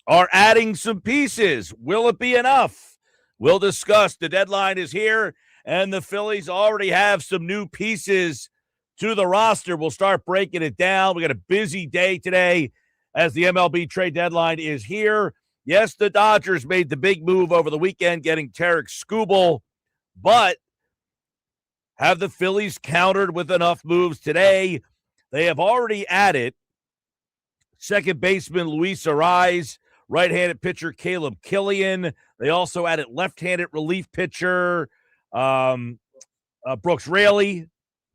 are adding some pieces. Will it be enough? We'll discuss. The deadline is here, and the Phillies already have some new pieces to the roster. We'll start breaking it down. We got a busy day today as the MLB trade deadline is here. Yes, the Dodgers made the big move over the weekend, getting Tarek Skubal, but have the Phillies countered with enough moves today? They have already added second baseman Luis Arráez, right-handed pitcher Caleb Killian. They also added left-handed relief pitcher Brooks Raley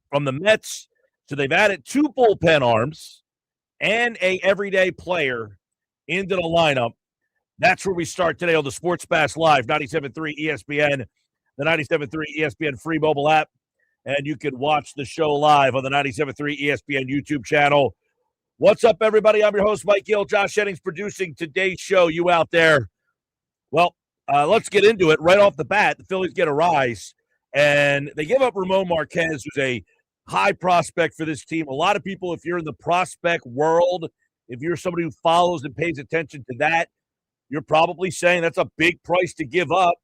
from the Mets. So they've added two bullpen arms and a everyday player into the lineup. That's where we start today on the Sports Bash Live, 97.3 ESPN, the 97.3 ESPN free mobile app, and you can watch the show live on the 97.3 ESPN YouTube channel. What's up, everybody? I'm your host, Mike Gill. Josh Jennings producing today's show. You out there? Well, let's get into it. Right off the bat, the Phillies get Arráez, and they give up Ramon Marquez, who's a high prospect for this team. A lot of people, if you're in the prospect world, if you're somebody who follows and pays attention to that, you're probably saying that's a big price to give up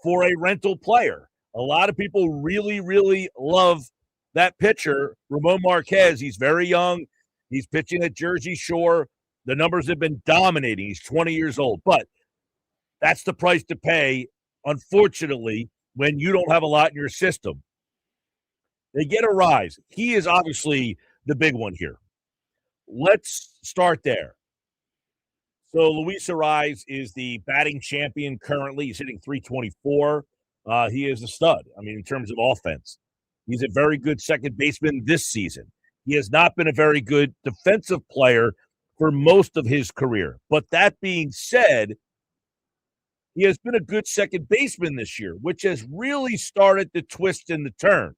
for a rental player. A lot of people really, really love that pitcher, Ramon Marquez. He's very young. He's pitching at Jersey Shore. The numbers have been dominating. He's 20 years old. But that's the price to pay, unfortunately, when you don't have a lot in your system. They get Arráez. He is obviously the big one here. Let's start there. So Luis Arráez is the batting champion currently. He's hitting .324. He is a stud, in terms of offense. He's a very good second baseman this season. He has not been a very good defensive player for most of his career. But that being said, he has been a good second baseman this year, which has really started to twist and the turns.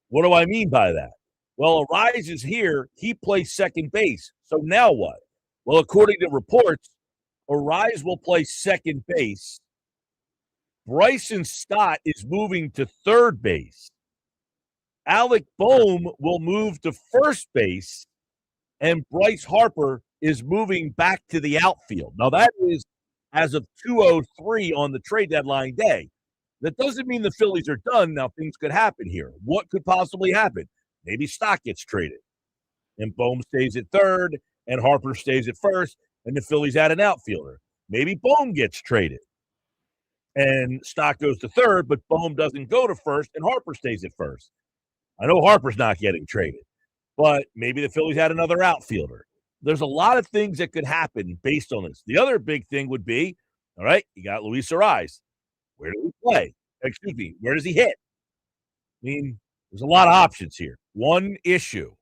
What do I mean by that? Well, Arráez is here. He plays second base. So now what? Well, according to reports, Arráez will play second base. Bryson Stott is moving to third base. Alec Boehm will move to first base, and Bryce Harper is moving back to the outfield. Now, that is as of 2:03 on the trade deadline day. That doesn't mean the Phillies are done. Now, things could happen here. What could possibly happen? Maybe Stott gets traded, and Boehm stays at third, and Harper stays at first, and the Phillies add an outfielder. Maybe Boehm gets traded, and Stott goes to third, but Boehm doesn't go to first, and Harper stays at first. I know Harper's not getting traded, but maybe the Phillies had another outfielder. There's a lot of things that could happen based on this. The other big thing would be, all right, you got Luis Arráez. Where do we play? Where does he hit? There's a lot of options here. One issue,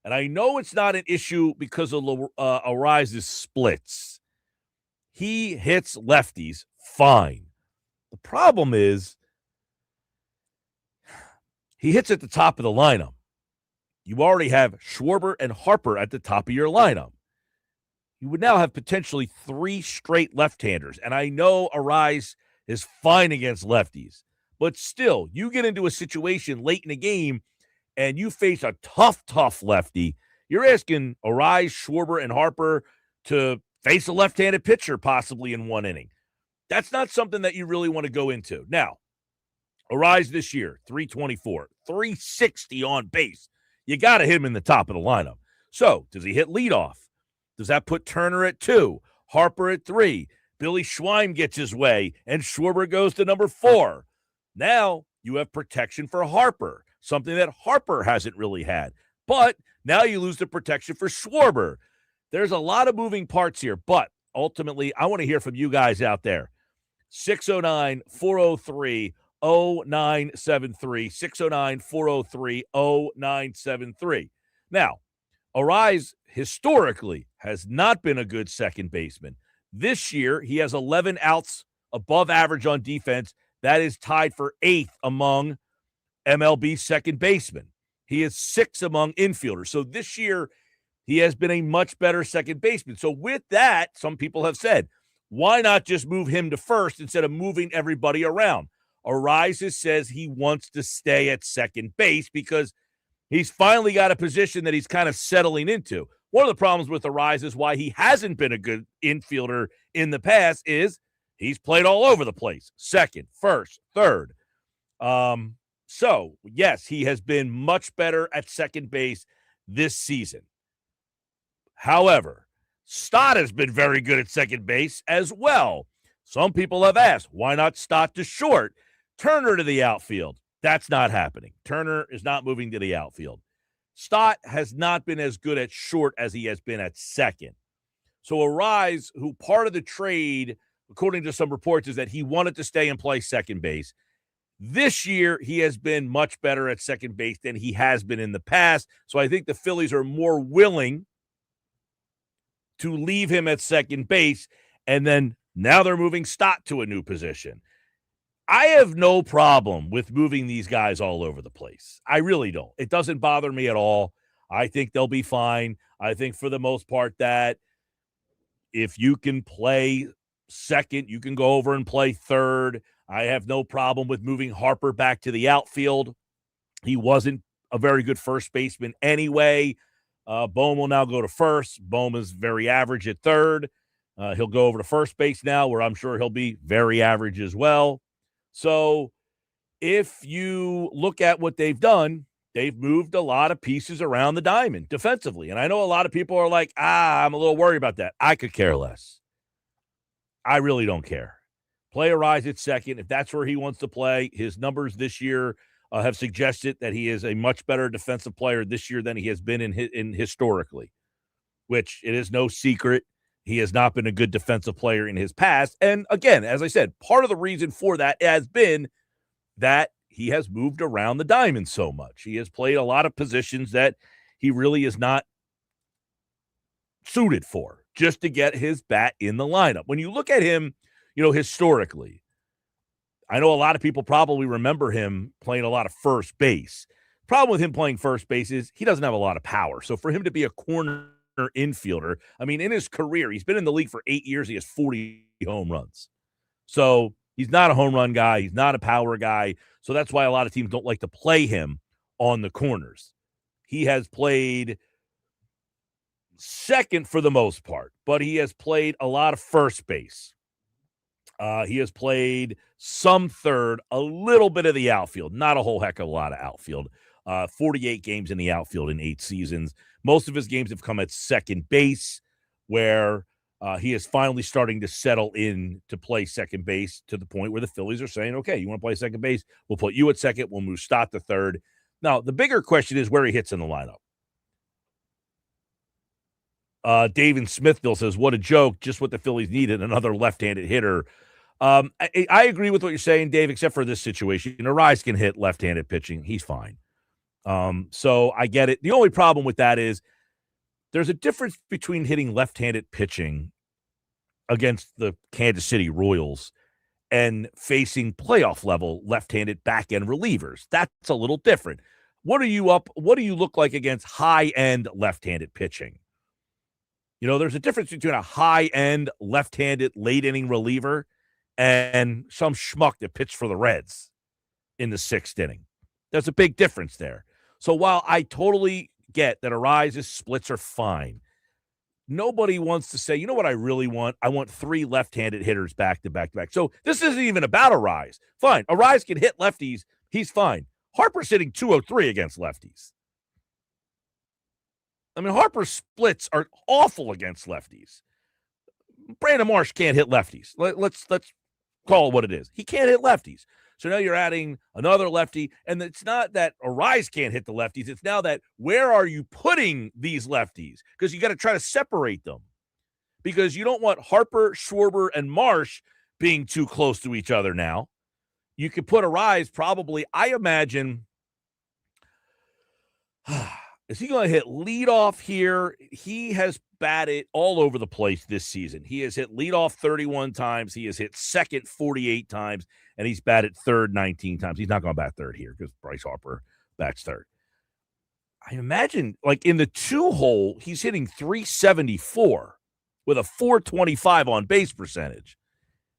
and I know it's not an issue because of Arraez's splits. He hits lefties fine. The problem is he hits at the top of the lineup. You already have Schwarber and Harper at the top of your lineup. You would now have potentially three straight left-handers. And I know Arráez is fine against lefties. But still, you get into a situation late in the game and you face a tough lefty. You're asking Arráez, Schwarber, and Harper to face a left-handed pitcher possibly in one inning. That's not something that you really want to go into. Now, Arráez this year, .324, .360 on base. You got to hit him in the top of the lineup. So, does he hit leadoff? Does that put Turner at 2, Harper at 3? Billy Schwein gets his way, and Schwarber goes to number 4. Now, you have protection for Harper, something that Harper hasn't really had. But now you lose the protection for Schwarber. There's a lot of moving parts here, but ultimately, I want to hear from you guys out there. 609-403-0973, 609-403-0973. Now, Arráez historically has not been a good second baseman. This year, he has 11 outs above average on defense. That is tied for 8th among MLB second basemen. He is 6th among infielders. So this year, he has been a much better second baseman. So with that, some people have said, why not just move him to first instead of moving everybody around? Arráez says he wants to stay at second base because he's finally got a position that he's kind of settling into. One of the problems with Arráez is why he hasn't been a good infielder in the past is he's played all over the place. Second, first, third. So, yes, he has been much better at second base this season. However, Stott has been very good at second base as well. Some people have asked, why not Stott to short, Turner to the outfield? That's not happening. Turner is not moving to the outfield. Stott has not been as good at short as he has been at second. So Arráez, who part of the trade, according to some reports, is that he wanted to stay and play second base. This year, he has been much better at second base than he has been in the past. So I think the Phillies are more willing to leave him at second base, and then now they're moving Stott to a new position. I have no problem with moving these guys all over the place. I really don't. It doesn't bother me at all. I think they'll be fine. I think for the most part that if you can play second, you can go over and play third. I have no problem with moving Harper back to the outfield. He wasn't a very good first baseman anyway. Bohm will now go to first. Bohm is very average at third. He'll go over to first base now, where I'm sure he'll be very average as well. So if you look at what they've done, they've moved a lot of pieces around the diamond defensively. And I know a lot of people are like, I'm a little worried about that. I could care less. I really don't care. Play Arráez at second. If that's where he wants to play, his numbers this year have suggested that he is a much better defensive player this year than he has been in historically, which it is no secret. He has not been a good defensive player in his past. And again, as I said, part of the reason for that has been that he has moved around the diamond so much. He has played a lot of positions that he really is not suited for, just to get his bat in the lineup. When you look at him, historically, I know a lot of people probably remember him playing a lot of first base. Problem with him playing first base is he doesn't have a lot of power. So for him to be a corner infielder, I mean, in his career, he's been in the league for 8 years. He has 40 home runs. So he's not a home run guy. He's not a power guy. So that's why a lot of teams don't like to play him on the corners. He has played second for the most part, but he has played a lot of first base. He has played some third, a little bit of the outfield, not a whole heck of a lot of outfield. 48 games in the outfield in 8 seasons. Most of his games have come at second base, where he is finally starting to settle in to play second base to the point where the Phillies are saying, okay, you want to play second base? We'll put you at second. We'll move Stott to third. Now, the bigger question is where he hits in the lineup. Dave in Smithville says, what a joke, just what the Phillies needed, another left-handed hitter. I agree with what you're saying, Dave, except for this situation. Arráez can hit left-handed pitching. He's fine. So I get it. The only problem with that is there's a difference between hitting left-handed pitching against the Kansas City Royals and facing playoff-level left-handed back-end relievers. That's a little different. What do you look like against high-end left-handed pitching? There's a difference between a high-end left-handed late-inning reliever and some schmuck that pitched for the Reds in the 6th inning. There's a big difference there. So while I totally get that Arraez's splits are fine, nobody wants to say, you know what I really want? I want 3 left-handed hitters back to back to back. So this isn't even about Arráez. Fine. Arráez can hit lefties. He's fine. Harper's hitting 203 against lefties. I mean, Harper's splits are awful against lefties. Brandon Marsh can't hit lefties. Let's call it what it is. He can't hit lefties. So now you're adding another lefty, and it's not that Arráez can't hit the lefties. It's now that where are you putting these lefties? Because you got to try to separate them. Because you don't want Harper, Schwarber, and Marsh being too close to each other now. You could put Arráez probably, I imagine, is he going to hit leadoff here? He has batted all over the place this season. He has hit leadoff 31 times. He has hit second 48 times, and he's batted third 19 times. He's not going to bat third here because Bryce Harper bats third. I imagine, like in the 2-hole, he's hitting 374 with a 425 on base percentage.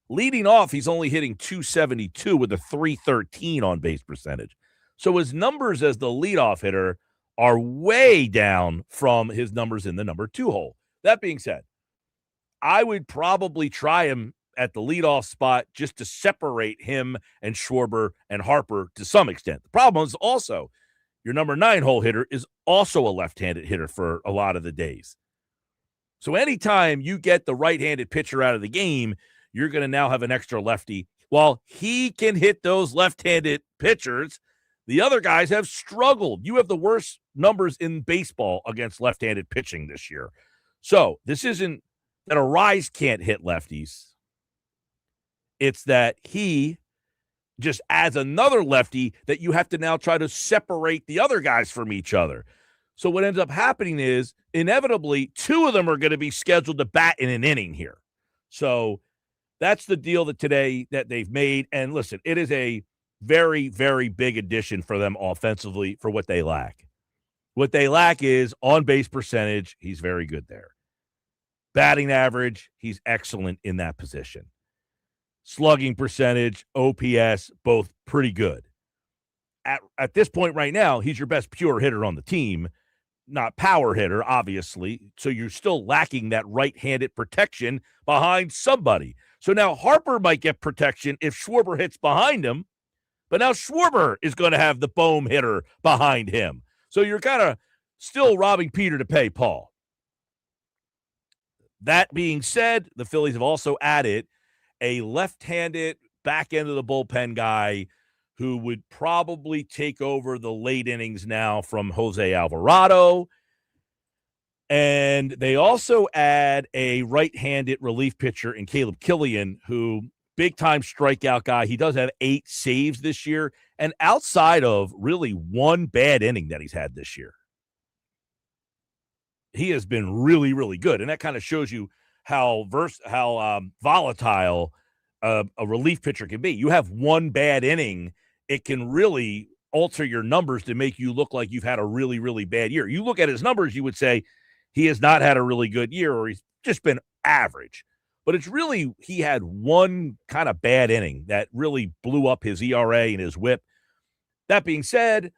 Leading off, he's only hitting 272 with a 313 on base percentage. So his numbers as the leadoff hitter are way down from his numbers in the number 2 hole. That being said, I would probably try him at the leadoff spot just to separate him and Schwarber and Harper to some extent. The problem is also your number 9 hole hitter is also a left-handed hitter for a lot of the days. So anytime you get the right-handed pitcher out of the game, you're going to now have an extra lefty. While he can hit those left-handed pitchers, the other guys have struggled. You have the worst numbers in baseball against left-handed pitching this year. So this isn't that Arráez can't hit lefties. It's that he just adds another lefty that you have to now try to separate the other guys from each other. So what ends up happening is inevitably 2 of them are going to be scheduled to bat in an inning here. So that's the deal that they've made. And listen, it is a very, very big addition for them offensively for what they lack. What they lack is on-base percentage. He's very good there. Batting average, he's excellent in that position. Slugging percentage, OPS, both pretty good. At this point right now, he's your best pure hitter on the team, not power hitter, obviously. So you're still lacking that right-handed protection behind somebody. So now Harper might get protection if Schwarber hits behind him, but now Schwarber is going to have the boom hitter behind him. So you're kind of still robbing Peter to pay Paul. That being said, the Phillies have also added a left-handed back end of the bullpen guy who would probably take over the late innings now from Jose Alvarado. And they also add a right-handed relief pitcher in Caleb Killian, who big-time strikeout guy. He does have 8 saves this year, and outside of really one bad inning that he's had this year, he has been really, really good. And that kind of shows you how volatile a relief pitcher can be. You have one bad inning, it can really alter your numbers to make you look like you've had a really, really bad year. You look at his numbers, you would say he has not had a really good year, or he's just been average. But it's really, he had one kind of bad inning that really blew up his ERA and his whip. That being said,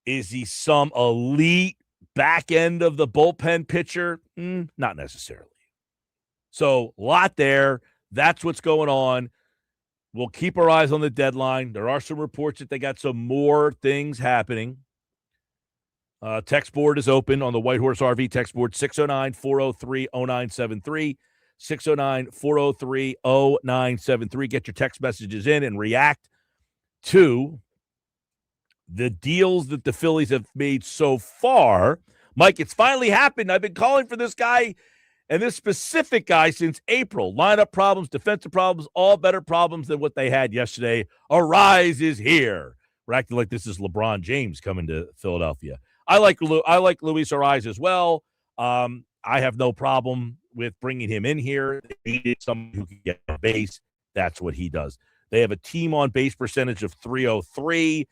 is he some elite back end of the bullpen pitcher? Not necessarily. So a lot there. That's what's going on. We'll keep our eyes on the deadline. There are some reports that they got some more things happening. Text board is open on the White Horse RV text board, 609-403-0973, 609-403-0973. Get your text messages in and react to the deals that the Phillies have made so far. Mike, it's finally happened. I've been calling for this guy and this specific guy since April. Lineup problems, defensive problems, all better problems than what they had yesterday. Arráez is here. We're acting like this is LeBron James coming to Philadelphia. I like Luis Arráez as well. I have no problem with bringing him in here. They needed someone who can get on base. That's what he does. They have a team on base percentage of .303,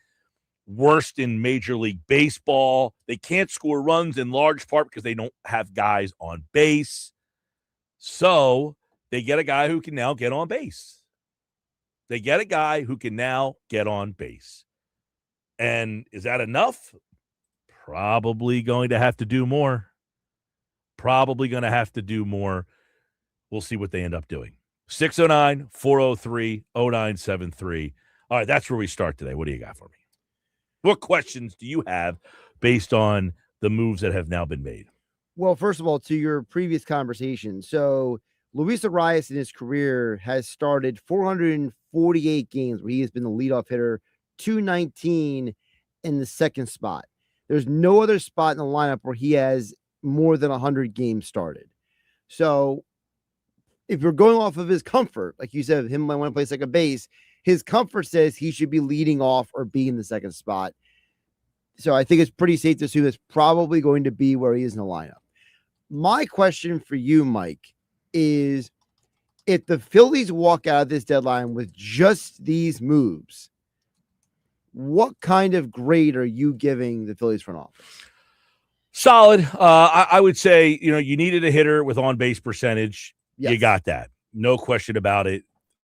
worst in Major League Baseball. They can't score runs in large part because they don't have guys on base. So they get a guy who can now get on base. They get a guy who can now get on base. And is that enough? Probably going to have to do more. We'll see what they end up doing. 609-403-0973. All right, that's where we start today. What do you got for me? What questions do you have based on the moves that have now been made? Well, first of all, to your previous conversation. So Luis Arráez in his career has started 448 games where he has been the leadoff hitter, 219 in the second spot. There's no other spot in the lineup where he has more than 100 games started. So if you're going off of his comfort, like you said, him might want to play second base, his comfort says he should be leading off or be in the second spot. So I think it's pretty safe to assume that's probably going to be where he is in the lineup. My question for you, Mike, is if the Phillies walk out of this deadline with just these moves, what kind of grade are you giving the Phillies front office? Solid. I would say, you needed a hitter with on-base percentage. Yes. You got that. No question about it.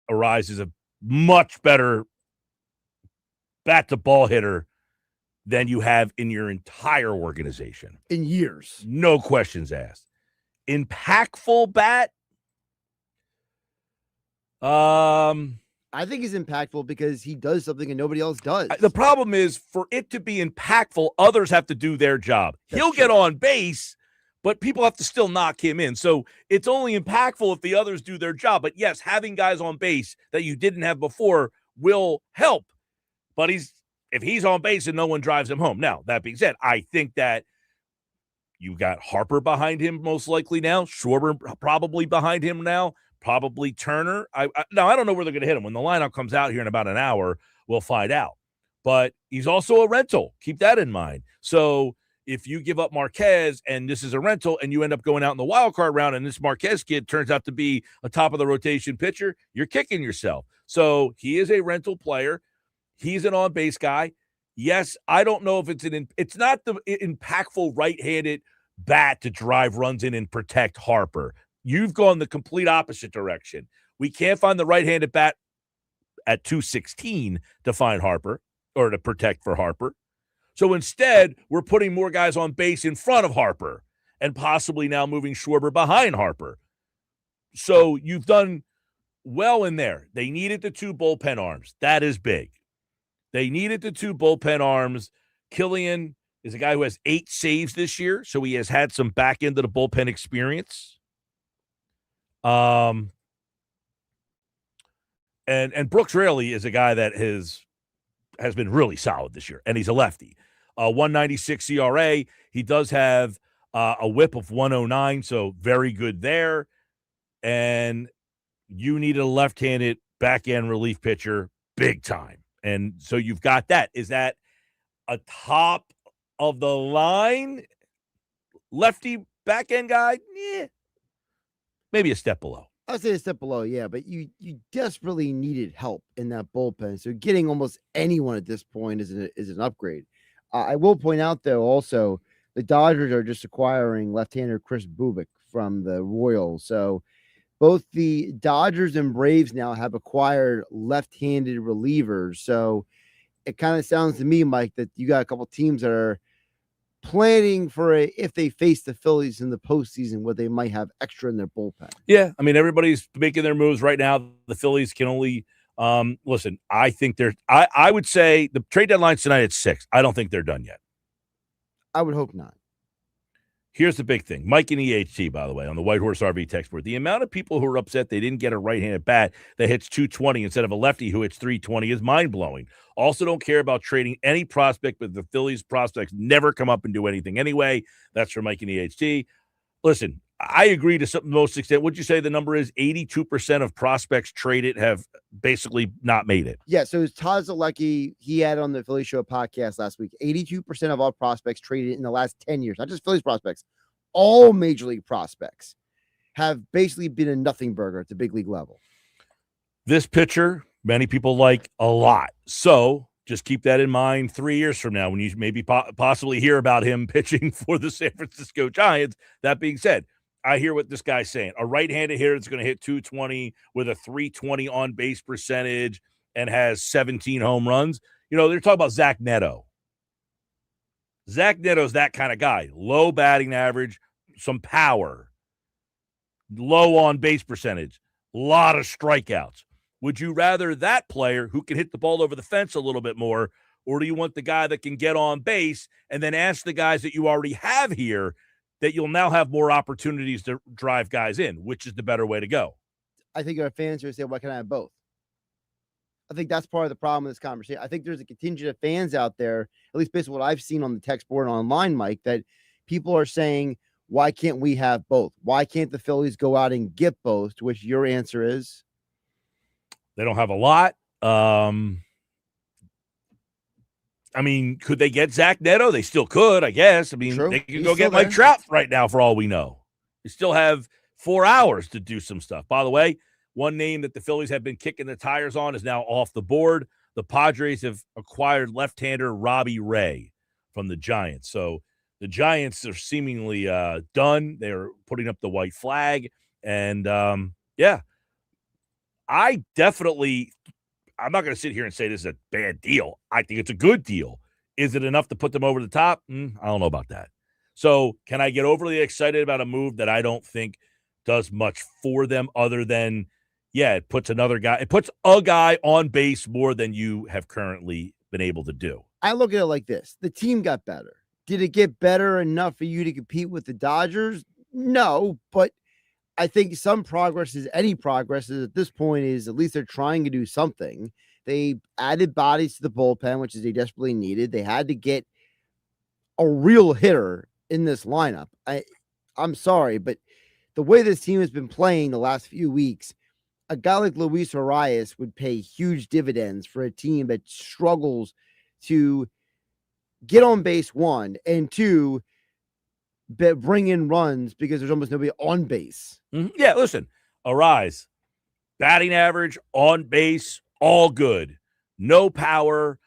Arráez is a much better bat-to-ball hitter than you have in your entire organization. In years. No questions asked. Impactful bat? I think he's impactful because he does something and nobody else does. The problem is, for it to be impactful, others have to do their job. He'll get on base, but people have to still knock him in. So it's only impactful if the others do their job. But yes, having guys on base that you didn't have before will help. But if he's on base and no one drives him home. Now, that being said, I think that you got Harper behind him most likely now. Schwarber probably behind him now. Probably Turner. I don't know where they're going to hit him. When the lineup comes out here in about an hour, we'll find out. But he's also a rental. Keep that in mind. So if you give up Marquez and this is a rental and you end up going out in the wild card round and this Marquez kid turns out to be a top of the rotation pitcher, you're kicking yourself. So he is a rental player. He's an on-base guy. Yes, I don't know if it's not the impactful right-handed bat to drive runs in and protect Harper. You've gone the complete opposite direction. We can't find the right-handed bat at 216 to find Harper or to protect for Harper. So instead, we're putting more guys on base in front of Harper and possibly now moving Schwarber behind Harper. So you've done well in there. They needed the 2 bullpen arms. That is big. They needed the 2 bullpen arms. Killian is a guy who has 8 saves this year, so he has had some back end of the bullpen experience. And Brooks Raley is a guy that has been really solid this year, and he's a lefty. 196 ERA. He does have a whip of 109, so very good there. And you needed a left-handed back-end relief pitcher big time. And so you've got that. Is that a top of the line lefty back-end guy? Yeah. Maybe a step below. I'd say a step below, yeah, but you desperately needed help in that bullpen. So getting almost anyone at this point is an upgrade. I will point out, though, also, the Dodgers are just acquiring left-hander Chris Bubik from the Royals. So both the Dodgers and Braves now have acquired left-handed relievers. So it kind of sounds to me, Mike, that you got a couple teams that are planning for if they face the Phillies in the postseason, what they might have extra in their bullpen. Yeah, I mean, everybody's making their moves right now. The Phillies can only listen. I think I would say the trade deadline's tonight at 6. I don't think they're done yet. I would hope not. Here's the big thing. Mike and EHT, by the way, on the White Horse RV text board. The amount of people who are upset they didn't get a right-handed bat that hits 220 instead of a lefty who hits 320 is mind-blowing. Also don't care about trading any prospect, but the Phillies prospects never come up and do anything anyway. That's from Mike and EHT. Listen, I agree to some most extent. Would you say the number is 82% of prospects traded have basically not made it? Yeah, so it's Todd Zalecki. He had on the Philly Show podcast last week. 82% of all prospects traded in the last 10 years, not just Phillies prospects, all major league prospects have basically been a nothing burger at the big league level. This pitcher, many people like a lot. So just keep that in mind 3 years from now when you maybe possibly hear about him pitching for the San Francisco Giants. That being said, I hear what this guy's saying. A right-handed hitter that's going to hit 220 with a 320 on-base percentage and has 17 home runs. You know, they're talking about Zach Neto. Zach Neto's that kind of guy. Low batting average, some power, low on-base percentage, a lot of strikeouts. Would you rather that player who can hit the ball over the fence a little bit more, or do you want the guy that can get on base and then ask the guys that you already have here that you'll now have more opportunities to drive guys in? Which is the better way to go? I think our fans are going to say, why can't I have both? I think that's part of the problem with this conversation. I think there's a contingent of fans out there, at least based on what I've seen on the text board and online, Mike, that people are saying, why can't we have both? Why can't the Phillies go out and get both? To which your answer is? They don't have a lot. I mean, could they get Zach Neto? They still could, I guess. I mean, True. They could go get Mike Trout right now for all we know. They still have 4 hours to do some stuff. By the way, one name that the Phillies have been kicking the tires on is now off the board. The Padres have acquired left-hander Robbie Ray from the Giants. So the Giants are seemingly done. They're putting up the white flag. And, yeah, I'm not going to sit here and say this is a bad deal. I think it's a good deal. Is it enough to put them over the top? I don't know about that. So can I get overly excited about a move that I don't think does much for them other than, it puts a guy on base more than you have currently been able to do. I look at it like this. The team got better. Did it get better enough for you to compete with the Dodgers? No, but I think some progress is any progress is at this point is at least they're trying to do something. They added bodies to the bullpen, which is they desperately needed. They had to get a real hitter in this lineup. I'm sorry, but the way this team has been playing the last few weeks, a guy like Luis Arráez would pay huge dividends for a team that struggles to get on base, one, and two, bring in runs because there's almost nobody on base. Yeah, listen, Arráez, batting average, on base, all good. No power,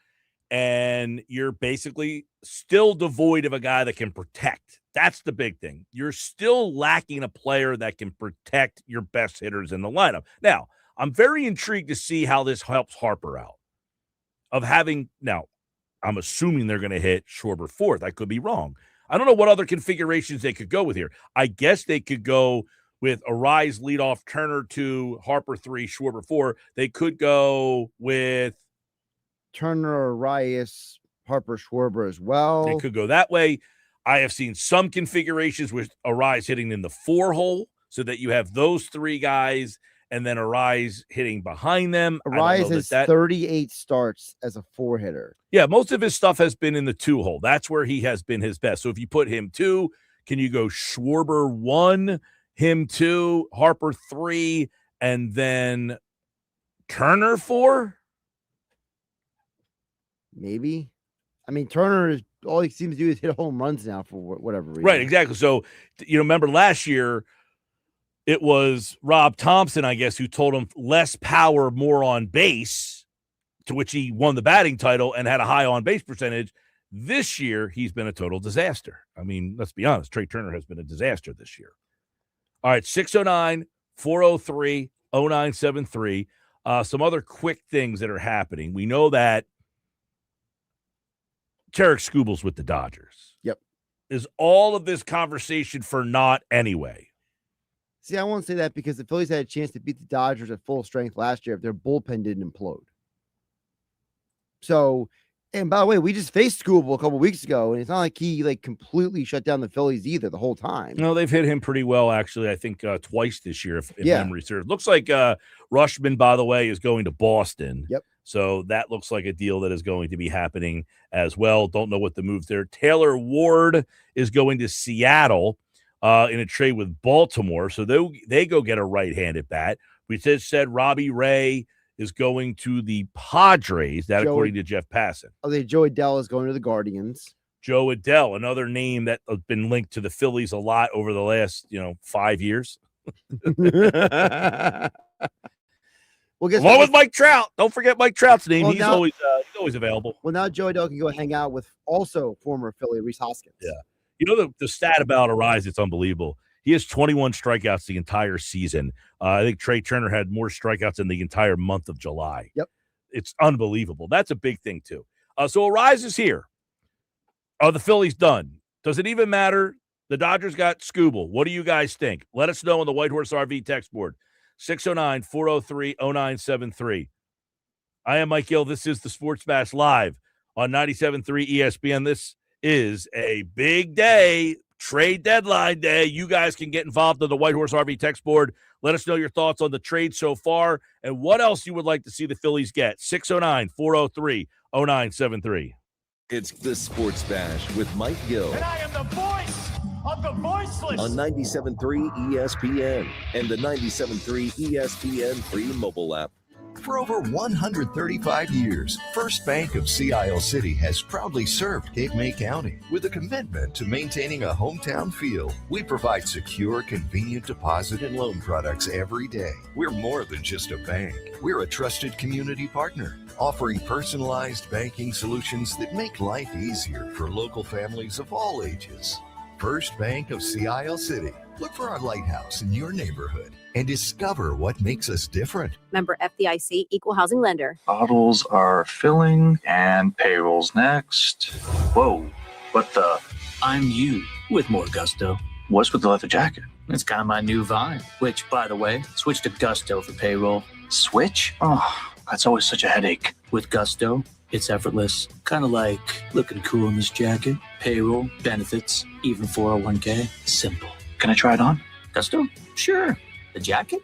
and you're basically still devoid of a guy that can protect. That's the big thing. You're still lacking a player that can protect your best hitters in the lineup. Now, I'm very intrigued to see how this helps Harper out. I'm assuming they're going to hit Schwarber fourth. I could be wrong. I don't know what other configurations they could go with here. I guess they could go with Arráez leadoff, Turner 2, Harper 3, Schwarber 4. They could go with Turner, Arráez, Harper, Schwarber as well. They could go that way. I have seen some configurations with Arráez hitting in the 4 hole so that you have those 3 guys and then Arráez hitting behind them. Arráez has 38 starts as a 4 hitter. Yeah, most of his stuff has been in the 2 hole. That's where he has been his best. So if you put him 2, can you go Schwarber 1, him 2, Harper 3, and then Turner 4? Maybe. I mean, Turner is all he seems to do is hit home runs now for whatever reason. Right, exactly. So, remember last year, it was Rob Thompson, I guess, who told him less power, more on base, to which he won the batting title and had a high on base percentage. This year, he's been a total disaster. I mean, let's be honest. Trey Turner has been a disaster this year. All right, 609-403-0973. Some other quick things that are happening. We know that Tarik Skubal's with the Dodgers. Yep. Is all of this conversation for naught anyway? See, I won't say that because the Phillies had a chance to beat the Dodgers at full strength last year if their bullpen didn't implode. So, and by the way, we just faced Skubal a couple weeks ago, and it's not like he completely shut down the Phillies either the whole time. No, they've hit him pretty well, actually. I think twice this year, if memory serves. Looks like Rushman, by the way, is going to Boston. Yep. So that looks like a deal that is going to be happening as well. Don't know what the moves there. Taylor Ward is going to Seattle in a trade with Baltimore. So they go get a right-handed bat. We just said Robbie Ray is going to the Padres, according to Jeff Passan. Joe Adell is going to the Guardians. Joe Adell, another name that has been linked to the Phillies a lot over the last, 5 years. Well, guess along with Mike Trout. Don't forget Mike Trout's name. He's always available. Well, now Joe Adell can go hang out with also former Philly Rhys Hoskins. Yeah. The stat about Arráez, it's unbelievable. He has 21 strikeouts the entire season. I think Trey Turner had more strikeouts in the entire month of July. Yep. It's unbelievable. That's a big thing, too. So Arráez is here. Are the Phillies done? Does it even matter? The Dodgers got Skubal. What do you guys think? Let us know on the White Horse RV text board. 609-403-0973. I am Mike Gill. This is the Sports Bash Live on 97.3 ESPN. This is a big day, trade deadline day. You guys can get involved on the White Horse RV text board. Let us know your thoughts on the trade so far and what else you would like to see the Phillies get. 609-403-0973. It's the Sports Bash with Mike Gill. And I am the voice of the voiceless. On 97.3 ESPN and the 97.3 ESPN free mobile app. For over 135 years, First Bank of Sea Isle City has proudly served Cape May County. With a commitment to maintaining a hometown feel, we provide secure, convenient deposit and loan products every day. We're more than just a bank. We're a trusted community partner, offering personalized banking solutions that make life easier for local families of all ages. First Bank of Sea Isle City, Look for our lighthouse in your neighborhood and discover what makes us different. Member FDIC, Equal Housing Lender. Bottles are filling and payroll's next. Whoa, what the? I'm you with more gusto. What's with the leather jacket? It's kind of my new vibe, which, by the way, switch to Gusto for payroll. Switch? Oh, that's always such a headache. With Gusto, it's effortless. Kind of like looking cool in this jacket. Payroll, benefits, even 401k. Simple. Can I try it on? Gusto? Sure. The jacket?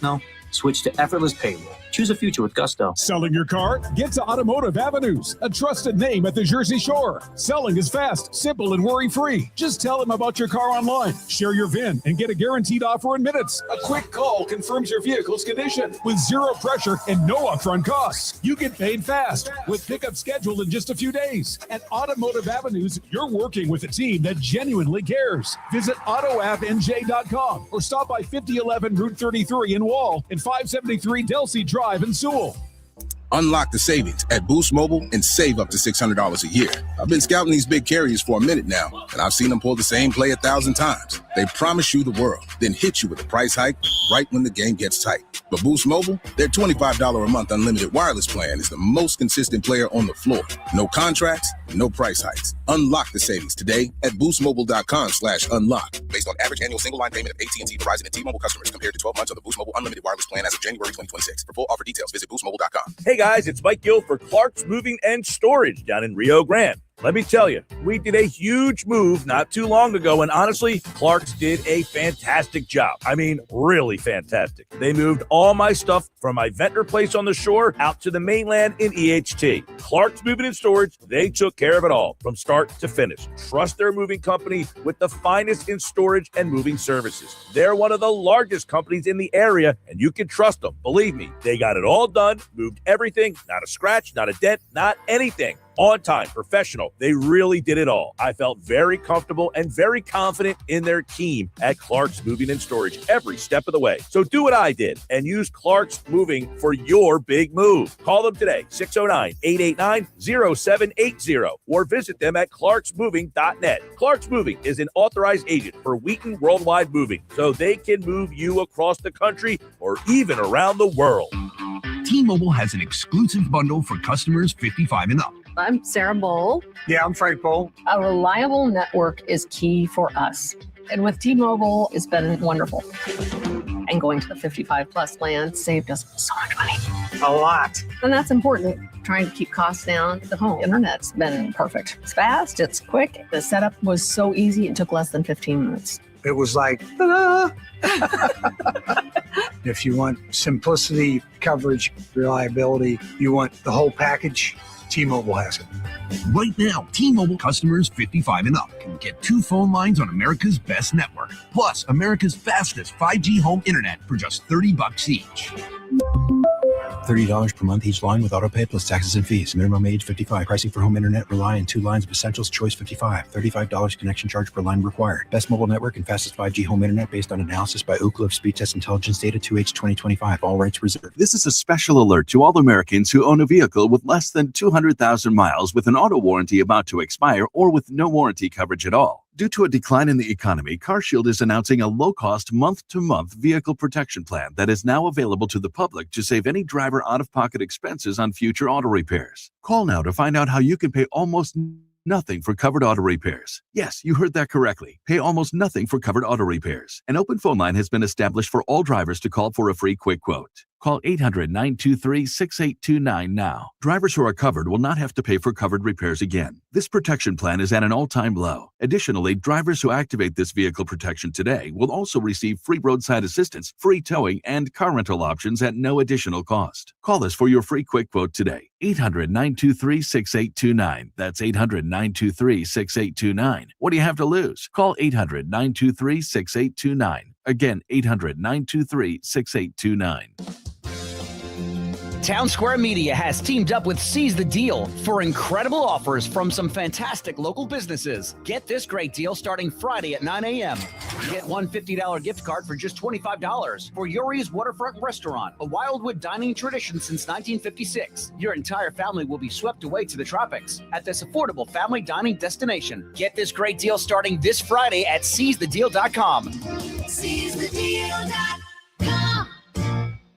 No. Switch to effortless payroll. Choose a future with Gusto. Selling your car? Get to Automotive Avenues, a trusted name at the Jersey Shore. Selling is fast, simple, and worry-free. Just tell them about your car online. Share your VIN and get a guaranteed offer in minutes. A quick call confirms your vehicle's condition with zero pressure and no upfront costs. You get paid fast with pickup scheduled in just a few days. At Automotive Avenues, you're working with a team that genuinely cares. Visit AutoAvNJ.com or stop by 5011 Route 33 in Wall and 573 Delsey Drive in Sewell. Unlock the savings at Boost Mobile and save up to $600 a year. I've been scouting these big carriers for a minute now, and I've seen them pull the same play 1,000 times. They promise you the world, then hit you with a price hike right when the game gets tight. But Boost Mobile, their $25 a month unlimited wireless plan is the most consistent player on the floor. No contracts, no price hikes. Unlock the savings today at boostmobile.com/unlock. Based on average annual single line payment of AT&T, Verizon, and T-Mobile customers compared to 12 months on the Boost Mobile unlimited wireless plan as of January 2026. For full offer details, visit boostmobile.com. Hey guys, it's Mike Gill for Clark's Moving and Storage down in Rio Grande. Let me tell you, we did a huge move not too long ago, and honestly, Clark's did a fantastic job. I mean, really fantastic. They moved all my stuff from my Ventnor place on the shore out to the mainland in EHT. Clark's Moving and Storage, they took care of it all from start to finish. Trust their moving company with the finest in storage and moving services. They're one of the largest companies in the area, and you can trust them. Believe me, they got it all done, moved everything, not a scratch, not a dent, not anything. On time, professional. They really did it all. I felt very comfortable and very confident in their team at Clark's Moving and Storage every step of the way. So do what I did and use Clark's Moving for your big move. Call them today, 609-889-0780, or visit them at clarksmoving.net. Clark's Moving is an authorized agent for Wheaton Worldwide Moving, so they can move you across the country or even around the world. T-Mobile has an exclusive bundle for customers 55 and up. I'm Sarah Bowl. Yeah, I'm Frank Bowl. A reliable network is key for us. And with T-Mobile, it's been wonderful. And going to the 55 plus plan saved us so much money. A lot. And that's important. Trying to keep costs down. The home internet's been perfect. It's fast, it's quick. The setup was so easy, it took less than 15 minutes. It was like, ta-da! If you want simplicity, coverage, reliability, you want the whole package, T-Mobile has it. Right now, T-Mobile customers 55 and up can get 2 phone lines on America's best network, plus America's fastest 5G home internet for just $30 each. $30 per month each line with autopay plus taxes and fees. Minimum age 55. Pricing for home internet rely on 2 lines of Essentials Choice 55. $35 connection charge per line required. Best mobile network and fastest 5G home internet based on analysis by Ookla of Speed Test Intelligence data 2H 2025. All rights reserved. This is a special alert to all Americans who own a vehicle with less than 200,000 miles with an auto warranty about to expire or with no warranty coverage at all. Due to a decline in the economy, CarShield is announcing a low-cost month-to-month vehicle protection plan that is now available to the public to save any driver out-of-pocket expenses on future auto repairs. Call now to find out how you can pay almost nothing for covered auto repairs. Yes, you heard that correctly. Pay almost nothing for covered auto repairs. An open phone line has been established for all drivers to call for a free quick quote. Call 800-923-6829 now. Drivers who are covered will not have to pay for covered repairs again. This protection plan is at an all-time low. Additionally, drivers who activate this vehicle protection today will also receive free roadside assistance, free towing, and car rental options at no additional cost. Call us for your free quick quote today. 800-923-6829. That's 800-923-6829. What do you have to lose? Call 800-923-6829. Again, 800-923-6829. Town Square Media has teamed up with Seize the Deal for incredible offers from some fantastic local businesses. Get this great deal starting Friday at 9 a.m. Get one $50 gift card for just $25 for Yuri's Waterfront Restaurant, a Wildwood dining tradition since 1956. Your entire family will be swept away to the tropics at this affordable family dining destination. Get this great deal starting this Friday at SeizeTheDeal.com. SeizeTheDeal.com.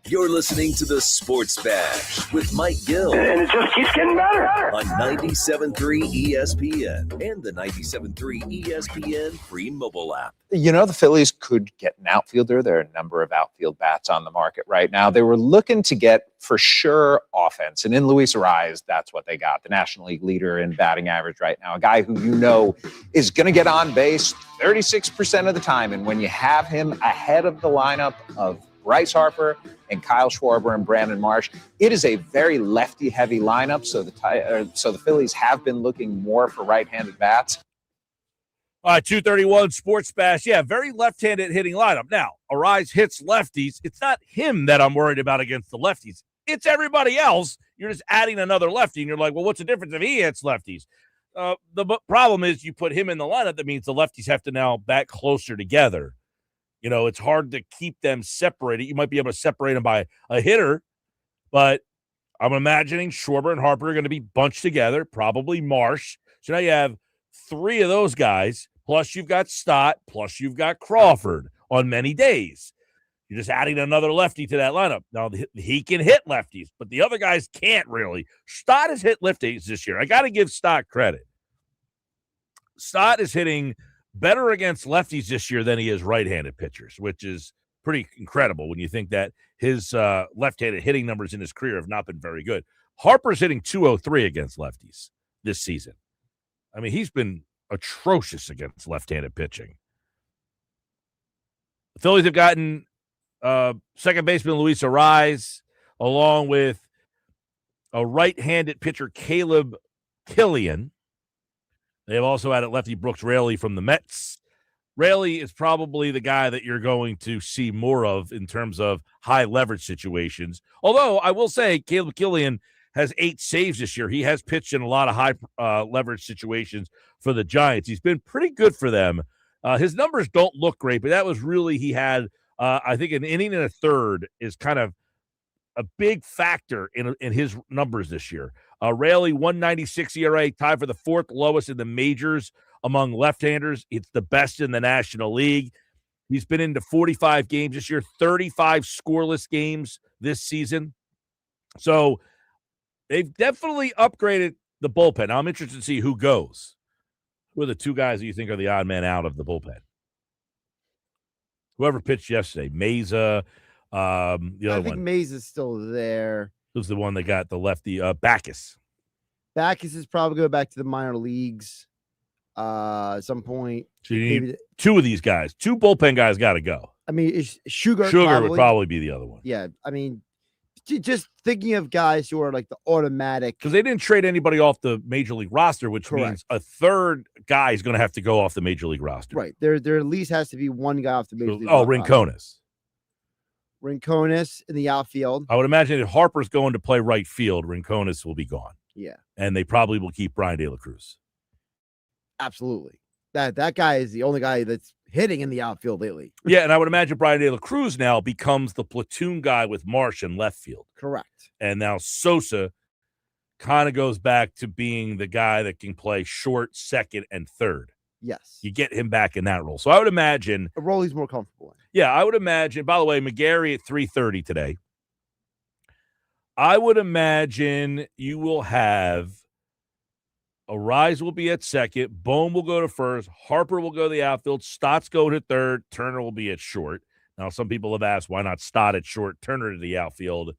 You're listening to the Sports Bash with Mike Gill. And it just keeps getting better. On 97.3 ESPN and the 97.3 ESPN free mobile app. You know, the Phillies could get an outfielder. There are a number of outfield bats on the market right now. They were looking to get, for sure, offense. And in Luis Arráez, that's what they got. The National League leader in batting average right now. A guy who you know is going to get on base 36% of the time. And when you have him ahead of the lineup of Bryce Harper and Kyle Schwarber and Brandon Marsh, it is a very lefty-heavy lineup. So the Phillies have been looking more for right-handed bats. All right, 231 Sports Bash. Yeah, very left-handed hitting lineup. Now, Arráez hits lefties. It's not him that I'm worried about against the lefties. It's everybody else. You're just adding another lefty, and you're like, well, what's the difference if he hits lefties? The problem is you put him in the lineup. That means the lefties have to now back closer together. You know, it's hard to keep them separated. You might be able to separate them by a hitter, but I'm imagining Schwarber and Harper are going to be bunched together, probably Marsh. So now you have three of those guys, plus you've got Stott, plus you've got Crawford on many days. You're just adding another lefty to that lineup. Now, he can hit lefties, but the other guys can't really. Stott has hit lefties this year. I got to give Stott credit. Stott is hitting better against lefties this year than he is right-handed pitchers, which is pretty incredible when you think that his left-handed hitting numbers in his career have not been very good. Harper's hitting .203 against lefties this season. I mean, he's been atrocious against left-handed pitching. The Phillies have gotten second baseman Luis Arráez, along with a right-handed pitcher, Caleb Killian. They have also added lefty Brooks Raley from the Mets. Raley is probably the guy that you're going to see more of in terms of high leverage situations. Although I will say Caleb Killian has 8 saves this year. He has pitched in a lot of high leverage situations for the Giants. He's been pretty good for them. His numbers don't look great, but that was really, he had, I think, an inning and a third is kind of a big factor in his numbers this year. Raley, 1.96 ERA, tied for the 4th lowest in the majors among left-handers. It's the best in the National League. He's been into 45 games this year, 35 scoreless games this season. So they've definitely upgraded the bullpen. Now, I'm interested to see who goes. Who are the two guys that you think are the odd man out of the bullpen? Whoever pitched yesterday, Meza. I think Mays is still there. Who's the one that got the lefty? Backus. Backus is probably going back to the minor leagues at some point. So you need two of these guys. 2 bullpen guys got to go. I mean, Sugar would probably be the other one. Yeah, I mean, just thinking of guys who are like the automatic. Because they didn't trade anybody off the major league roster, which means a third guy is going to have to go off the major league roster. Right. There at least has to be one guy off the major league roster. Rincones. Rincones in the outfield. I would imagine if Harper's going to play right field, Rincones will be gone. Yeah. And they probably will keep Brian De La Cruz. Absolutely. That guy is the only guy that's hitting in the outfield lately. Yeah, and I would imagine Brian De La Cruz now becomes the platoon guy with Marsh in left field. Correct. And now Sosa kind of goes back to being the guy that can play short, second, and third. Yes. You get him back in that role. So I would imagine a role he's more comfortable in. Yeah, I would imagine. By the way, McGarry at 3:30 today. I would imagine you will have Arráez will be at second, Bohm will go to first, Harper will go to the outfield, Stott's go to third, Turner will be at short. Now, some people have asked why not Stott at short, Turner to the outfield.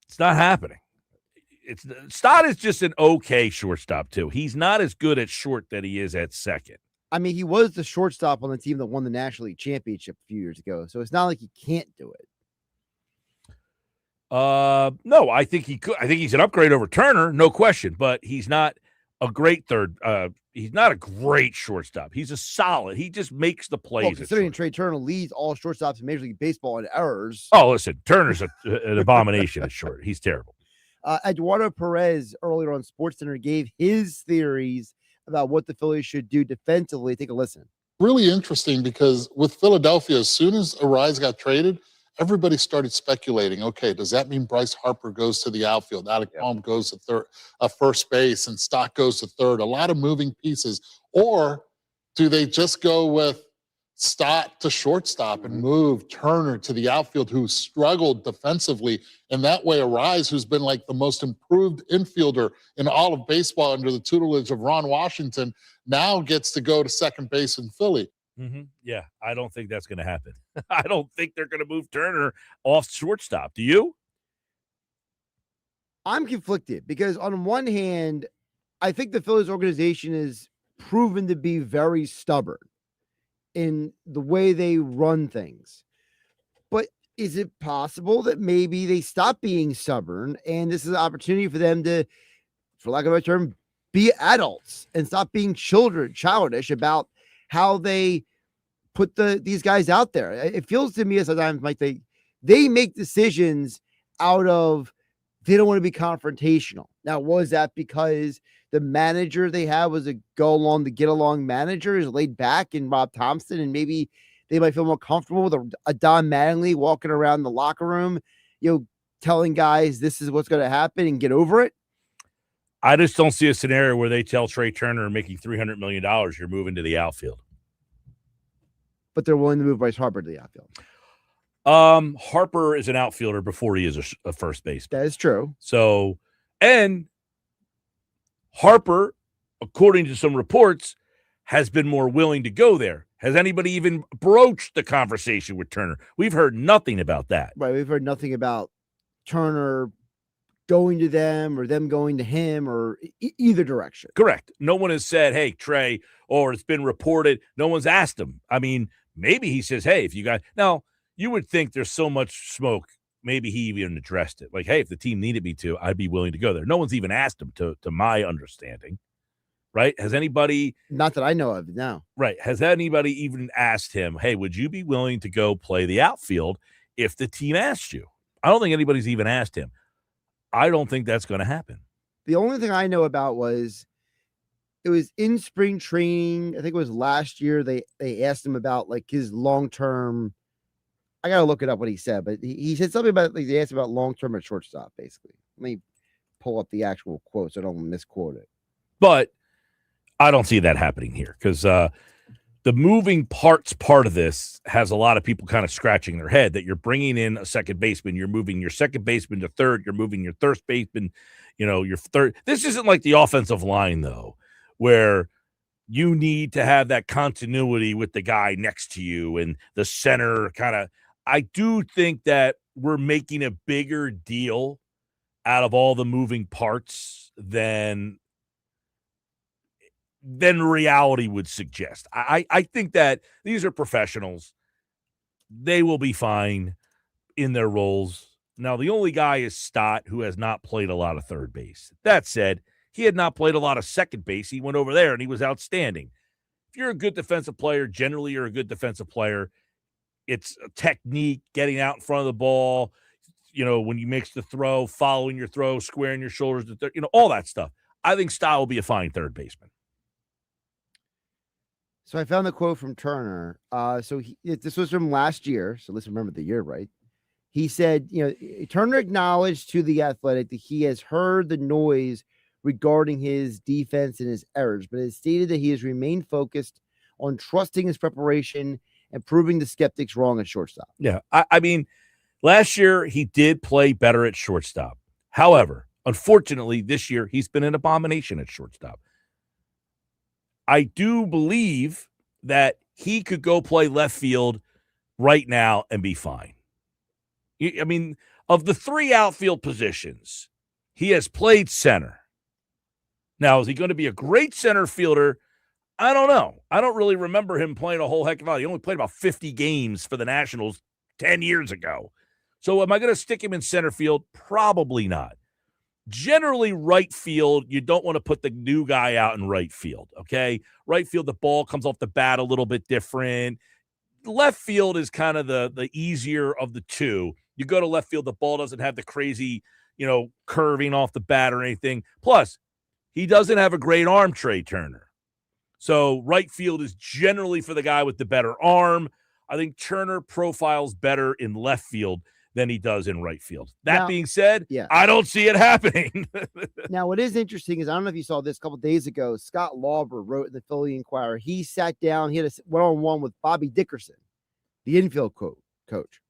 It's not happening. Stott is just an okay shortstop, too. He's not as good at short that he is at second. I mean, he was the shortstop on the team that won the National League Championship a few years ago, so it's not like he can't do it. No, I think he could. I think he's an upgrade over Turner, no question, but he's not a great third he's not a great shortstop. He's a solid. He just makes the plays. Well, considering Trey Turner leads all shortstops in Major League Baseball in errors. Oh, listen, Turner's an abomination at short. He's terrible. Eduardo Perez earlier on SportsCenter gave his theories about what the Phillies should do defensively. Take a listen. Really interesting because with Philadelphia, as soon as Arraez got traded, everybody started speculating, okay, does that mean Bryce Harper goes to the outfield? Alec Bohm goes to first base, and Stock goes to third? A lot of moving pieces. Or do they just go with Stott to shortstop and move Turner to the outfield, who struggled defensively? And that way, Arraez, who's been like the most improved infielder in all of baseball under the tutelage of Ron Washington, now gets to go to second base in Philly. Mm-hmm. Yeah, I don't think that's going to happen. I don't think they're going to move Turner off shortstop. Do you? I'm conflicted because on one hand, I think the Phillies organization is proven to be very stubborn in the way they run things. But is it possible that maybe they stop being stubborn and this is an opportunity for them to, for lack of a term, be adults and stop being childish about how they put these guys out there? It feels to me sometimes like they make decisions out of they don't want to be confrontational. Now, was that because the manager they have was a get along manager, is laid back, and Rob Thompson, and maybe they might feel more comfortable with a Don Mattingly walking around the locker room, telling guys this is what's going to happen and get over it? I just don't see a scenario where they tell Trey Turner, making $300 million, you're moving to the outfield. But they're willing to move Bryce Harper to the outfield. Harper is an outfielder before he is a first baseman. That is true. So, and Harper, according to some reports, has been more willing to go there. Has anybody even broached the conversation with Turner? We've heard nothing about that. Right. We've heard nothing about Turner going to them or them going to him or either direction. Correct. No one has said, hey, Trey, or it's been reported. No one's asked him. I mean, maybe he says, hey, if you guys, now you would think there's so much smoke. Maybe he even addressed it. Like, hey, if the team needed me to, I'd be willing to go there. No one's even asked him to my understanding. Right. Has anybody, not that I know of now. Right. Has anybody even asked him, hey, would you be willing to go play the outfield if the team asked you? I don't think anybody's even asked him. I don't think that's going to happen. The only thing I know about was it was in spring training. I think it was last year. They asked him about like his long-term. I got to look it up what he said, but he said something about like they asked about long-term at shortstop, basically. Let me pull up the actual quote so I don't misquote it. But I don't see that happening here because the moving parts part of this has a lot of people kind of scratching their head that you're bringing in a second baseman. You're moving your second baseman to third. You're moving your third baseman, your third. This isn't like the offensive line, though, where you need to have that continuity with the guy next to you and the center kind of. I do think that we're making a bigger deal out of all the moving parts than reality would suggest. I think that these are professionals. They will be fine in their roles. Now, the only guy is Stott, who has not played a lot of third base. That said, he had not played a lot of second base. He went over there, and he was outstanding. If you're a good defensive player, generally you're a good defensive player. It's a technique, getting out in front of the ball, when you mix the throw, following your throw, squaring your shoulders, all that stuff. I think Stott will be a fine third baseman. So I found the quote from Turner. This was from last year. So let's remember the year, right? He said, Turner acknowledged to The Athletic that he has heard the noise regarding his defense and his errors, but has stated that he has remained focused on trusting his preparation and proving the skeptics wrong at shortstop. Yeah. I mean, last year he did play better at shortstop. However, unfortunately, this year he's been an abomination at shortstop. I do believe that he could go play left field right now and be fine. I mean, of the three outfield positions, he has played center. Now, is he going to be a great center fielder? I don't know. I don't really remember him playing a whole heck of a lot. He only played about 50 games for the Nationals 10 years ago. So am I going to stick him in center field? Probably not. generally right field, you don't want to put the new guy out in right field, okay? Right field, the ball comes off the bat a little bit different. Left field is kind of the easier of the two. You go to left field, the ball doesn't have the crazy, curving off the bat or anything. Plus, he doesn't have a great arm, Trey Turner. So right field is generally for the guy with the better arm. I think Turner profiles better in left field than he does in right field. That being said, I don't see it happening. Now, what is interesting is, I don't know if you saw this a couple days ago, Scott Lauber wrote in the Philly Inquirer. He sat down, he had a one-on-one with Bobby Dickerson, the infield coach.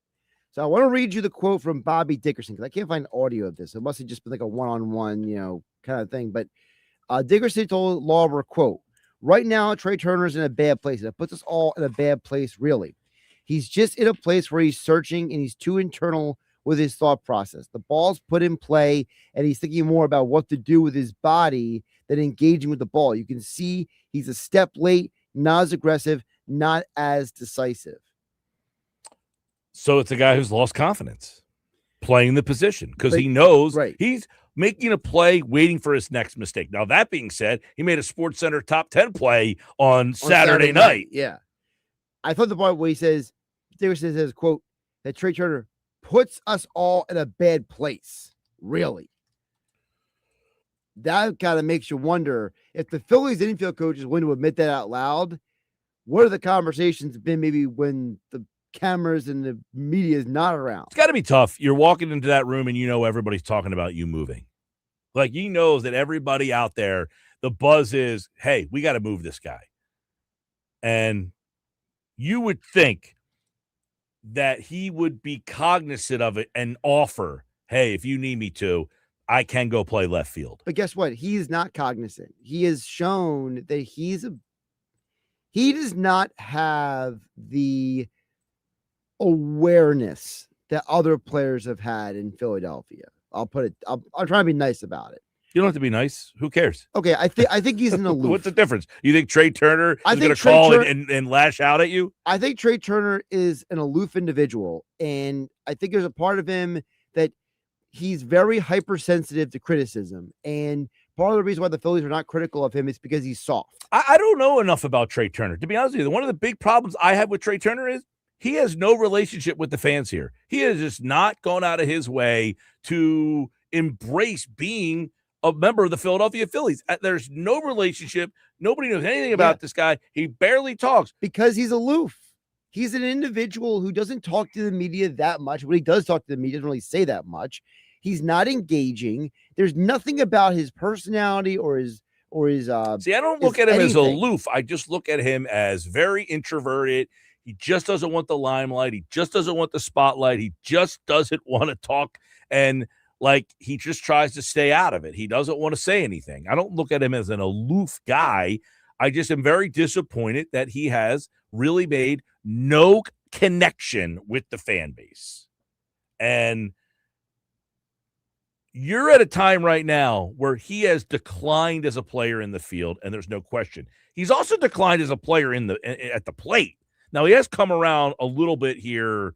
So I want to read you the quote from Bobby Dickerson, because I can't find audio of this. It must have just been like a one-on-one, kind of thing. But Dickerson told Lauber, quote, "Right now, Trey Turner's in a bad place. That puts us all in a bad place, really. He's just in a place where he's searching and he's too internal with his thought process. The ball's put in play and he's thinking more about what to do with his body than engaging with the ball. You can see he's a step late, not as aggressive, not as decisive." So it's a guy who's lost confidence playing the position because he knows he's making a play, waiting for his next mistake. Now, that being said, he made a SportsCenter top 10 play on Saturday night. Yeah. I thought the part where he says, Dickerson says, quote, that Trey Turner puts us all in a bad place. Really? That kind of makes you wonder, if the Phillies infield coach is willing to admit that out loud, what are the conversations been maybe when the cameras and the media is not around? It's got to be tough. You're walking into that room and everybody's talking about you moving. Like, he knows that everybody out there, the buzz is, hey, we got to move this guy. And you would think that he would be cognizant of it and offer, hey, if you need me to, I can go play left field. But guess what? He's not cognizant. He has shown that he does not have the awareness that other players have had in Philadelphia. I'll try to be nice about it. You don't have to be nice. Who cares? Okay, I think he's an aloof. What's the difference? You think Trey Turner is going to call and lash out at you? I think Trey Turner is an aloof individual, and I think there's a part of him that he's very hypersensitive to criticism, and part of the reason why the Phillies are not critical of him is because he's soft. I don't know enough about Trey Turner. To be honest with you, one of the big problems I have with Trey Turner is he has no relationship with the fans here. He has just not gone out of his way to embrace being a member of the Philadelphia Phillies. There's no relationship. Nobody knows anything about this guy. He barely talks. Because he's aloof. He's an individual who doesn't talk to the media that much. When he does talk to the media, doesn't really say that much. He's not engaging. There's nothing about his personality or his See, I don't look at him as aloof. I just look at him as very introverted. He just doesn't want the limelight. He just doesn't want the spotlight. He just doesn't want to talk. And he just tries to stay out of it. He doesn't want to say anything. I don't look at him as an aloof guy. I just am very disappointed that he has really made no connection with the fan base. And you're at a time right now where he has declined as a player in the field, and there's no question. He's also declined as a player at the plate. Now, he has come around a little bit here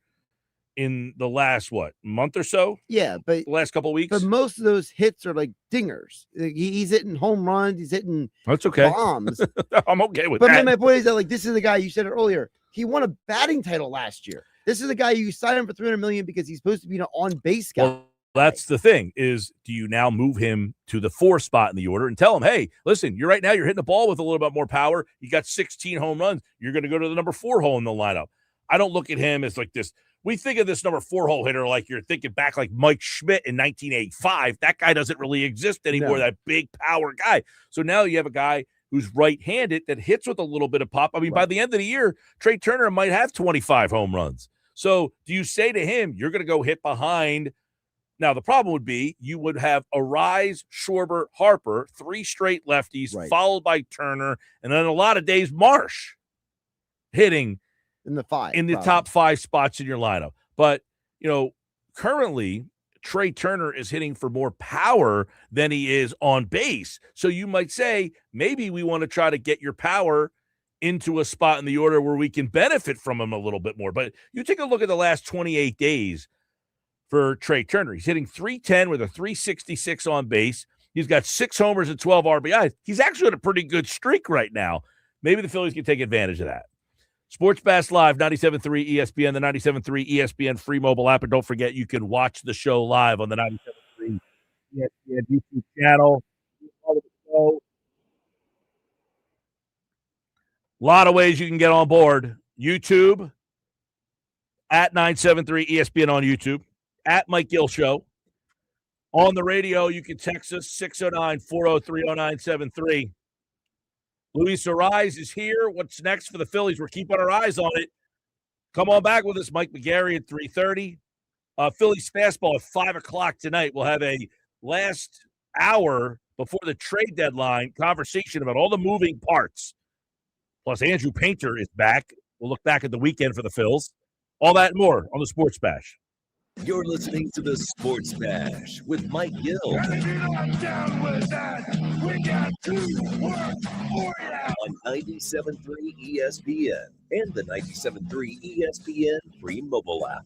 in the last, month or so? Yeah, but the last couple of weeks. But most of those hits are like dingers. He's hitting home runs. He's hitting That's okay. bombs. I'm okay with but that. My point is that this is the guy, you said it earlier. He won a batting title last year. This is the guy you signed him for $300 million because he's supposed to be an on-base guy. Well, that's the thing is, do you now move him to the 4 spot in the order and tell him, hey, listen, you're hitting the ball with a little bit more power. You got 16 home runs. You're going to go to the number 4 hole in the lineup. I don't look at him as like this. We think of this number 4 hole hitter like you're thinking back like Mike Schmidt in 1985. That guy doesn't really exist anymore, that big power guy. So now you have a guy who's right-handed that hits with a little bit of pop. I mean, by the end of the year, Trey Turner might have 25 home runs. So do you say to him, you're going to go hit behind? Now, the problem would be you would have Arráez, Schwarber, Harper, 3 straight lefties, followed by Turner, and then a lot of days Marsh hitting in the top 5 spots in your lineup. But, currently Trey Turner is hitting for more power than he is on base. So you might say, maybe we want to try to get your power into a spot in the order where we can benefit from him a little bit more. But you take a look at the last 28 days. for Trey Turner. He's hitting .310 with a .366 on base. He's got 6 homers and 12 RBIs. He's actually on a pretty good streak right now. Maybe the Phillies can take advantage of that. Sports Bash Live, 97.3 ESPN, the 97.3 ESPN free mobile app. And don't forget, you can watch the show live on the 97.3 ESPN YouTube channel. A lot of ways you can get on board. YouTube, at 973 ESPN on YouTube, at Mike Gill Show. On the radio, you can text us 609-403-0973. Luis Arráez is here. What's next for the Phillies? We're keeping our eyes on it. Come on back with us, Mike McGarry at 3:30. Phillies Fastball at 5 o'clock tonight. We'll have a last hour before the trade deadline conversation about all the moving parts. Plus, Andrew Painter is back. We'll look back at the weekend for the Phils. All that and more on the Sports Bash. You're listening to the Sports Bash with Mike Gill. On 97.3 ESPN and the 97.3 ESPN free mobile app.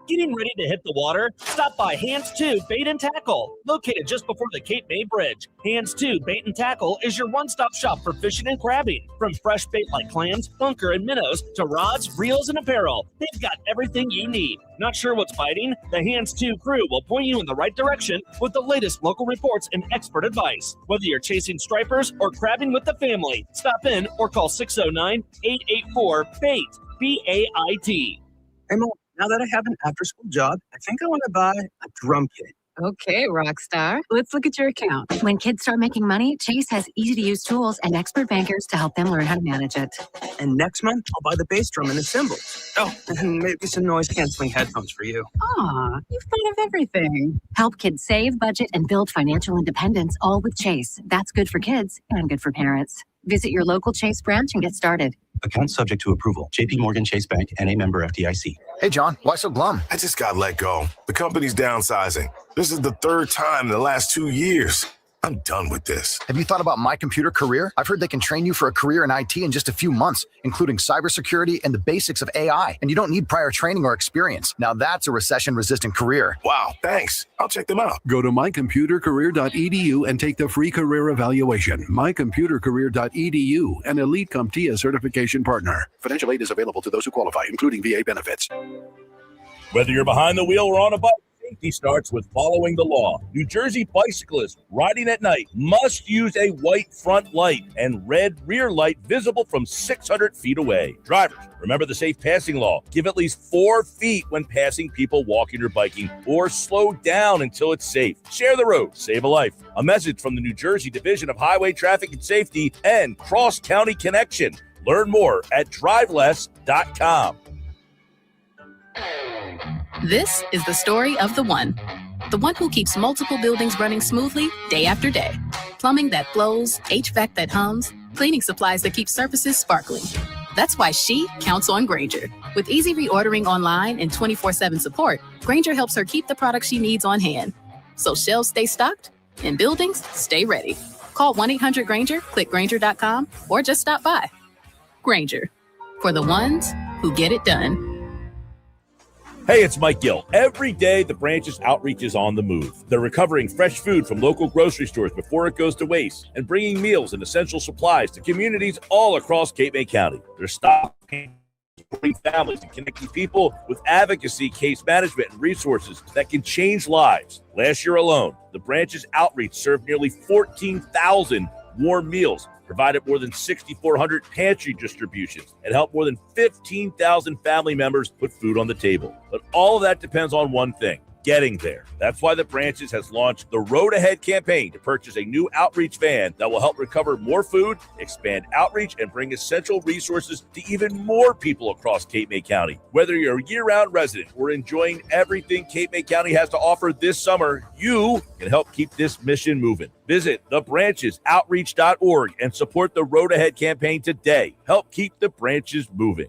Getting ready to hit the water? Stop by Hands 2 Bait and Tackle, located just before the Cape May Bridge. Hands 2 Bait and Tackle is your one-stop shop for fishing and crabbing. From fresh bait like clams, bunker, and minnows to rods, reels, and apparel, they've got everything you need. Not sure what's biting? The Hands 2 crew will point you in the right direction with the latest local reports and expert advice. Whether you're chasing stripers or crabbing with the family, stop in or call 609-884-BAIT, B-A-I-T. Hey, Mom. Now that I have an after-school job, I think I want to buy a drum kit. Okay, Rockstar. Let's look at your account. When kids start making money, Chase has easy-to-use tools and expert bankers to help them learn how to manage it. And next month, I'll buy the bass drum and the cymbals. Oh, and maybe some noise-canceling headphones for you. Aw, you've thought of everything. Help kids save, budget, and build financial independence, all with Chase. That's good for kids and good for parents. Visit your local Chase branch and get started. Account subject to approval. J.P. Morgan Chase Bank, N.A. member FDIC. Hey, John, why so glum? I just got let go. The company's downsizing. This is the 3rd time in the last 2 years. I'm done with this. Have you thought about My Computer Career? I've heard they can train you for a career in IT in just a few months, including cybersecurity and the basics of AI. And you don't need prior training or experience. Now that's a recession-resistant career. Wow, thanks. I'll check them out. Go to mycomputercareer.edu and take the free career evaluation. mycomputercareer.edu, an Elite CompTIA certification partner. Financial aid is available to those who qualify, including VA benefits. Whether you're behind the wheel or on a bike, safety starts with following the law. New Jersey bicyclists riding at night must use a white front light and red rear light visible from 600 feet away. Drivers, remember the safe passing law. Give at least 4 feet when passing people walking or biking, or slow down until it's safe. Share the road, save a life. A message from the New Jersey Division of Highway Traffic and Safety and Cross County Connection. Learn more at driveless.com. This is the story of the one who keeps multiple buildings running smoothly day after day. Plumbing that flows, HVAC that hums, cleaning supplies that keep surfaces sparkling. That's why she counts on Grainger. With easy reordering online and 24/7 support, Grainger helps her keep the products she needs on hand. So shelves stay stocked and buildings stay ready. Call 1-800-GRAINGER, click Grainger.com, or just stop by. Grainger, for the ones who get it done. Hey, it's Mike Gill. Every day, the branch's outreach is on the move. They're recovering fresh food from local grocery stores before it goes to waste and bringing meals and essential supplies to communities all across Cape May County. They're stopping families and connecting people with advocacy, case management, and resources that can change lives. Last year alone, the branch's outreach served nearly 14,000 warm meals, provided more than 6,400 pantry distributions, and helped more than 15,000 family members put food on the table. But all of that depends on one thing: getting there. That's why the branches has launched the Road Ahead campaign to purchase a new outreach van that will help recover more food, expand outreach, and bring essential resources to even more people across Cape May County. Whether you're a year-round resident or enjoying everything Cape May County has to offer this summer, you can help keep this mission moving. Visit thebranchesoutreach.org and support the Road Ahead campaign today. Help keep the branches moving.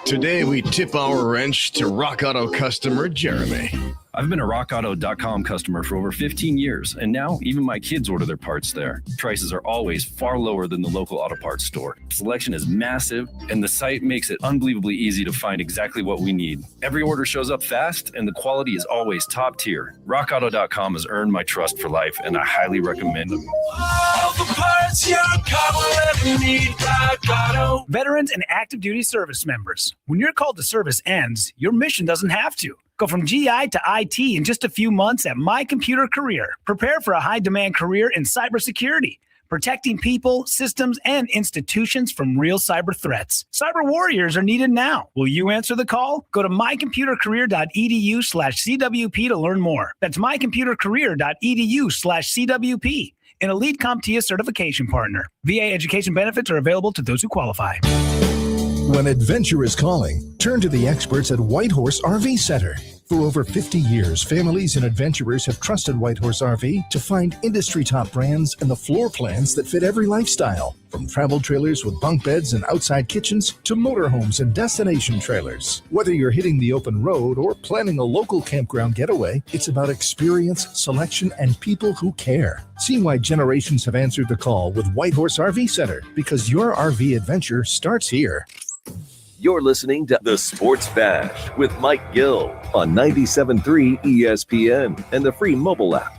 Today, we tip our wrench to Rock Auto customer Jeremy. I've been a rockauto.com customer for over 15 years, and now even my kids order their parts there. Prices are always far lower than the local auto parts store. Selection is massive, and the site makes it unbelievably easy to find exactly what we need. Every order shows up fast, and the quality is always top tier. RockAuto.com has earned my trust for life, and I highly recommend them. All the parts your car will ever need, Rock Auto. Veterans and active duty service members, when your call to service ends, your mission doesn't have to. Go from GI to IT in just a few months at My Computer Career. Prepare for a high-demand career in cybersecurity, protecting people, systems, and institutions from real cyber threats. Cyber warriors are needed now. Will you answer the call? Go to mycomputercareer.edu/CWP to learn more. That's mycomputercareer.edu/CWP. An elite CompTIA certification partner. VA education benefits are available to those who qualify. When adventure is calling, turn to the experts at Whitehorse RV Center. For over 50 years, families and adventurers have trusted Whitehorse RV to find industry top brands and the floor plans that fit every lifestyle. From travel trailers with bunk beds and outside kitchens to motorhomes and destination trailers. Whether you're hitting the open road or planning a local campground getaway, it's about experience, selection, and people who care. See why generations have answered the call with Whitehorse RV Center, because your RV adventure starts here. You're listening to The Sports Bash with Mike Gill on 97.3 ESPN and the free mobile app.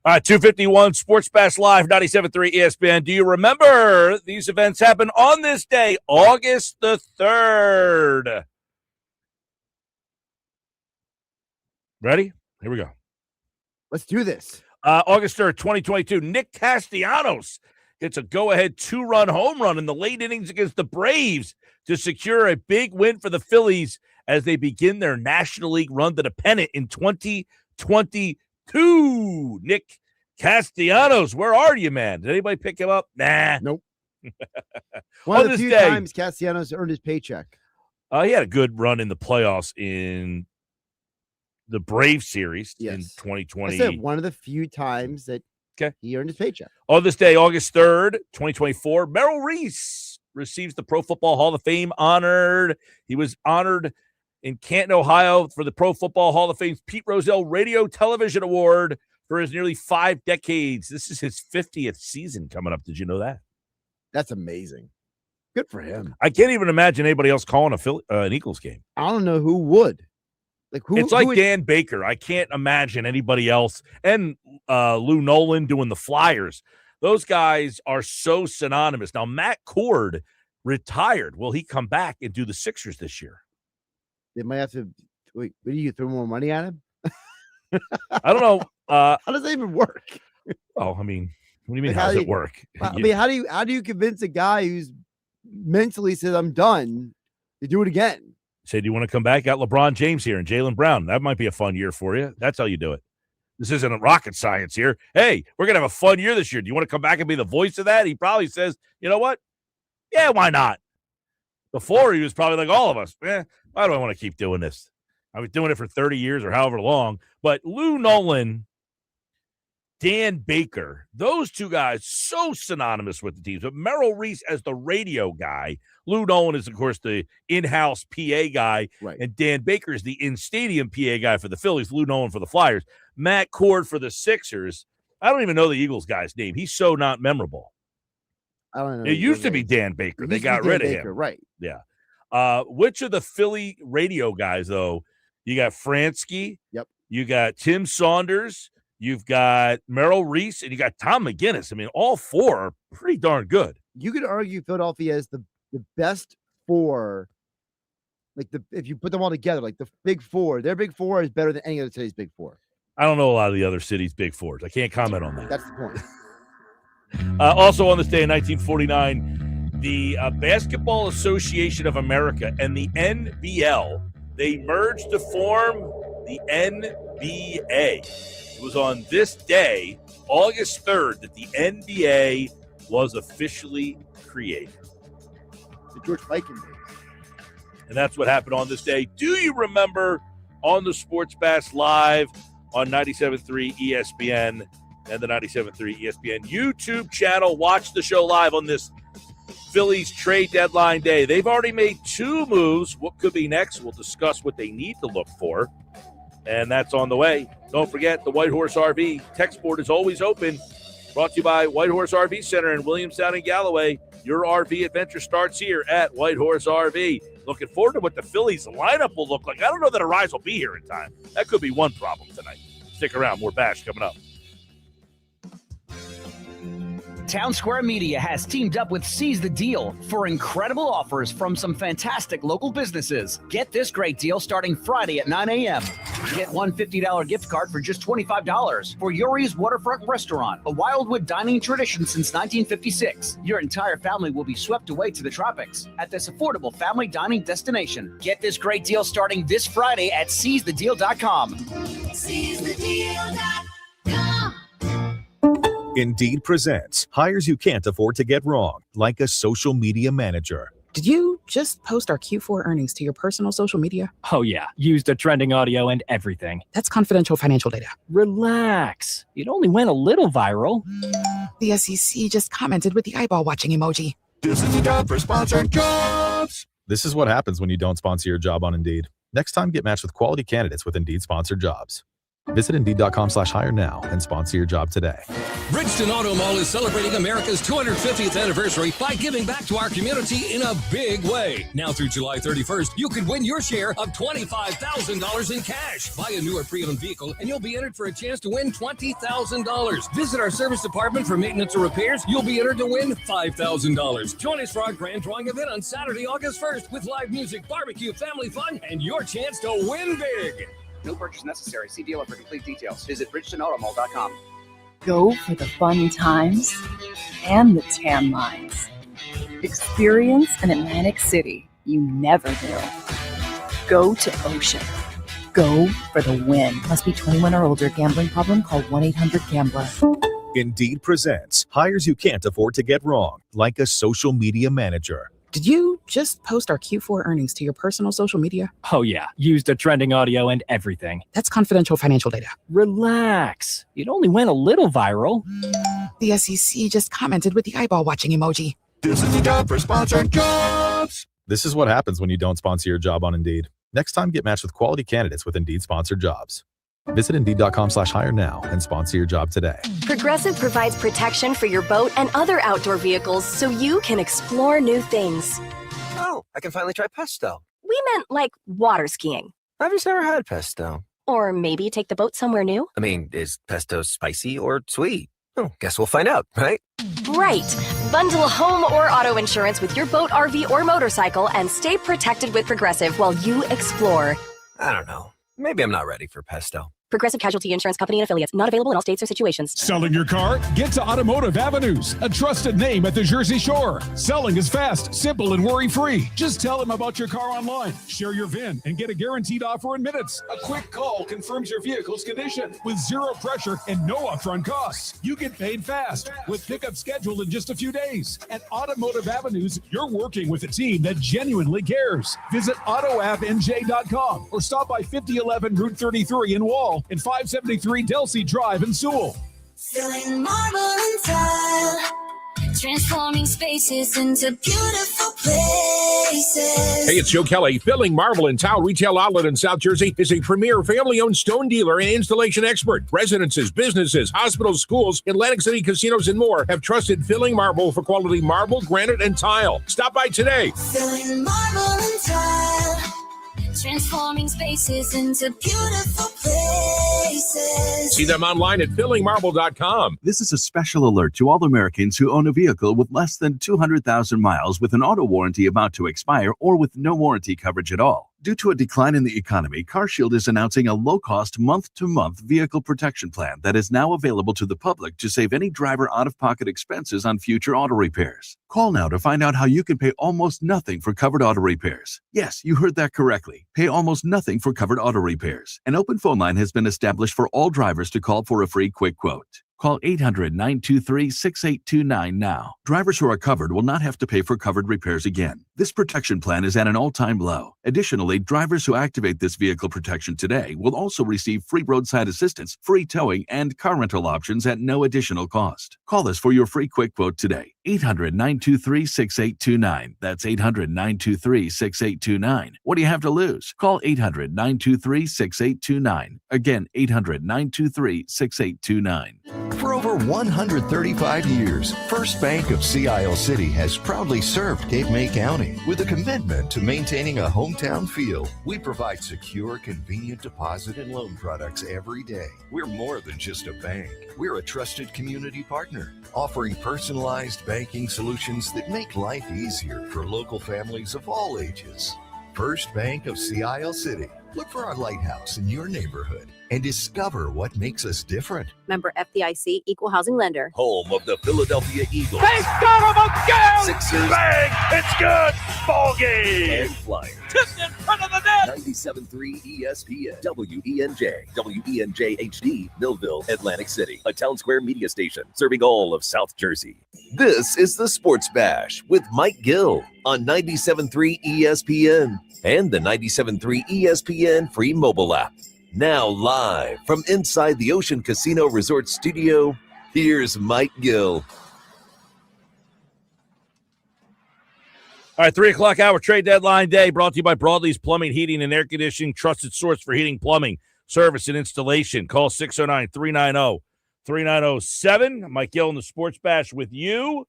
All right, 251 Sports Bash Live, 97.3 ESPN. Do you remember these events happen on this day, August the 3rd? Ready? Here we go. Let's do this. August 3rd, 2022, Nick Castellanos gets a go-ahead 2-run home run in the late innings against the Braves to secure a big win for the Phillies as they begin their National League run to the pennant in 2022. Nick Castellanos, where are you, man? Did anybody pick him up? Nah. Nope. One of the few times Castellanos earned his paycheck. He had a good run in the playoffs in the Brave series in 2020. I said one of the few times that he earned his paycheck. On this day, August 3rd, 2024, Merrill Reese receives the Pro Football Hall of Fame honored. He was honored in Canton, Ohio for the Pro Football Hall of Fame's Pete Rozelle Radio Television Award for his nearly 5 decades. This is his 50th season coming up. Did you know that? That's amazing. Good for him. I can't even imagine anybody else calling an Eagles game. I don't know who would. It's like Dan Baker. I can't imagine anybody else. And Lou Nolan doing the Flyers. Those guys are so synonymous. Now, Matt Cord retired. Will he come back and do the Sixers this year? They might have to. Wait, what do you throw more money at him? I don't know. How does that even work? Oh, I mean, what do you mean? How does it work? I mean, how do you convince a guy who's mentally said I'm done to do it again? Say, do you want to come back? Got LeBron James here and Jaylen Brown. That might be a fun year for you. That's how you do it. This isn't a rocket science here. Hey, we're going to have a fun year this year. Do you want to come back and be the voice of that? He probably says, you know what? Yeah, why not? Before, he was probably like all of us. Why do I want to keep doing this? I was doing it for 30 years or however long. But Lou Nolan, Dan Baker, those two guys, so synonymous with the teams. But Merrill Reese as the radio guy, Lou Nolan is, of course, the in-house PA guy, and Dan Baker is the in-stadium PA guy for the Phillies, Lou Nolan for the Flyers, Matt Cord for the Sixers. I don't even know the Eagles guy's name. He's so not memorable. I don't know. It used to be Dan Baker. They got rid of him. Right. Yeah. Which of the Philly radio guys, though? You got Fransky. Yep. You got Tim Saunders. You've got Merrill Reese, and you got Tom McGinnis. I mean, all four are pretty darn good. You could argue Philadelphia is the best four. Like if you put them all together, like the big four, their big four is better than any other city's big four. I don't know a lot of the other cities' big fours. I can't comment on that. That's the point. Also on this day in 1949, the Basketball Association of America and the NBL, they merged to form the NBA. It was on this day, August 3rd, that the NBA was officially created. The George Mikan days. And that's what happened on this day. Do you remember on the Sports Bash Live on 97.3 ESPN and the 97.3 ESPN YouTube channel? Watch the show live on this Phillies trade deadline day. They've already made 2 moves. What could be next? We'll discuss what they need to look for. and that's on the way. Don't forget, the White Horse RV text board is always open. Brought to you by White Horse RV Center in Williamstown and Galloway. Your RV adventure starts here at White Horse RV. Looking forward to what the Phillies lineup will look like. I don't know that Arráez will be here in time. That could be one problem tonight. Stick around. More Bash coming up. Town Square Media has teamed up with Seize the Deal for incredible offers from some fantastic local businesses. Get this great deal starting Friday at 9 a.m. Get one $50 gift card for just $25 for Yuri's Waterfront Restaurant, a Wildwood dining tradition since 1956. Your entire family will be swept away to the tropics at this affordable family dining destination. Get this great deal starting this Friday at SeizeTheDeal.com. SeizeTheDeal.com. Indeed presents hires you can't afford to get wrong, like a social media manager. Did you just post our Q4 earnings to your personal social media? Oh, yeah. Used the trending audio and everything. That's confidential financial data. Relax. It only went a little viral. The SEC just commented with the eyeball watching emoji. This is the job for sponsored jobs. This is what happens when you don't sponsor your job on Indeed. Next time, get matched with quality candidates with Indeed sponsored jobs. Visit Indeed.com/hire now and sponsor your job today. Bridgeton Auto Mall is celebrating America's 250th anniversary by giving back to our community in a big way. Now through July 31st, you could win your share of $25,000 in cash. Buy a new or pre-owned vehicle and you'll be entered for a chance to win $20,000. Visit our service department for maintenance or repairs. You'll be entered to win $5,000. Join us for our grand drawing event on Saturday, August 1st with live music, barbecue, family fun, and your chance to win big. No purchase necessary. See dealer for complete details. Visit BridgetonAutomall.com. Go for the fun times and the tan lines. Experience an Atlantic City you never knew. Go to Ocean. Go for the win. Must be 21 or older. Gambling problem? Call 1-800-GAMBLER. Indeed presents hires you can't afford to get wrong, like a social media manager. Did you just post our Q4 earnings to your personal social media? Oh, yeah. Used the trending audio and everything. That's confidential financial data. Relax. It only went a little viral. The SEC just commented with the eyeball watching emoji. This is the job for sponsored jobs. This is what happens when you don't sponsor your job on Indeed. Next time, get matched with quality candidates with Indeed sponsored jobs. Visit Indeed.com/hire now and sponsor your job today. Progressive provides protection for your boat and other outdoor vehicles so you can explore new things. Oh, I can finally try pesto. We meant like water skiing. I've just never had pesto. Or maybe take the boat somewhere new. I mean, is pesto spicy or sweet? Oh, guess we'll find out, right? Right. Bundle home or auto insurance with your boat, RV, or motorcycle and stay protected with Progressive while you explore. I don't know. Maybe I'm not ready for pesto. Progressive Casualty Insurance Company and Affiliates. Not available in all states or situations. Selling your car? Get to Automotive Avenues, a trusted name at the Jersey Shore. Selling is fast, simple, and worry-free. Just tell them about your car online. Share your VIN and get a guaranteed offer in minutes. A quick call confirms your vehicle's condition with zero pressure and no upfront costs. You get paid fast with pickup scheduled in just a few days. At Automotive Avenues, you're working with a team that genuinely cares. Visit AutoAppNJ.com or stop by 5011 Route 33 in Wall and 573 Delsey Drive in Sewell. Filling marble and tile, transforming spaces into beautiful places. Hey, it's Joe Kelly. Filling Marble and Tile Retail Outlet in South Jersey is a premier family-owned stone dealer and installation expert. Residences, businesses, hospitals, schools, Atlantic City casinos, and more have trusted Filling Marble for quality marble, granite, and tile. Stop by today. Filling marble and tile, transforming spaces into beautiful places. See them online at fillingmarble.com. This is a special alert to all Americans who own a vehicle with less than 200,000 miles with an auto warranty about to expire or with no warranty coverage at all. Due to a decline in the economy, CarShield is announcing a low-cost month-to-month vehicle protection plan that is now available to the public to save any driver out-of-pocket expenses on future auto repairs. Call now to find out how you can pay almost nothing for covered auto repairs. Yes, you heard that correctly. Pay almost nothing for covered auto repairs. An open phone line has been established for all drivers to call for a free quick quote. Call 800-923-6829 now. Drivers who are covered will not have to pay for covered repairs again. This protection plan is at an all-time low. Additionally, drivers who activate this vehicle protection today will also receive free roadside assistance, free towing, and car rental options at no additional cost. Call us for your free quick quote today. 800-923-6829. That's 800-923-6829. What do you have to lose? Call 800-923-6829. Again, 800-923-6829. For over 135 years, First Bank of Sea Isle City has proudly served Cape May County with a commitment to maintaining a hometown feel. We provide secure, convenient deposit and loan products every day. We're more than just a bank. We're a trusted community partner, offering personalized banking solutions that make life easier for local families of all ages. First Bank of Sea Isle City. Look for our lighthouse in your neighborhood and discover what makes us different. Member FDIC, Equal Housing Lender. Home of the Philadelphia Eagles. They got him again! Sixers. Bang! It's good! Ball game! And Flyers. Tipped in front of the net! 97.3 ESPN. WENJ. WENJ HD. Millville, Atlantic City. A Town Square media station serving all of South Jersey. This is the Sports Bash with Mike Gill on 97.3 ESPN and the 97.3 ESPN free mobile app. Now live from inside the Ocean Casino Resort Studio, here's Mike Gill. All right, 3 o'clock hour trade deadline day brought to you by Broadley's Plumbing, Heating, and Air Conditioning, trusted source for heating, plumbing, service, and installation. Call 609-390-3907. Mike Gill in the Sports Bash with you.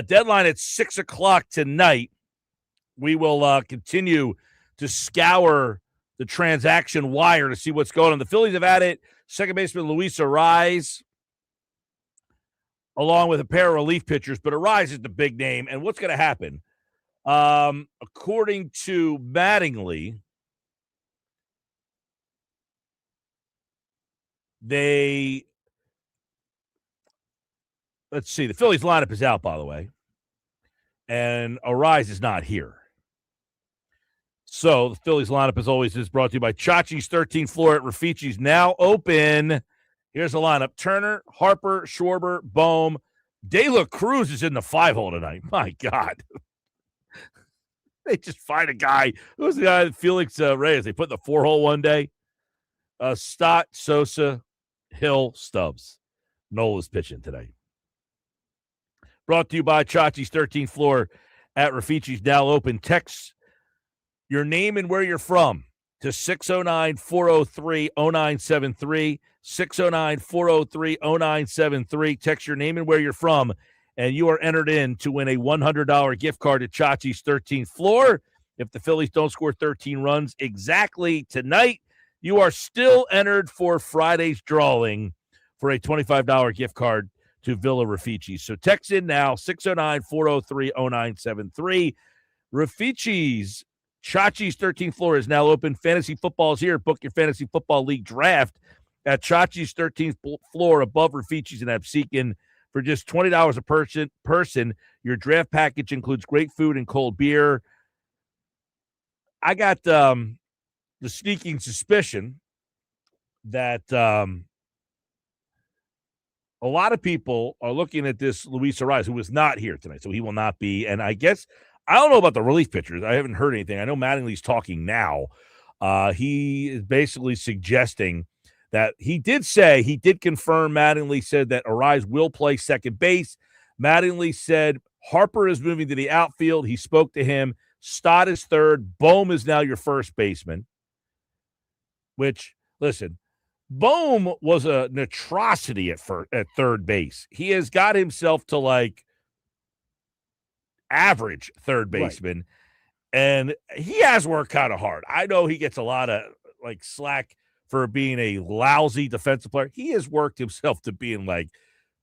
Deadline at 6 o'clock tonight. We will continue to scour the transaction wire to see what's going on. The Phillies have added second baseman Luis Arráez, along with a pair of relief pitchers, but Arráez is the big name. And what's going to happen? According to Mattingly, let's see, the Phillies lineup is out, by the way, and Arráez is not here. So the Phillies lineup, as always, is brought to you by Chachi's 13th floor at Rafici's, now open. Here's the lineup. Turner, Harper, Schwarber, Bohm. De La Cruz is in the 5-hole tonight. My God. They just find a guy. Who's the guy? Felix Reyes. They put in the 4-hole one day. Stott, Sosa, Hill, Stubbs. Nola's pitching today. Brought to you by Chachi's 13th floor at Rafici's, now open. Text your name and where you're from to 609-403-0973, 609-403-0973. Text your name and where you're from, and you are entered in to win a $100 gift card at Chachi's 13th floor. If the Phillies don't score 13 runs exactly tonight, you are still entered for Friday's drawing for a $25 gift card to Villa Rafici's. So text in now, 609-403-0973. Rafici's Chachi's 13th floor is now open. Fantasy football is here. Book your fantasy football league draft at Chachi's 13th floor above Rafici's in Absecon for just $20 a person. Your draft package includes great food and cold beer. I got the sneaking suspicion that a lot of people are looking at this Luis Arráez, who is not here tonight, so he will not be. And I guess I don't know about the relief pitchers. I haven't heard anything. I know Mattingly's talking now. He is basically suggesting that he did confirm. Mattingly said that Arráez will play second base. Mattingly said Harper is moving to the outfield. He spoke to him. Stott is third. Bohm is now your first baseman. Which, listen, Bohm was an atrocity at third base. He has got himself to like average third baseman, and he has worked kind of hard. I know he gets a lot of like slack for being a lousy defensive player. He has worked himself to being like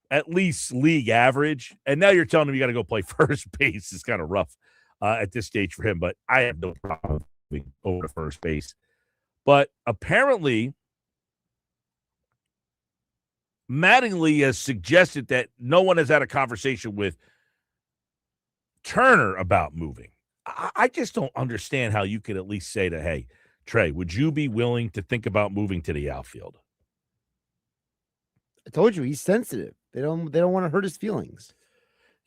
at least league average, and now you're telling him you got to go play first base. It's kind of rough at this stage for him, but I have no problem moving over to first base. But apparently Mattingly has suggested that no one has had a conversation with Turner about moving. I just don't understand how you could at least say to, hey, Trey, would you be willing to think about moving to the outfield? I told you he's sensitive. They don't want to hurt his feelings.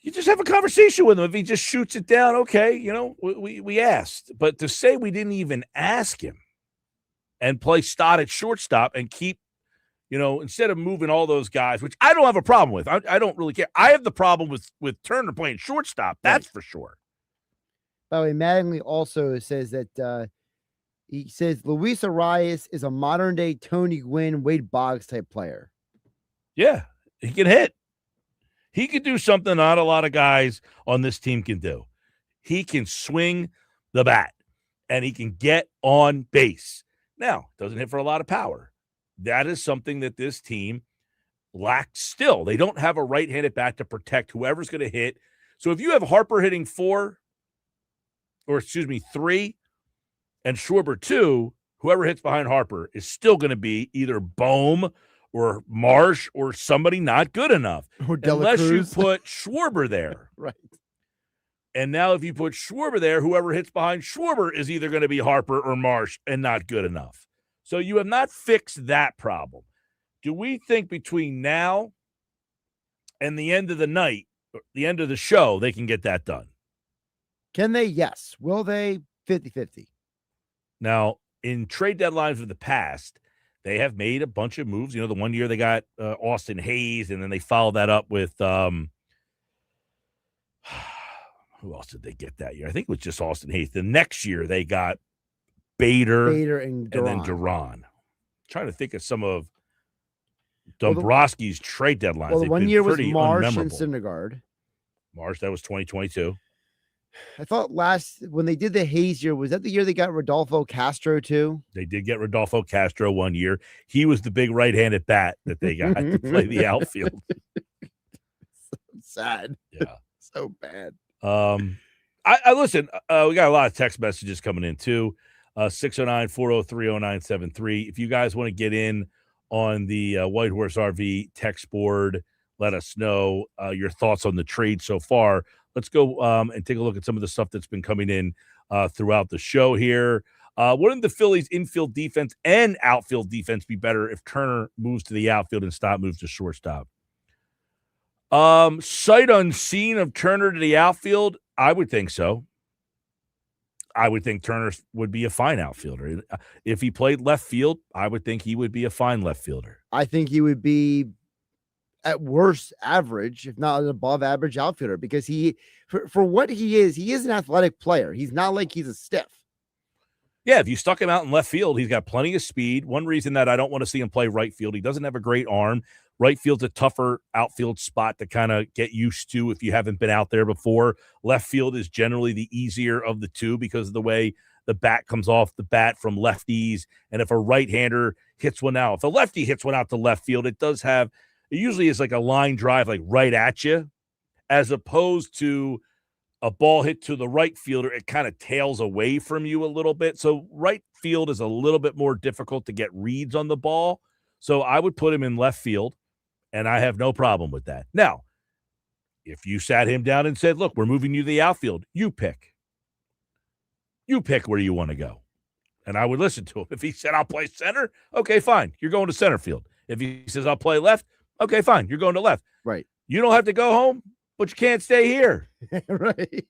You just have a conversation with him. If he just shoots it down, okay, we asked. But to say we didn't even ask him and play Stott at shortstop and keep instead of moving all those guys, which I don't have a problem with. I don't really care. I have the problem with Turner playing shortstop. That's for sure. By the way, Mattingly also says that he says Luis Arráez is a modern-day Tony Gwynn, Wade Boggs type player. Yeah, he can hit. He can do something not a lot of guys on this team can do. He can swing the bat, and he can get on base. Now, doesn't hit for a lot of power. That is something that this team lacks still. They don't have a right-handed bat to protect whoever's going to hit. So if you have Harper hitting 3, and Schwarber 2, whoever hits behind Harper is still going to be either Bohm or Marsh or somebody not good enough. Or unless you put Schwarber there. Right. And now if you put Schwarber there, whoever hits behind Schwarber is either going to be Harper or Marsh and not good enough. So you have not fixed that problem. Do we think between now and the end of the night, the end of the show, they can get that done? Can they? Yes. Will they? 50-50. Now, in trade deadlines of the past, they have made a bunch of moves. The one year they got Austin Hayes, and then they followed that up with who else did they get that year? I think it was just Austin Hayes. The next year they got Bader and then Duran. Trying to think of some of Dombrowski's trade deadlines. Well, the one year was Marsh and unmemorable. Syndergaard. Marsh, that was 2022. I thought when they did the Hayes year, was that the year they got Rodolfo Castro too? They did get Rodolfo Castro one year. He was the big right-handed bat that they got to play the outfield. So sad. Yeah. So bad. I listen, we got a lot of text messages coming in too. 609-403-0973. If you guys want to get in on the White Horse RV text board, let us know your thoughts on the trade so far. Let's go and take a look at some of the stuff that's been coming in throughout the show here. Wouldn't the Phillies' infield defense and outfield defense be better if Turner moves to the outfield and Stott moves to shortstop? Sight unseen of Turner to the outfield, I would think so. I would think Turner would be a fine outfielder. If he played left field, I would think he would be a fine left fielder. I think he would be at worst average, if not an above average outfielder, because for what he is an athletic player. He's not like he's a stiff. Yeah, if you stuck him out in left field, he's got plenty of speed. One reason that I don't want to see him play right field, he doesn't have a great arm. Right field's a tougher outfield spot to kind of get used to if you haven't been out there before. Left field is generally the easier of the two because of the way the bat comes off the bat from lefties. And if a right-hander hits one out, if a lefty hits one out to left field, it usually is like a line drive, like right at you, as opposed to a ball hit to the right fielder. It kind of tails away from you a little bit. So right field is a little bit more difficult to get reads on the ball. So I would put him in left field, and I have no problem with that. Now, if you sat him down and said, look, we're moving you to the outfield, you pick. You pick where you want to go. And I would listen to him. If he said, I'll play center, okay, fine. You're going to center field. If he says, I'll play left, okay, fine. You're going to left. Right. You don't have to go home, but you can't stay here. Right.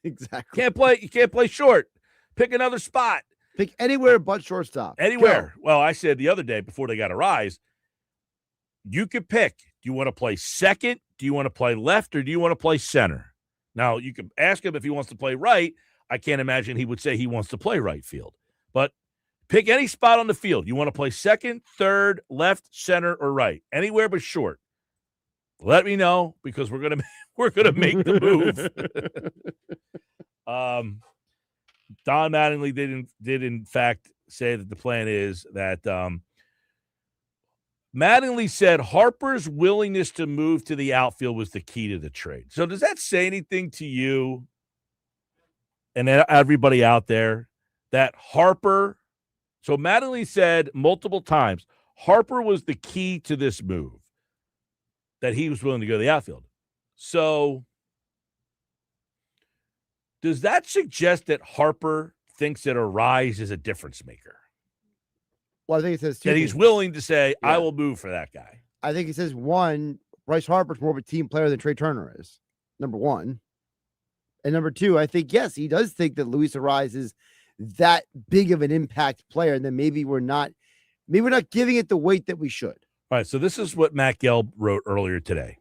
Exactly. You can't play short. Pick another spot. Pick anywhere but shortstop. Anywhere. Go. Well, I said the other day before they got Arráez, you could pick. Do you want to play second? Do you want to play left? Or do you want to play center? Now, you can ask him if he wants to play right. I can't imagine he would say he wants to play right field. But pick any spot on the field. You want to play second, third, left, center, or right. Anywhere but short. Let me know because we're gonna make the move. Don Mattingly did in fact say that the plan is that Mattingly said Harper's willingness to move to the outfield was the key to the trade. So does that say anything to you and everybody out there that Harper? So Mattingly said multiple times Harper was the key to this move, that he was willing to go to the outfield. So does that suggest that Harper thinks that Arráez is a difference maker? Well, I think it says that he's willing to say, yeah, I will move for that guy. I think it says, one, Bryce Harper's more of a team player than Trey Turner is, number one. And number two, I think, yes, he does think that Luis Arráez is that big of an impact player. And then maybe we're not giving it the weight that we should. All right, so this is what Matt Gelb wrote earlier today.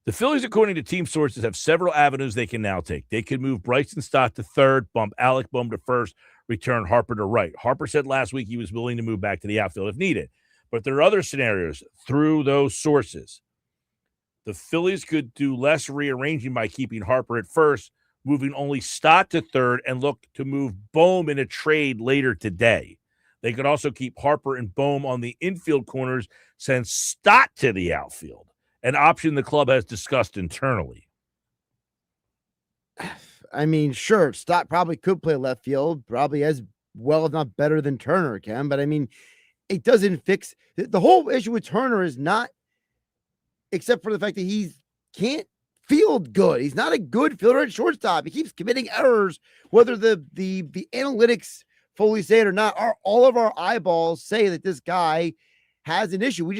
The Phillies, according to team sources, have several avenues they can now take. They could move Bryson Stott to third, bump Alec Bohm to first, return Harper to right. Harper said last week he was willing to move back to the outfield if needed. But there are other scenarios through those sources. The Phillies could do less rearranging by keeping Harper at first, moving only Stott to third, and look to move Bohm in a trade later today. They could also keep Harper and Bohm on the infield corners, send Stott to the outfield, an option the club has discussed internally. I mean, sure, Stott probably could play left field, probably as well, if not better than Turner can. But I mean, it doesn't fix the whole issue with Turner is not, except for the fact that he can't field good. He's not a good fielder at shortstop. He keeps committing errors, whether the analytics fully say it or not. All of our eyeballs say that this guy has an issue.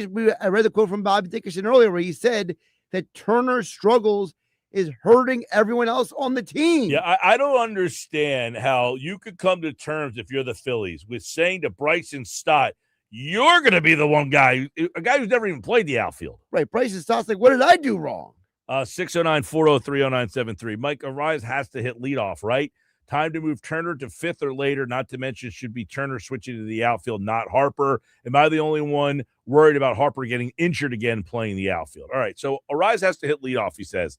I read the quote from Bobby Dickerson earlier where he said that Turner's struggles is hurting everyone else on the team. Yeah, I don't understand how you could come to terms, if you're the Phillies, with saying to Bryson Stott, you're going to be the one guy, a guy who's never even played the outfield. Right, Bryson Stott's like, what did I do wrong? 609-403-0973. Mike, Arraez has to hit leadoff, right? Time to move Turner to fifth or later, not to mention should be Turner switching to the outfield, not Harper. Am I the only one worried about Harper getting injured again playing the outfield? All right, so Arraez has to hit leadoff, he says.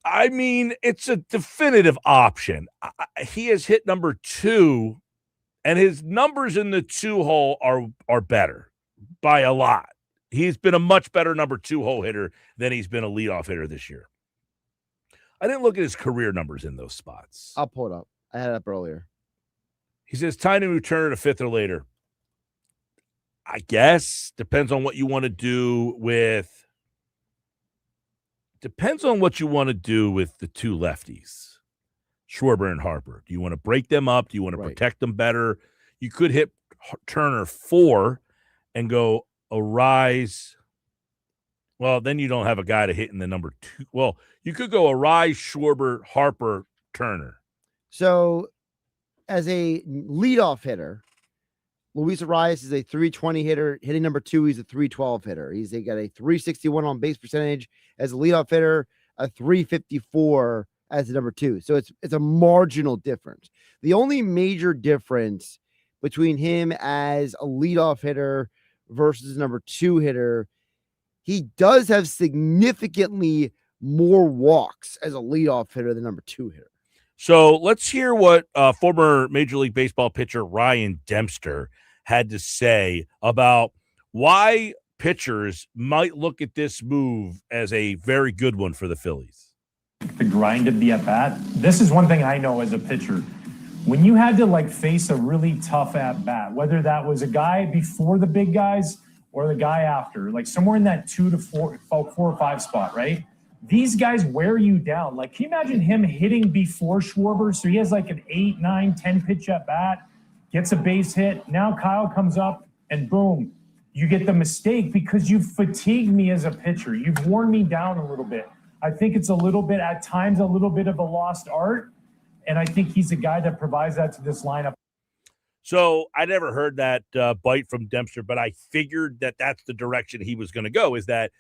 I mean, it's a definitive option. He has hit number 2, and his numbers in the 2-hole are better by a lot. He's been a much better number 2-hole hitter than he's been a leadoff hitter this year. I didn't look at his career numbers in those spots. I'll pull it up. I had it up earlier. He says, time to move Turner to fifth or later. I guess. Depends on what you want to do with the two lefties, Schwarber and Harper. Do you want to break them up? Do you want to protect them better? You could hit Turner 4 and go Arraez. Well, then you don't have a guy to hit in the number 2. Well, you could go Arraez, Schwarber, Harper, Turner. So as a leadoff hitter, Luis Arráez is a 320 hitter. Hitting number 2, he's a 312 hitter. He's got a 361 on base percentage as a leadoff hitter, a 354 as a number 2. So it's a marginal difference. The only major difference between him as a leadoff hitter versus number 2 hitter, he does have significantly more walks as a leadoff hitter than number 2 hitter. So let's hear what former Major League Baseball pitcher Ryan Dempster had to say about why pitchers might look at this move as a very good one for the Phillies. The grind of the at-bat. This is one thing I know as a pitcher. When you had to face a really tough at-bat, whether that was a guy before the big guys or the guy after, somewhere in that 2 to 4 or 5 spot, right? These guys wear you down. Can you imagine him hitting before Schwarber? So he has an 8, 9, 10 pitch at bat, gets a base hit. Now Kyle comes up and boom, you get the mistake because you've fatigued me as a pitcher. You've worn me down a little bit. I think it's at times a little bit of a lost art. And I think he's a guy that provides that to this lineup. So I never heard that bite from Dempster, but I figured that that's the direction he was going to go, is that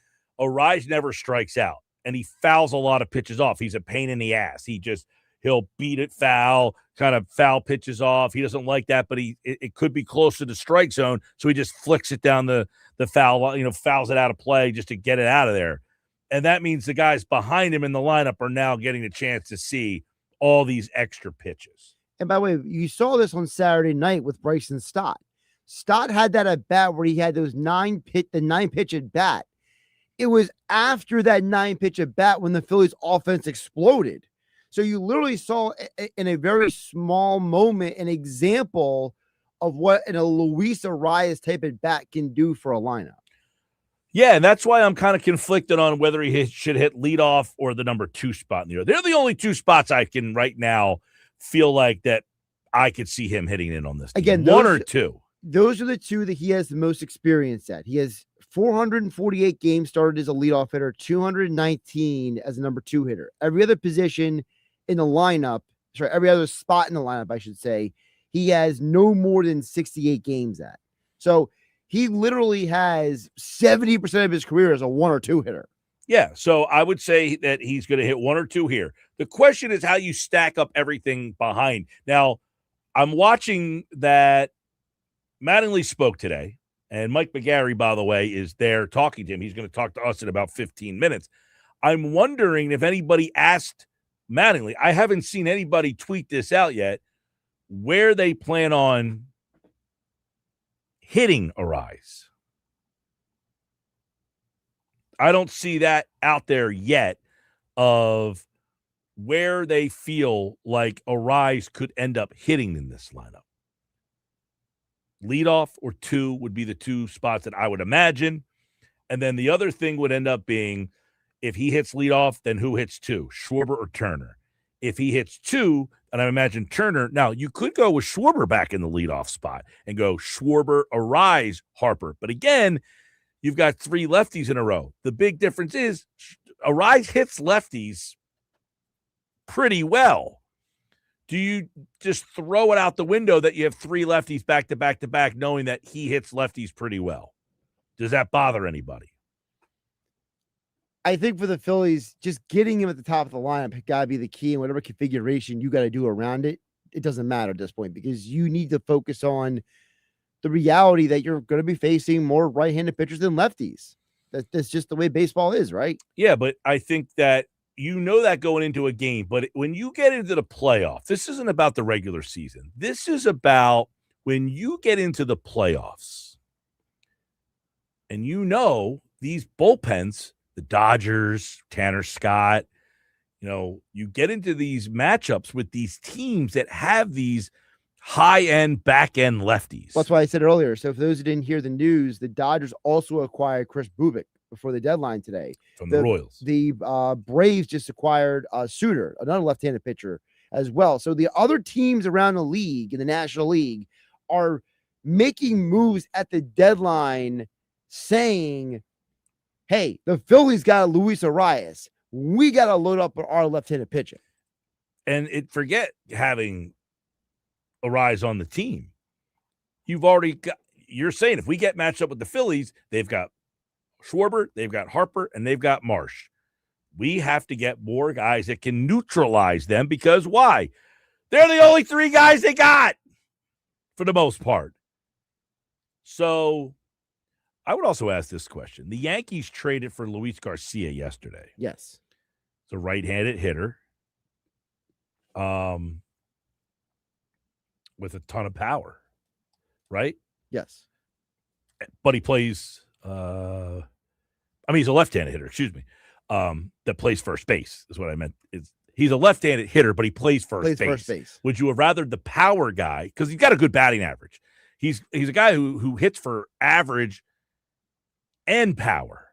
Arraez never strikes out. And he fouls a lot of pitches off. He's a pain in the ass. He'll beat it foul, kind of foul pitches off. He doesn't like that, but it could be close to the strike zone, so he just flicks it down the foul, fouls it out of play just to get it out of there. And that means the guys behind him in the lineup are now getting a chance to see all these extra pitches. And by the way, you saw this on Saturday night with Bryson Stott. Stott had that at bat where he had those 9 pitch at bat. It was after that 9 pitch at bat when the Phillies offense exploded. So you literally saw in a very small moment an example of what a Luis Arraez type at bat can do for a lineup. Yeah, and that's why I'm kind of conflicted on whether he should hit leadoff or the number 2 spot in the year. They're the only 2 spots I can right now feel like that I could see him hitting in on this team. Again, 1 or 2. Those are the 2 that he has the most experience at. He has 448 games started as a leadoff hitter, 219 as a number 2 hitter. Every other position in the lineup, every other spot in the lineup, I should say, he has no more than 68 games at. So he literally has 70% of his career as a 1 or 2 hitter. Yeah, so I would say that he's going to hit 1 or 2 here. The question is how you stack up everything behind. Now, I'm watching that Mattingly spoke today, and Mike McGarry, by the way, is there talking to him. He's going to talk to us in about 15 minutes. I'm wondering if anybody asked Mattingly, I haven't seen anybody tweet this out yet, where they plan on hitting Arráez. I don't see that out there yet of where they feel like Arráez could end up hitting in this lineup. Leadoff or 2 would be the 2 spots that I would imagine. And then the other thing would end up being if he hits leadoff, then who hits 2, Schwarber or Turner? If he hits 2, and I imagine Turner, now you could go with Schwarber back in the leadoff spot and go Schwarber, Arráez, Harper. But again, you've got 3 lefties in a row. The big difference is Arráez hits lefties pretty well. Do you just throw it out the window that you have 3 lefties back to back to back, knowing that he hits lefties pretty well? Does that bother anybody? I think for the Phillies, just getting him at the top of the lineup got to be the key, and whatever configuration you got to do around it, it doesn't matter at this point because you need to focus on the reality that you're going to be facing more right-handed pitchers than lefties. That's just the way baseball is, right? Yeah, but I think that you know that going into a game, but when you get into the playoffs, this isn't about the regular season. This is about when you get into the playoffs and you know these bullpens, the Dodgers, Tanner Scott, you get into these matchups with these teams that have these high-end, back-end lefties. That's why I said earlier. So for those who didn't hear the news, the Dodgers also acquired Chris Bubik before the deadline today. From the Royals. The Braves just acquired Suter, another left-handed pitcher as well. So the other teams around the league, in the National League, are making moves at the deadline saying, hey, the Phillies got Luis Arráez. We got to load up our left-handed pitching. And forget having Arráez on the team. You're saying if we get matched up with the Phillies, they've got Schwarber, they've got Harper, and they've got Marsh. We have to get more guys that can neutralize them because why? They're the only 3 guys they got for the most part. So I would also ask this question. The Yankees traded for Luis Garcia yesterday. Yes. It's a right-handed hitter with a ton of power, right? Yes. But he plays he's a left-handed hitter, that plays first base is what I meant. He's a left-handed hitter, but he plays first base. Would you have rather the power guy? Because he's got a good batting average. He's a guy who hits for average and power,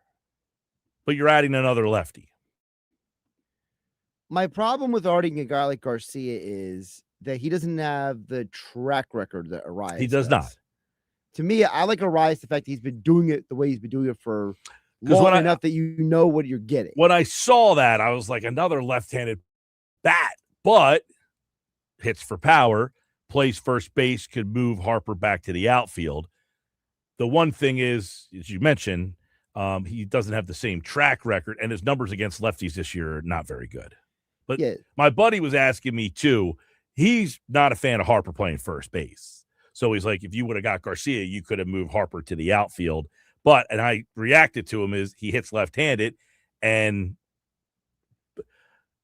but you're adding another lefty. My problem with adding a guy like Garcia is that he doesn't have the track record that Arráez He does not. To me, I like Arráez the fact that he's been doing it the way he's been doing it for long enough that you know what you're getting. When I saw that, I was like, another left-handed bat, but hits for power, plays first base, could move Harper back to the outfield. The one thing is, as you mentioned, he doesn't have the same track record, and his numbers against lefties this year are not very good. But my buddy was asking me, too, he's not a fan of Harper playing first base. So he's like, if you would have got Garcia, you could have moved Harper to the outfield. And I reacted to him is he hits left-handed, and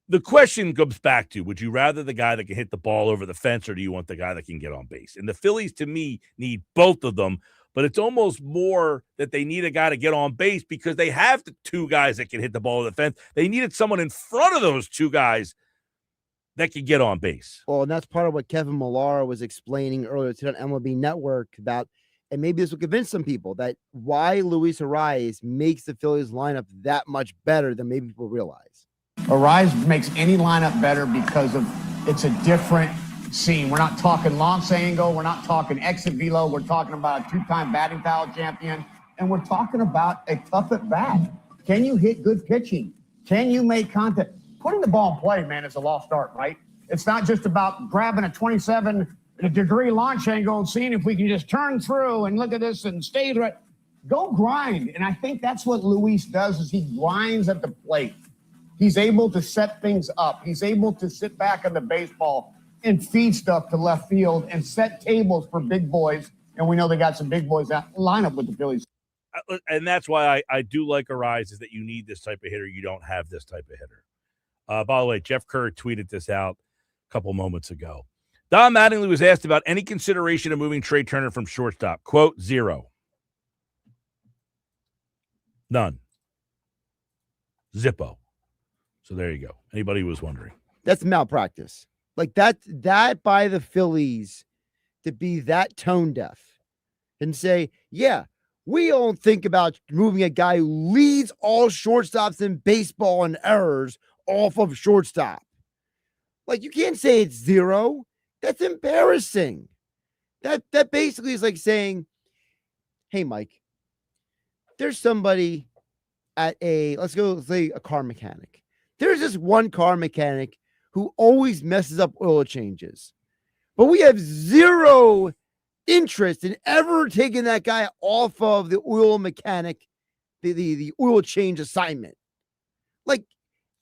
the question comes back to, would you rather the guy that can hit the ball over the fence, or do you want the guy that can get on base? And the Phillies, to me, need both of them, but it's almost more that they need a guy to get on base because they have the 2 guys that can hit the ball over the fence. They needed someone in front of those 2 guys that can get on base. Well, and that's part of what Kevin Millar was explaining earlier today on MLB Network about, and maybe this will convince some people, that why Luis Arráez makes the Phillies lineup that much better than maybe people realize. Arráez makes any lineup better because it's a different scene. We're not talking launch angle. We're not talking exit velo. We're talking about a 2-time batting title champion. And we're talking about a tough at bat. Can you hit good pitching? Can you make contact? Putting the ball in play, man, is a lost art, right? It's not just about grabbing a 27-degree launch angle and seeing if we can just turn through and look at this and stay right. Go grind. And I think that's what Luis does is he grinds at the plate. He's able to set things up. He's able to sit back on the baseball and feed stuff to left field and set tables for big boys. And we know they got some big boys that line up with the Phillies. And that's why I do like Arráez is that you need this type of hitter. You don't have this type of hitter. By the way, Jeff Kerr tweeted this out a couple moments ago. Don Mattingly was asked about any consideration of moving Trey Turner from shortstop. Quote, 0. None. Zippo. So there you go. Anybody who was wondering. That's malpractice. Like that by the Phillies to be that tone deaf and say, yeah, we don't think about moving a guy who leads all shortstops in baseball in errors off of shortstop. Like, you can't say it's 0. That's embarrassing. That basically is like saying, hey, Mike, there's somebody at let's say a car mechanic. There's this one car mechanic who always messes up oil changes, but we have 0 interest in ever taking that guy off of the oil mechanic, the oil change assignment. Like,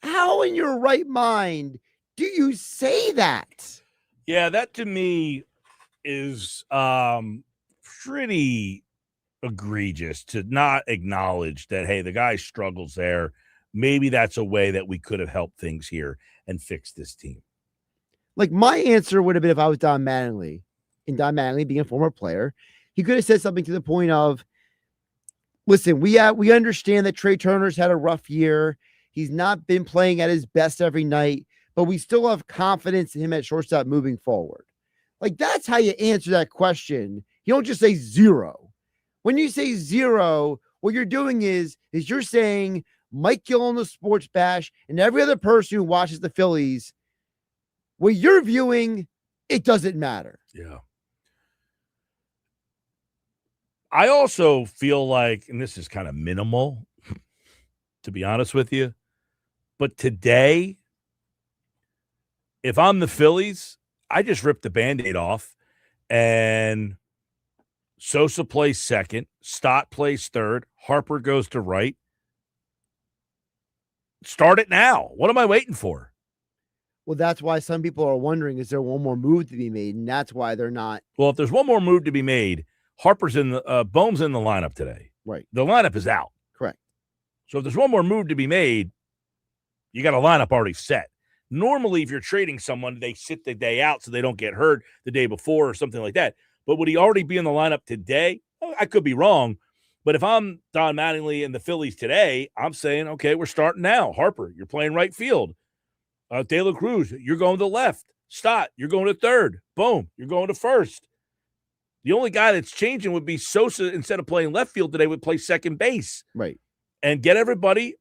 how in your right mind do you say that? Yeah, that to me is pretty egregious to not acknowledge that, hey, the guy struggles there. Maybe that's a way that we could have helped things here and fixed this team. Like, my answer would have been if I was Don Mattingly, and Don Mattingly being a former player, he could have said something to the point of, listen, we understand that Trey Turner's had a rough year. He's not been playing at his best every night, but we still have confidence in him at shortstop moving forward. Like, that's how you answer that question. You don't just say 0. When you say 0, what you're doing is you're saying Mike Gill on the Sports Bash and every other person who watches the Phillies, what you're viewing, it doesn't matter. Yeah. I also feel like, and this is kind of minimal, to be honest with you, but today, if I'm the Phillies, I just rip the Band-Aid off and Sosa plays second, Stott plays third, Harper goes to right. Start it now. What am I waiting for? Well, that's why some people are wondering, is there one more move to be made? And that's why they're not. Well, if there's one more move to be made, Harper's in the Bohm's in the lineup today. Right. The lineup is out. Correct. So if there's one more move to be made, you got a lineup already set. Normally, if you're trading someone, they sit the day out so they don't get hurt the day before or something like that. But would he already be in the lineup today? I could be wrong. But if I'm Don Mattingly and the Phillies today, I'm saying, okay, we're starting now. Harper, you're playing right field. De La Cruz, you're going to left. Stott, you're going to third. Boom, you're going to first. The only guy that's changing would be Sosa, instead of playing left field today, would play second base. Right. And get everybody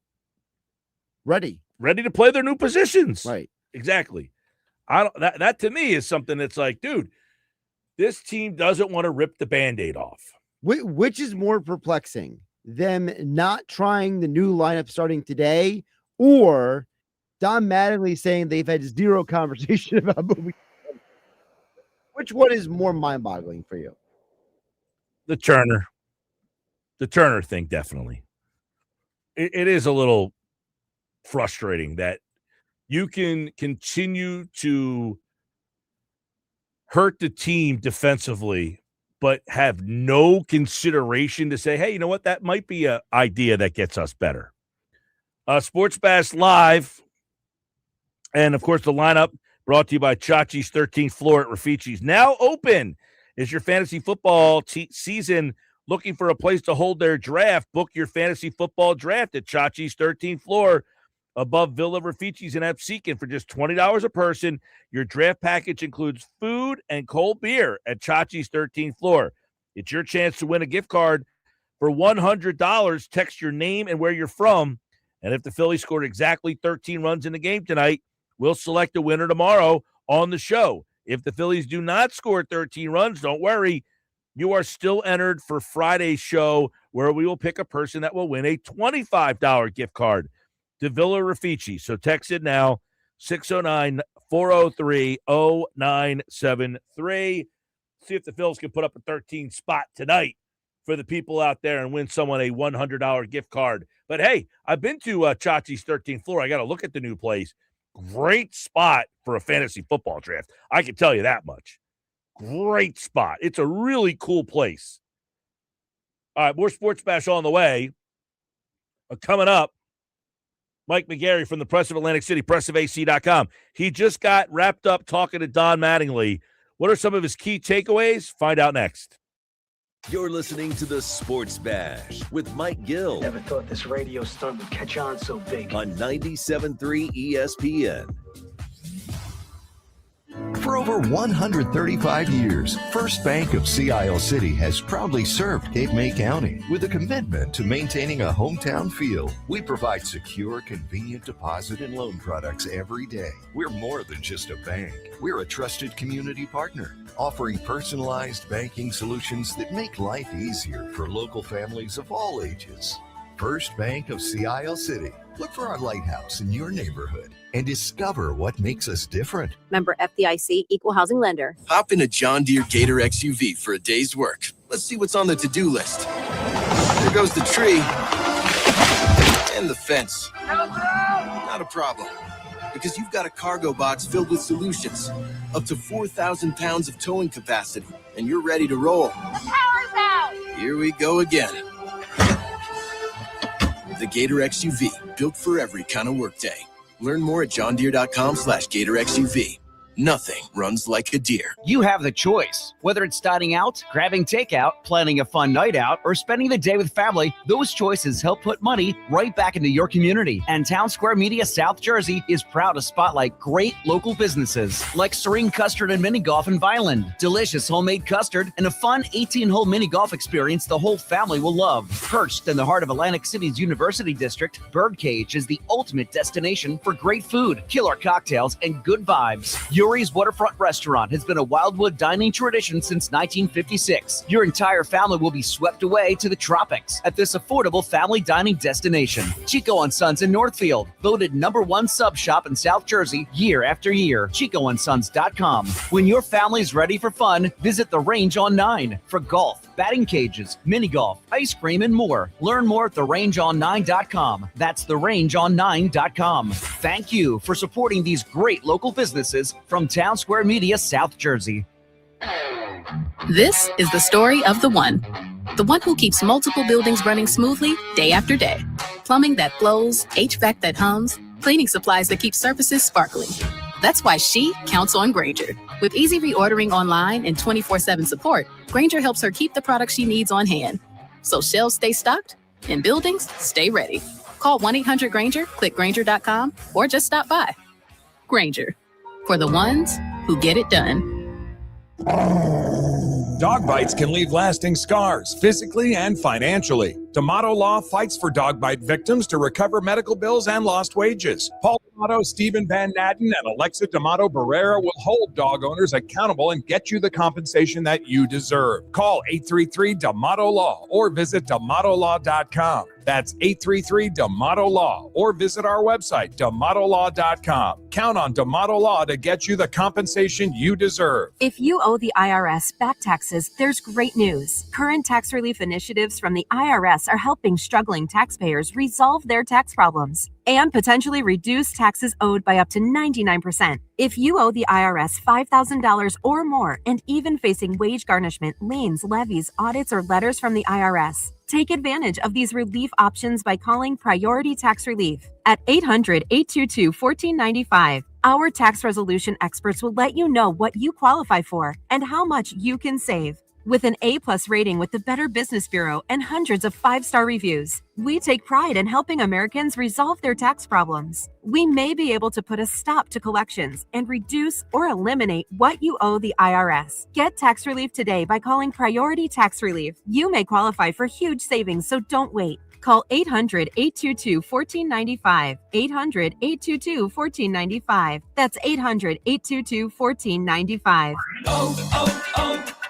ready to play their new positions. Right. Exactly. That to me is something that's like, dude, this team doesn't want to rip the Band-Aid off. Which is more perplexing, them not trying the new lineup starting today, or Don Mattingly saying they've had 0 conversation about moving? Which one is more mind-boggling for you? The Turner thing, definitely. It is a little frustrating that you can continue to hurt the team defensively, but have no consideration to say, hey, you know what? That might be an idea that gets us better. Sports Bash Live. And, of course, the lineup brought to you by Chachi's 13th floor at Rafici's. Now open is your fantasy football season. Looking for a place to hold their draft? Book your fantasy football draft at Chachi's 13th floor above Villa Rafici's in Absecon for just $20 a person. Your draft package includes food and cold beer at Chachi's 13th floor. It's your chance to win a gift card for $100. Text your name and where you're from. And if the Phillies scored exactly 13 runs in the game tonight, we'll select a winner tomorrow on the show. If the Phillies do not score 13 runs, don't worry. You are still entered for Friday's show, where we will pick a person that will win a $25 gift card to Villa Raffici. So text it now, 609-490-4569. 403-0973. See if the Phillies can put up a 13 spot tonight for the people out there and win someone a $100 gift card. But, hey, I've been to Chachi's 13th floor. I got to look at the new place. Great spot for a fantasy football draft. I can tell you that much. Great spot. It's a really cool place. All right, more Sports Bash on the way. Coming up, Mike McGarry from the Press of Atlantic City, pressofac.com. He just got wrapped up talking to Don Mattingly. What are some of his key takeaways? Find out next. You're listening to the Sports Bash with Mike Gill. Never thought this radio stunt would catch on so big. On 97.3 ESPN. For over 135 years, First Bank of Sea Isle City has proudly served Cape May County. With a commitment to maintaining a hometown feel, we provide secure, convenient deposit and loan products every day. We're more than just a bank. We're a trusted community partner, offering personalized banking solutions that make life easier for local families of all ages. First Bank of Sea Isle City. Look for our lighthouse in your neighborhood and discover what makes us different. Member FDIC, Equal Housing Lender. Hop in a John Deere Gator XUV for a day's work. Let's see what's on the to-do list. There goes the tree and the fence. Not a problem, because you've got a cargo box filled with solutions, up to 4,000 pounds of towing capacity, and you're ready to roll. The power's out! Here we go again. The Gator XUV, built for every kind of workday. Learn more at johndeere.com/Gator XUV. Nothing runs like a deer. You have the choice. Whether it's dining out, grabbing takeout, planning a fun night out, or spending the day with family, those choices help put money right back into your community. And Town Square Media South Jersey is proud to spotlight great local businesses like Serene Custard and Mini Golf in Vineland, delicious homemade custard, and a fun 18-hole mini golf experience the whole family will love. Perched in the heart of Atlantic City's University District, Birdcage is the ultimate destination for great food, killer cocktails, and good vibes. Yuri's Waterfront Restaurant has been a Wildwood dining tradition since 1956. Your entire family will be swept away to the tropics at this affordable family dining destination. Chico & Sons in Northfield, voted #1 sub shop in South Jersey year after year. ChicoandSons.com. When your family's ready for fun, visit the Range on 9 for golf, batting cages, mini golf, ice cream, and more. Learn more at therangeon9.com. That's therangeon9.com. Thank you for supporting these great local businesses from Town Square Media, South Jersey. This is the story of the one who keeps multiple buildings running smoothly day after day. Plumbing that flows, HVAC that hums, cleaning supplies that keep surfaces sparkling. That's why she counts on Grainger. With easy reordering online and 24/7 support, Grainger helps her keep the products she needs on hand. So shelves stay stocked and buildings stay ready. Call 1-800-GRAINGER, click Grainger.com, or just stop by. Grainger, for the ones who get it done. Dog bites can leave lasting scars, physically and financially. D'Amato Law fights for dog bite victims to recover medical bills and lost wages. Paul D'Amato, Stephen Van Natten, and Alexa D'Amato Barrera will hold dog owners accountable and get you the compensation that you deserve. Call 833-DAMATO-LAW or visit DAMATOLaw.com. That's 833-DAMATO-LAW or visit our website, DAMATOLaw.com. Count on D'Amato Law to get you the compensation you deserve. If you owe the IRS back taxes, there's great news. Current tax relief initiatives from the IRS are helping struggling taxpayers resolve their tax problems and potentially reduce taxes owed by up to 99%. If you owe the IRS $5,000 or more and even facing wage garnishment, liens, levies, audits, or letters from the IRS, take advantage of these relief options by calling Priority Tax Relief at 800-822-1495. Our tax resolution experts will let you know what you qualify for and how much you can save. With an A+ rating with the Better Business Bureau and hundreds of 5-star reviews, we take pride in helping Americans resolve their tax problems. We may be able to put a stop to collections and reduce or eliminate what you owe the IRS. Get tax relief today by calling Priority Tax Relief. You may qualify for huge savings, so don't wait. Call 800-822-1495. 800-822-1495. That's 800-822-1495.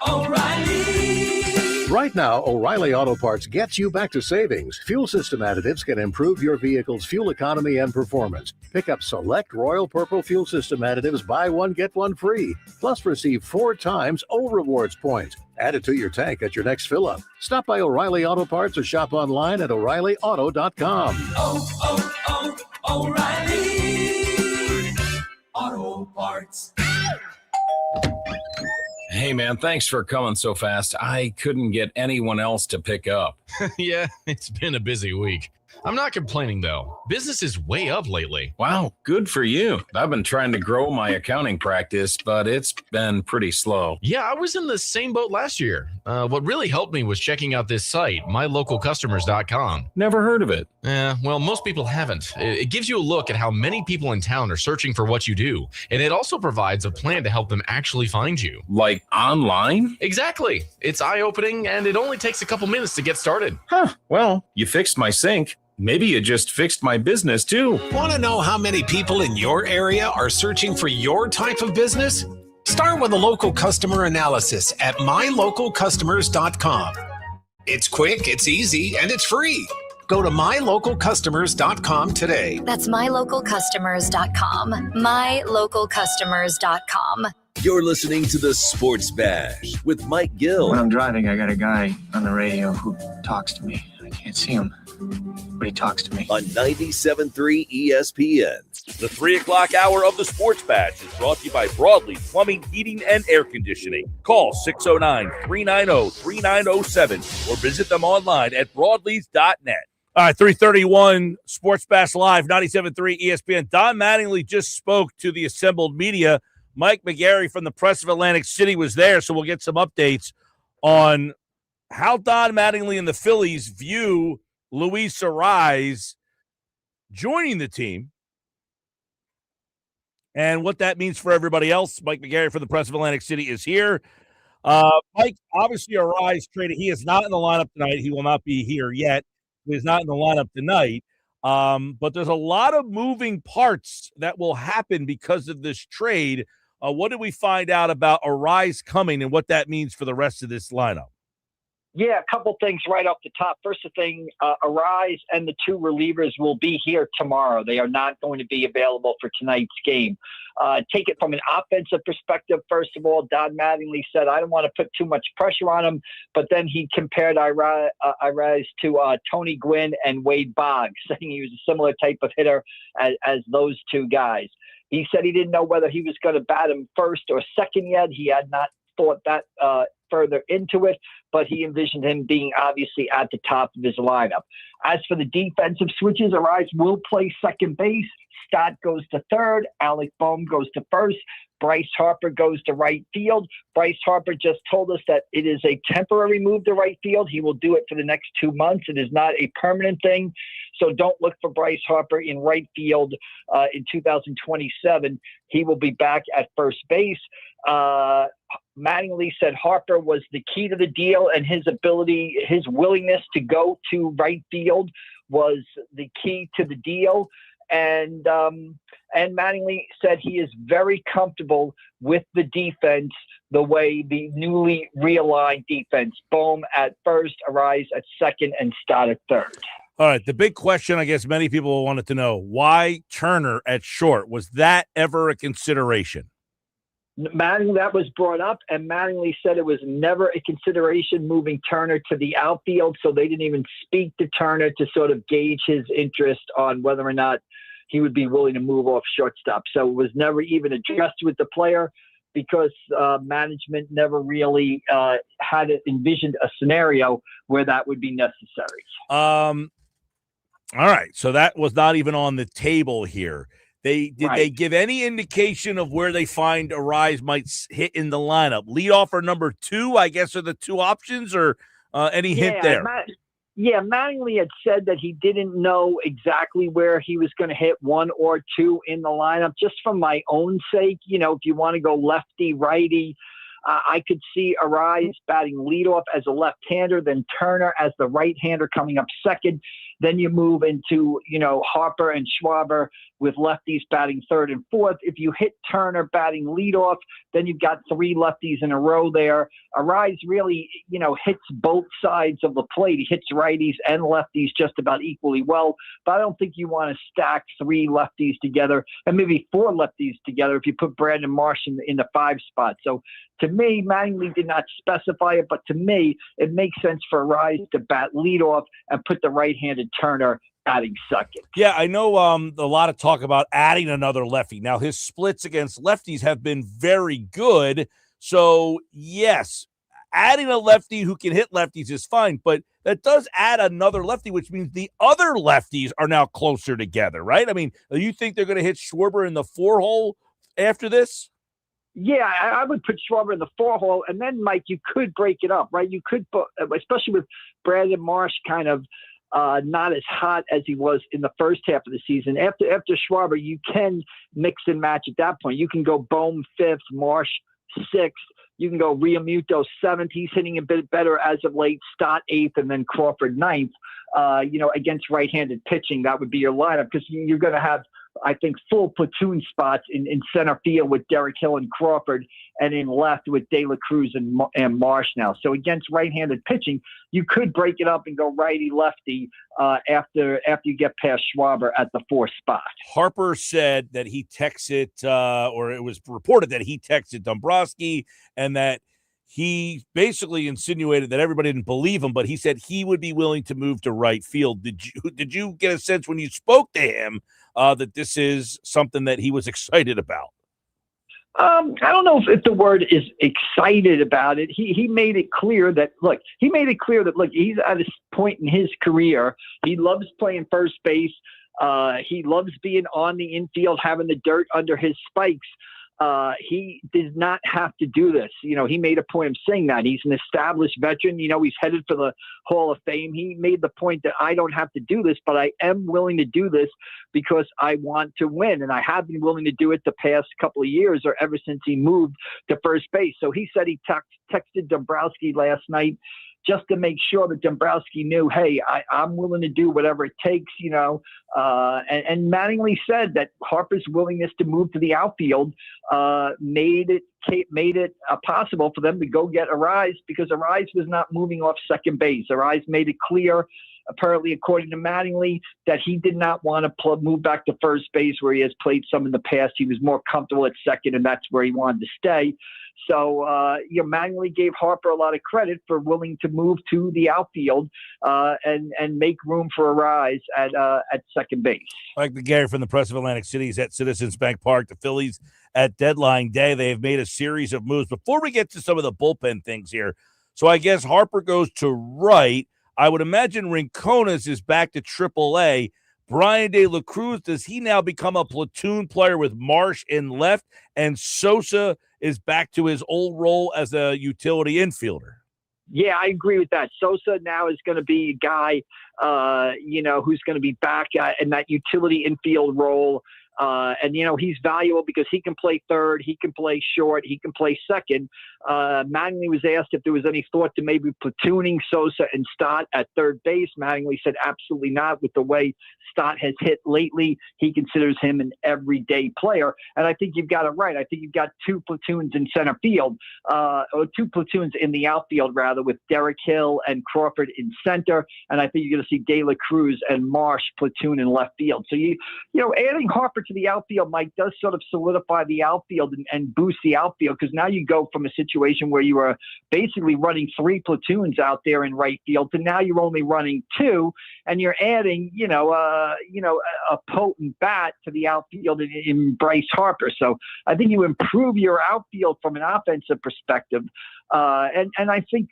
O'Reilly. Right now, O'Reilly Auto Parts gets you back to savings. Fuel system additives can improve your vehicle's fuel economy and performance. Pick up select Royal Purple fuel system additives, buy one, get one free. Plus, receive 4 times O Rewards points. Add it to your tank at your next fill-up. Stop by O'Reilly Auto Parts or shop online at O'ReillyAuto.com. O'Reilly Auto Parts. Hey, man, thanks for coming so fast. I couldn't get anyone else to pick up. Yeah, it's been a busy week. I'm not complaining, though. Business is way up lately. Wow, good for you. I've been trying to grow my accounting practice, but it's been pretty slow. Yeah, I was in the same boat last year. What really helped me was checking out this site, mylocalcustomers.com. Never heard of it. Well, most people haven't. It gives you a look at how many people in town are searching for what you do, and it also provides a plan to help them actually find you. Like online? Exactly. It's eye-opening, and it only takes a couple minutes to get started. Well, you fixed my sink. Maybe you just fixed my business, too. Want to know how many people in your area are searching for your type of business? Start with a local customer analysis at mylocalcustomers.com. It's quick, it's easy, and it's free. Go to mylocalcustomers.com today. That's mylocalcustomers.com. Mylocalcustomers.com. You're listening to the Sports Bash with Mike Gill. When I'm driving, I got a guy on the radio who talks to me. I can't see him, but he talks to me. On 97.3 ESPN. The 3 o'clock hour of the Sports Bash is brought to you by Broadleaf Plumbing, Heating, and Air Conditioning. Call 609-390-3907 or visit them online at broadleaf.net. All right, 331 Sports Bash Live, 97.3 ESPN. Don Mattingly just spoke to the assembled media. Mike McGarry from the Press of Atlantic City was there, so we'll get some updates on how Don Mattingly and the Phillies view Luis Arráez joining the team and what that means for everybody else. Mike McGarry from the Press of Atlantic City is here. Mike, obviously Arráez traded. He is not in the lineup tonight. He will not be here yet. He is not in the lineup tonight. But there's a lot of moving parts that will happen because of this trade. What did we find out about Arráez coming and what that means for the rest of this lineup? Yeah, a couple things right off the top. First thing, Arráez and the 2 relievers will be here tomorrow. They are not going to be available for tonight's game. Take it from an offensive perspective. First of all, Don Mattingly said, I don't want to put too much pressure on him, but then he compared Arráez to Tony Gwynn and Wade Boggs, saying he was a similar type of hitter as those 2 guys. He said he didn't know whether he was going to bat him first or second yet. He had not thought that further into it, but he envisioned him being obviously at the top of his lineup. As for the defensive switches, Arráez will play second base. Stott goes to third. Alec Bohm goes to first. Bryce Harper goes to right field. Bryce Harper just told us that it is a temporary move to right field. He will do it for the next 2 months. It is not a permanent thing. So don't look for Bryce Harper in right field in 2027. He will be back at first base. Mattingly said Harper was the key to the deal, and his willingness to go to right field was the key to the deal. And Mattingly said he is very comfortable with the defense, the way the newly realigned defense. Bohm at first, Arráez at second, and Stott at third. All right, the big question I guess many people wanted to know, why Turner at short? Was that ever a consideration? Mattingly, that was brought up, and Mattingly said it was never a consideration moving Turner to the outfield, so they didn't even speak to Turner to sort of gauge his interest on whether or not he would be willing to move off shortstop. So it was never even addressed with the player because management never really had envisioned a scenario where that would be necessary. All right, so that was not even on the table here. Did they give any indication of where they find Arráez might hit in the lineup? Leadoff or number 2, I guess, are the 2 options, or any hint there? Mattingly had said that he didn't know exactly where he was going to hit 1 or 2 in the lineup. Just for my own sake, if you want to go lefty, righty, I could see Arráez batting leadoff as a left-hander, then Turner as the right-hander coming up second. Then you move into, Harper and Schwarber with lefties batting third and fourth. If you hit Turner batting leadoff, then you've got 3 lefties in a row there. Arraez really, hits both sides of the plate. He hits righties and lefties just about equally well, but I don't think you want to stack 3 lefties together and maybe 4 lefties together if you put Brandon Marsh in the 5 spot. So to me, Mattingly did not specify it, but to me, it makes sense for Arraez to bat leadoff and put the right-handed Turner batting second. Yeah, I know a lot of talk about adding another lefty. Now, his splits against lefties have been very good. So, yes, adding a lefty who can hit lefties is fine, but that does add another lefty, which means the other lefties are now closer together, right? I mean, do you think they're going to hit Schwarber in the 4-hole after this? Yeah, I would put Schwarber in the 4-hole, and then, Mike, you could break it up, right? You could put, especially with Brandon Marsh kind of not as hot as he was in the first half of the season. After Schwarber, you can mix and match at that point. You can go Bohm 5th, Marsh 6th. You can go Realmuto 7th. He's hitting a bit better as of late. Stott 8th, and then Crawford 9th. Against right-handed pitching, that would be your lineup because you're going to have, I think, full platoon spots in center field with Derek Hill and Crawford, and in left with De La Cruz and Marsh now. So against right-handed pitching, you could break it up and go righty-lefty after you get past Schwarber at the 4th spot. Harper said that he texted, or it was reported that he texted Dombrowski, and that he basically insinuated that everybody didn't believe him, but he said he would be willing to move to right field. Did you get a sense when you spoke to him that this is something that he was excited about? I don't know if the word is excited about it. He made it clear that, he's at this point in his career. He loves playing first base. He loves being on the infield, having the dirt under his spikes. He does not have to do this. He made a point of saying that. He's an established veteran. He's headed for the Hall of Fame. He made the point that I don't have to do this, but I am willing to do this because I want to win. And I have been willing to do it the past couple of years or ever since he moved to first base. So he said he texted Dombrowski last night just to make sure that Dombrowski knew, hey, I'm willing to do whatever it takes, and Mattingly said that Harper's willingness to move to the outfield made it possible for them to go get Arraez because Arraez was not moving off second base. Arraez made it clear, apparently according to Mattingly, that he did not want to move back to first base where he has played some in the past. He was more comfortable at second, and that's where he wanted to stay. So, Mattingly gave Harper a lot of credit for willing to move to the outfield and make room for Arraez at second base. Like McGarry from the Press of Atlantic City is at Citizens Bank Park. The Phillies at deadline day, they have made a series of moves. Before we get to some of the bullpen things here, so I guess Harper goes to right. I would imagine Rincones is back to AAA. Brian De La Cruz, does he now become a platoon player with Marsh in left, and Sosa is back to his old role as a utility infielder? Yeah, I agree with that. Sosa now is going to be a guy, who's going to be back in that utility infield role. And he's valuable because he can play third, he can play short, he can play second. Mattingly was asked if there was any thought to maybe platooning Sosa and Stott at third base. Mattingly said absolutely not. With the way Stott has hit lately, he considers him an everyday player. And I think you've got it right. I think you've got 2 platoons in center field, or 2 platoons in the outfield, rather, with Derek Hill and Crawford in center. And I think you're going to see De La Cruz and Marsh platoon in left field. So, adding Harper to the outfield, Mike, does sort of solidify the outfield and boost the outfield, because now you go from a situation where you are basically running 3 platoons out there in right field to now you're only running 2, and you're adding, a potent bat to the outfield in Bryce Harper. So I think you improve your outfield from an offensive perspective. And I think,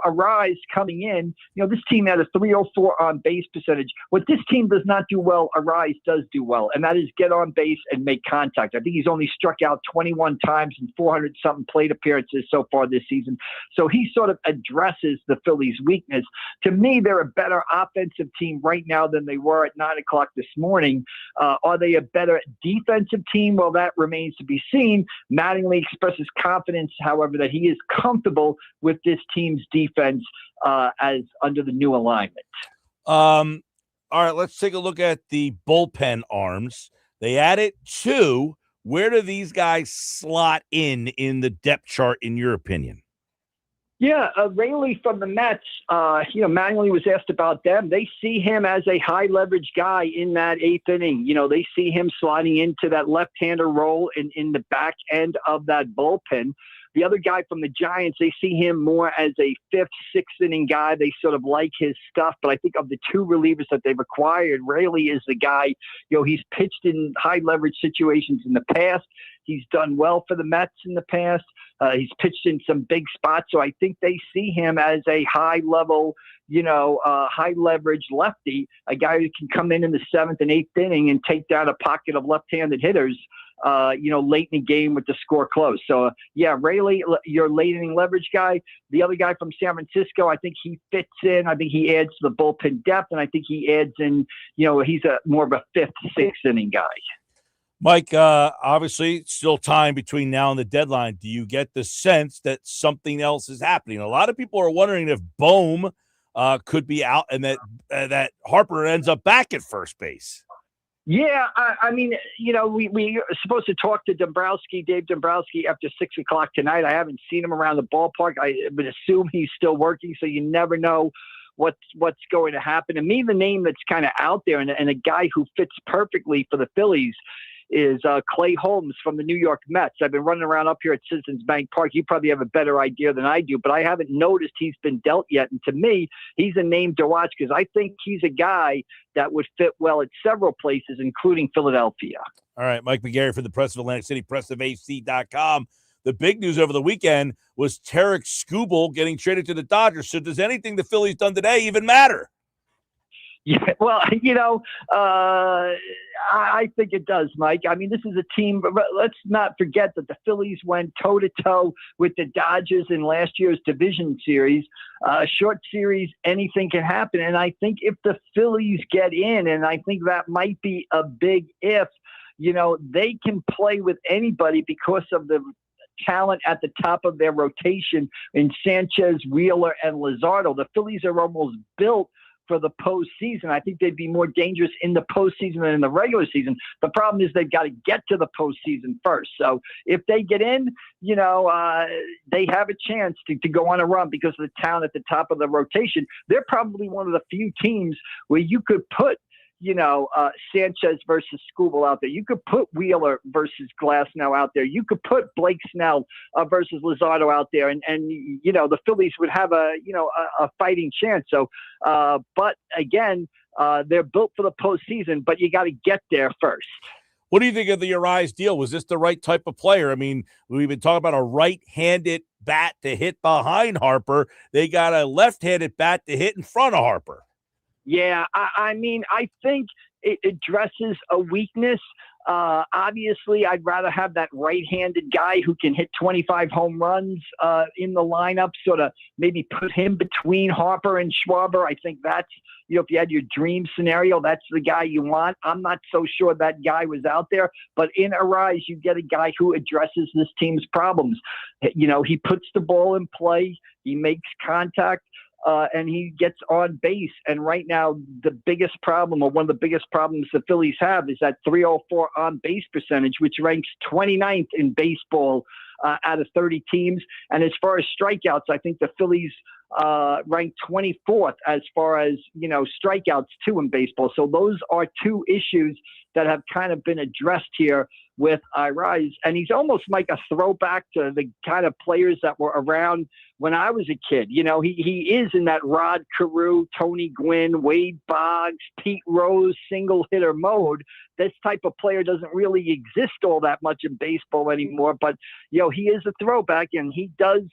Arraez coming in, this team had a .304 on base percentage. What this team does not do well, Arraez does do well, and that is get on base and make contact. I think he's only struck out 21 times in 400-something plate appearances so far this season. So he sort of addresses the Phillies' weakness. To me, they're a better offensive team right now than they were at 9 o'clock this morning. Are they a better defensive team? Well, that remains to be seen. Mattingly expresses confidence, however, that he is comfortable with this team's defense as under the new alignment. All right, let's take a look at the bullpen arms. They added 2. Where do these guys slot in the depth chart, in your opinion? Yeah, Rayleigh from the Mets, Mattingly was asked about them. They see him as a high leverage guy in that 8th inning. They see him sliding into that left-hander role in the back end of that bullpen. The other guy from the Giants, they see him more as a 5th, 6th inning guy. They sort of like his stuff. But I think of the 2 relievers that they've acquired, Rayleigh is the guy, he's pitched in high leverage situations in the past. He's done well for the Mets in the past. He's pitched in some big spots. So I think they see him as a high level, high leverage lefty, a guy who can come in the 7th and 8th inning and take down a pocket of left-handed hitters, late in the game with the score close. So, Rayleigh, your late inning leverage guy. The other guy from San Francisco, I think he fits in. I think he adds to the bullpen depth, and I think he adds in, he's more of a 5th, 6th inning guy. Mike, obviously, still time between now and the deadline. Do you get the sense that something else is happening? A lot of people are wondering if Bohm could be out and that Harper ends up back at first base. Yeah, I mean, we are supposed to talk to Dave Dombrowski, after 6 o'clock tonight. I haven't seen him around the ballpark. I would assume he's still working, so you never know what's going to happen. To me, the name that's kind of out there and a guy who fits perfectly for the Phillies is Clay Holmes from the New York Mets. I've been running around up here at Citizens Bank Park. You probably have a better idea than I do, but I haven't noticed he's been dealt yet. And to me, he's a name to watch because I think he's a guy that would fit well at several places, including Philadelphia. All right, Mike McGarry from the Press of Atlantic City, pressofAC.com. The big news over the weekend was Tarek Skubal getting traded to the Dodgers. So does anything the Phillies done today even matter? Yeah, well, I think it does, Mike. I mean, this is a team, but let's not forget that the Phillies went toe-to-toe with the Dodgers in last year's division series. Short series, anything can happen. And I think if the Phillies get in, and I think that might be a big if, they can play with anybody because of the talent at the top of their rotation in Sanchez, Wheeler, and Luzardo. The Phillies are almost built for the postseason. I think they'd be more dangerous in the postseason than in the regular season. The problem is they've got to get to the postseason first. So if they get in, they have a chance to go on a run because of the talent at the top of the rotation. They're probably one of the few teams where you could put Sanchez versus Skubal out there. You could put Wheeler versus Glasnow out there. You could put Blake Snell versus Luzardo out there. And the Phillies would have a fighting chance. So, but again, they're built for the postseason, but you got to get there first. What do you think of the Arráez deal? Was this the right type of player? I mean, we've been talking about a right-handed bat to hit behind Harper. They got a left-handed bat to hit in front of Harper. Yeah, I mean, I think it addresses a weakness. Obviously, I'd rather have that right-handed guy who can hit 25 home runs in the lineup, sort of maybe put him between Harper and Schwarber. I think that's, if you had your dream scenario, that's the guy you want. I'm not so sure that guy was out there, but in Arráez, you get a guy who addresses this team's problems. He puts the ball in play, he makes contact, and he gets on base. And right now, the biggest problem, or one of the biggest problems the Phillies have, is that 304 on base percentage, which ranks 29th in baseball out of 30 teams. And as far as strikeouts, I think the Phillies rank 24th as far as, strikeouts too in baseball. So those are two issues that have kind of been addressed here with Arráez. And he's almost like a throwback to the kind of players that were around when I was a kid. He is in that Rod Carew, Tony Gwynn, Wade Boggs, Pete Rose single hitter mode. This type of player doesn't really exist all that much in baseball anymore, but he is a throwback, and he does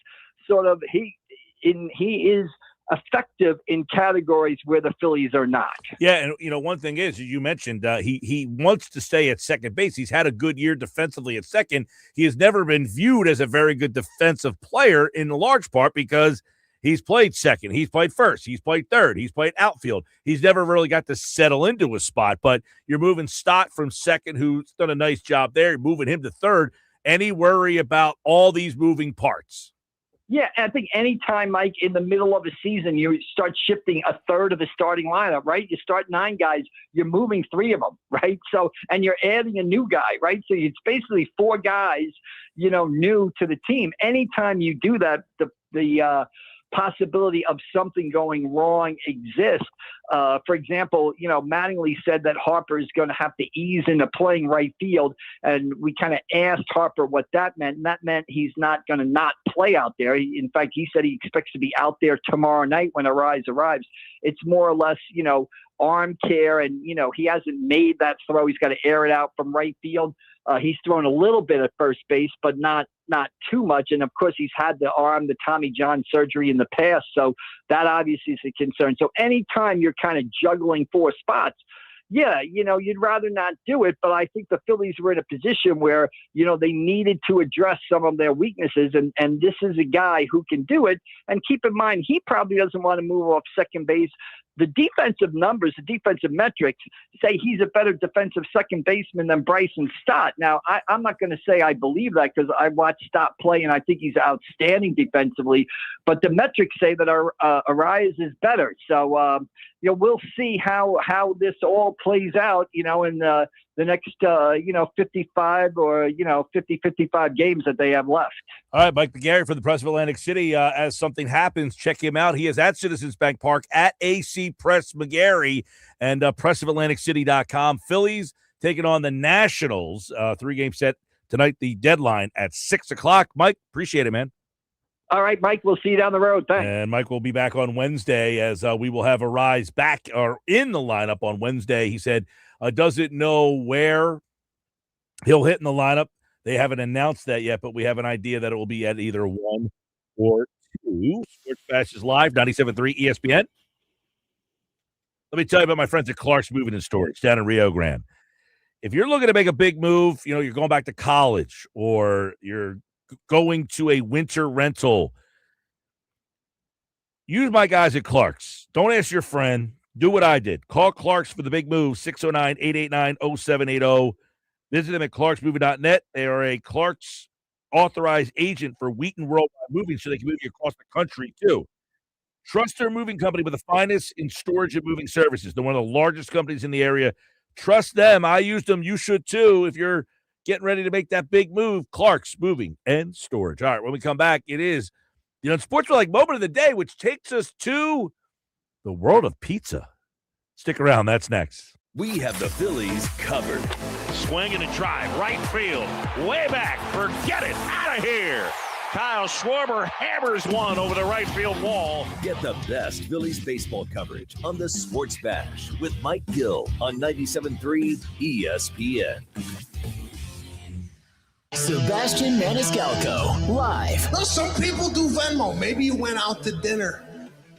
he is effective in categories where the Phillies are not. Yeah, and one thing is, you mentioned he wants to stay at second base. He's had a good year defensively at second. He has never been viewed as a very good defensive player, in large part because he's played second, he's played first, he's played third, he's played outfield. He's never really got to settle into a spot. But you're moving Stott from second, who's done a nice job there. You're moving him to third. Any worry about all these moving parts? Yeah, I think anytime, Mike, in the middle of a season, you start shifting a third of the starting lineup, right? You start 9 guys, you're moving 3 of them, right? So, and you're adding a new guy, right? So it's basically 4 guys, new to the team. Anytime you do that, the possibility of something going wrong exists. For example, Mattingly said that Harper is going to have to ease into playing right field, and we kind of asked Harper what that meant, and that meant he's not going to not play out there. In fact, he said he expects to be out there tomorrow night when Arráez arrives. It's more or less, arm care, and he hasn't made that throw. He's got to air it out from right field. He's thrown a little bit at first base, but not too much. And of course, he's had the Tommy John surgery in the past, so that obviously is a concern. So anytime you're kind of juggling 4 spots, yeah, you'd rather not do it. But I think the Phillies were in a position where, they needed to address some of their weaknesses. And this is a guy who can do it. And keep in mind, he probably doesn't want to move off second base. The defensive numbers, the defensive metrics say he's a better defensive second baseman than Bryson Stott. Now, I'm not going to say I believe that because I watched Stott play and I think he's outstanding defensively. But the metrics say that Arráez is better. So, we'll see how this all plays out, in the next, 55 or, 55 games that they have left. All right, Mike McGarry from the Press of Atlantic City. As something happens, check him out. He is at Citizens Bank Park at AC Press McGarry and pressofatlanticcity.com. Phillies taking on the Nationals. 3-game set tonight, the deadline at 6 o'clock. Mike, appreciate it, man. All right, Mike, we'll see you down the road. Thanks. And Mike will be back on Wednesday as we will have Arráez back or in the lineup on Wednesday. He said doesn't know where he'll hit in the lineup. They haven't announced that yet, but we have an idea that it will be at either 1 or 2. Sports Bash is live, 97.3 ESPN. Let me tell you about my friends at Clark's Moving and Storage down in Rio Grande. If you're looking to make a big move, you're going back to college or you're going to a winter rental, use my guys at Clark's. Don't ask your friend. Do what I did. Call Clark's for the big move, 609-889-0780. Visit them at clarksmoving.net. They are a Clark's authorized agent for Wheaton Worldwide Moving, so they can move you across the country, too. Trust their moving company with the finest in storage and moving services. They're one of the largest companies in the area. Trust them. I used them. You should, too, if you're getting ready to make that big move. Clark's Moving and Storage. All right, when we come back, it is the Unsportsmanlike Moment of the Day, which takes us to the world of pizza. Stick around. That's next. We have the Phillies covered. Swing and a drive. Right field. Way back. Forget it. Out of here. Kyle Schwarber hammers one over the right field wall. Get the best Phillies baseball coverage on the Sports Bash with Mike Gill on 97.3 ESPN. Sebastian Maniscalco, live. Well, some people do Venmo. Maybe you went out to dinner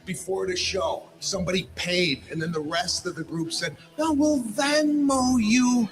before the show. Somebody paid, and then the rest of the group said, no, we'll Venmo you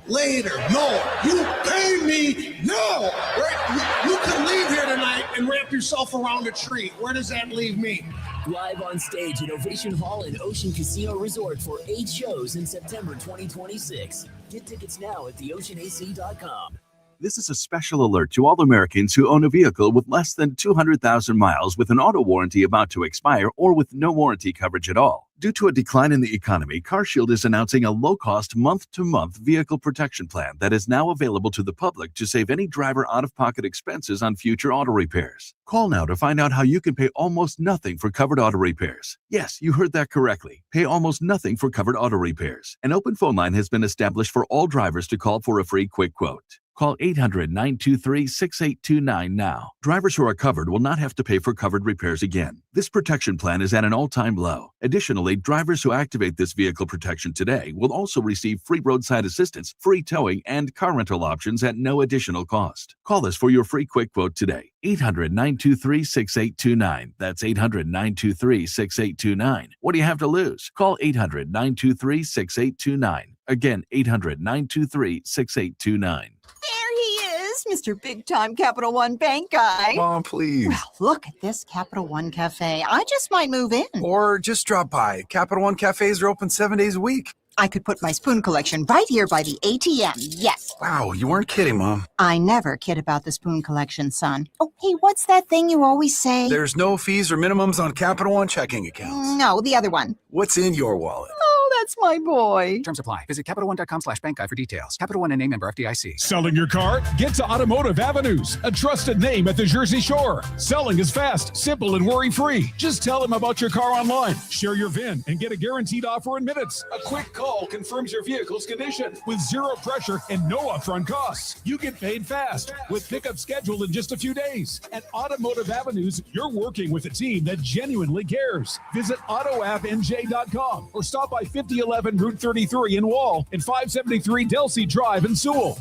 later. No, you pay me. No, right? You can leave here tonight and wrap yourself around a tree. Where does that leave me? Live on stage at Ovation Hall and Ocean Casino Resort for 8 shows in September 2026. Get tickets now at theoceanac.com. This is a special alert to all Americans who own a vehicle with less than 200,000 miles with an auto warranty about to expire or with no warranty coverage at all. Due to a decline in the economy, CarShield is announcing a low-cost month-to-month vehicle protection plan that is now available to the public to save any driver out-of-pocket expenses on future auto repairs. Call now to find out how you can pay almost nothing for covered auto repairs. Yes, you heard that correctly. Pay almost nothing for covered auto repairs. An open phone line has been established for all drivers to call for a free quick quote. Call 800-923-6829 now. Drivers who are covered will not have to pay for covered repairs again. This protection plan is at an all-time low. Additionally, drivers who activate this vehicle protection today will also receive free roadside assistance, free towing, and car rental options at no additional cost. Call us for your free quick quote today. 800-923-6829. That's 800-923-6829. What do you have to lose? Call 800-923-6829. Again, 800-923-6829. There he is, Mr. Big Time Capital One Bank guy. Mom, please. Well, look at this Capital One Cafe. I just might move in. Or just drop by. Capital One Cafes are open 7 days a week. I could put my spoon collection right here by the ATM. Yes. Wow, you weren't kidding, Mom. I never kid about the spoon collection, son. Oh, hey, what's that thing you always say? There's no fees or minimums on Capital One checking accounts. No, the other one. What's in your wallet? Oh, that's my boy. Terms apply. Visit CapitalOne.com/bank guide for details. Capital One and name member FDIC. Selling your car? Get to Automotive Avenues, a trusted name at the Jersey Shore. Selling is fast, simple, and worry-free. Just tell them about your car online. Share your VIN and get a guaranteed offer in minutes. A quick call confirms your vehicle's condition with zero pressure and no upfront costs. You get paid fast with pickup scheduled in just a few days. At Automotive Avenues, you're working with a team that genuinely cares. Visit AutoAppNJ.com or stop by 5011 Route 33 in Wall and 573 Delsey Drive in Sewell.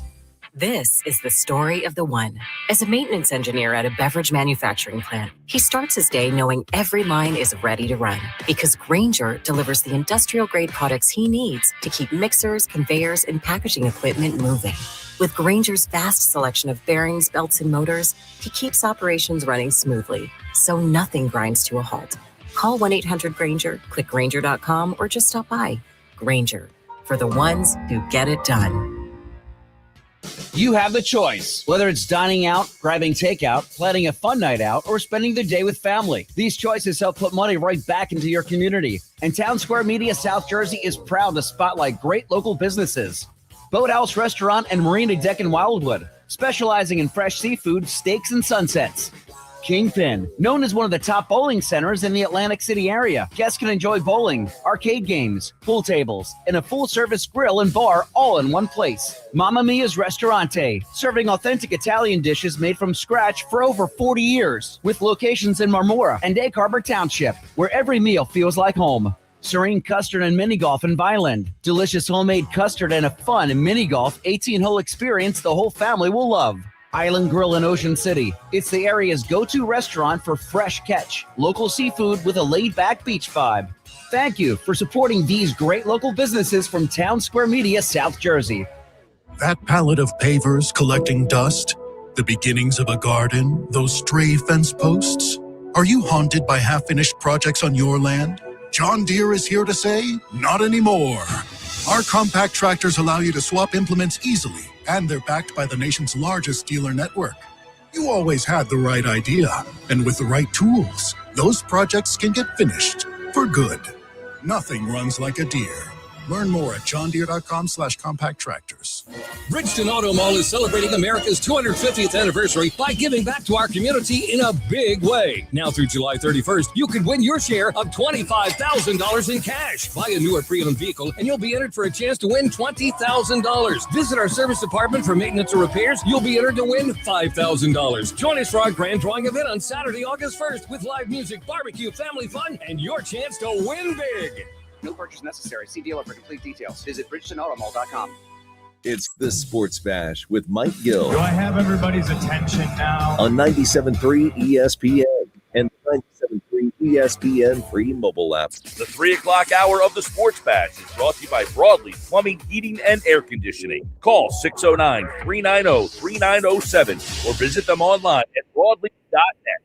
This is the story of the one. As a maintenance engineer at a beverage manufacturing plant, he starts his day knowing every line is ready to run because Grainger delivers the industrial-grade products he needs to keep mixers, conveyors, and packaging equipment moving. With Grainger's vast selection of bearings, belts, and motors, he keeps operations running smoothly, so nothing grinds to a halt. Call 1-800-GRAINGER, click Grainger.com, or just stop by. Grainger, for the ones who get it done. You have the choice. Whether it's dining out, grabbing takeout, planning a fun night out, or spending the day with family, these choices help put money right back into your community. And Town Square Media South Jersey is proud to spotlight great local businesses. Boathouse Restaurant and Marina Deck in Wildwood, specializing in fresh seafood, steaks, and sunsets. Kingpin, known as one of the top bowling centers in the Atlantic City area. Guests can enjoy bowling, arcade games, pool tables, and a full-service grill and bar all in one place. Mamma Mia's Ristorante, serving authentic Italian dishes made from scratch for over 40 years, with locations in Marmora and Egg Harbor Township, where every meal feels like home. Serene Custard and Mini Golf in Vineland. Delicious homemade custard and a fun mini golf 18-hole experience the whole family will love. Island Grill in Ocean City. It's the area's go-to restaurant for fresh catch, local seafood with a laid-back beach vibe. Thank you for supporting these great local businesses from Town Square Media, South Jersey. That pallet of pavers collecting dust, the beginnings of a garden, those stray fence posts. Are you haunted by half-finished projects on your land? John Deere is here to say, not anymore. Our compact tractors allow you to swap implements easily, and they're backed by the nation's largest dealer network. You always had the right idea, and with the right tools, those projects can get finished for good. Nothing runs like a Deere. Learn more at johndeere.com/compact tractors. Bridgeton Auto Mall is celebrating America's 250th anniversary by giving back to our community in a big way. Now through July 31st, you could win your share of $25,000 in cash. Buy a new or pre-owned vehicle, and you'll be entered for a chance to win $20,000. Visit our service department for maintenance or repairs. You'll be entered to win $5,000. Join us for our grand drawing event on Saturday, August 1st with live music, barbecue, family fun, and your chance to win big. No purchase necessary. See dealer for complete details. Visit BridgetonAutomall.com. It's the Sports Bash with Mike Gill. Do I have everybody's attention now? On 97.3 ESPN and 97.3 ESPN free mobile app. The 3 o'clock hour of the Sports Bash is brought to you by Broadly Plumbing, Heating, and Air Conditioning. Call 609-390-3907 or visit them online at broadly.net.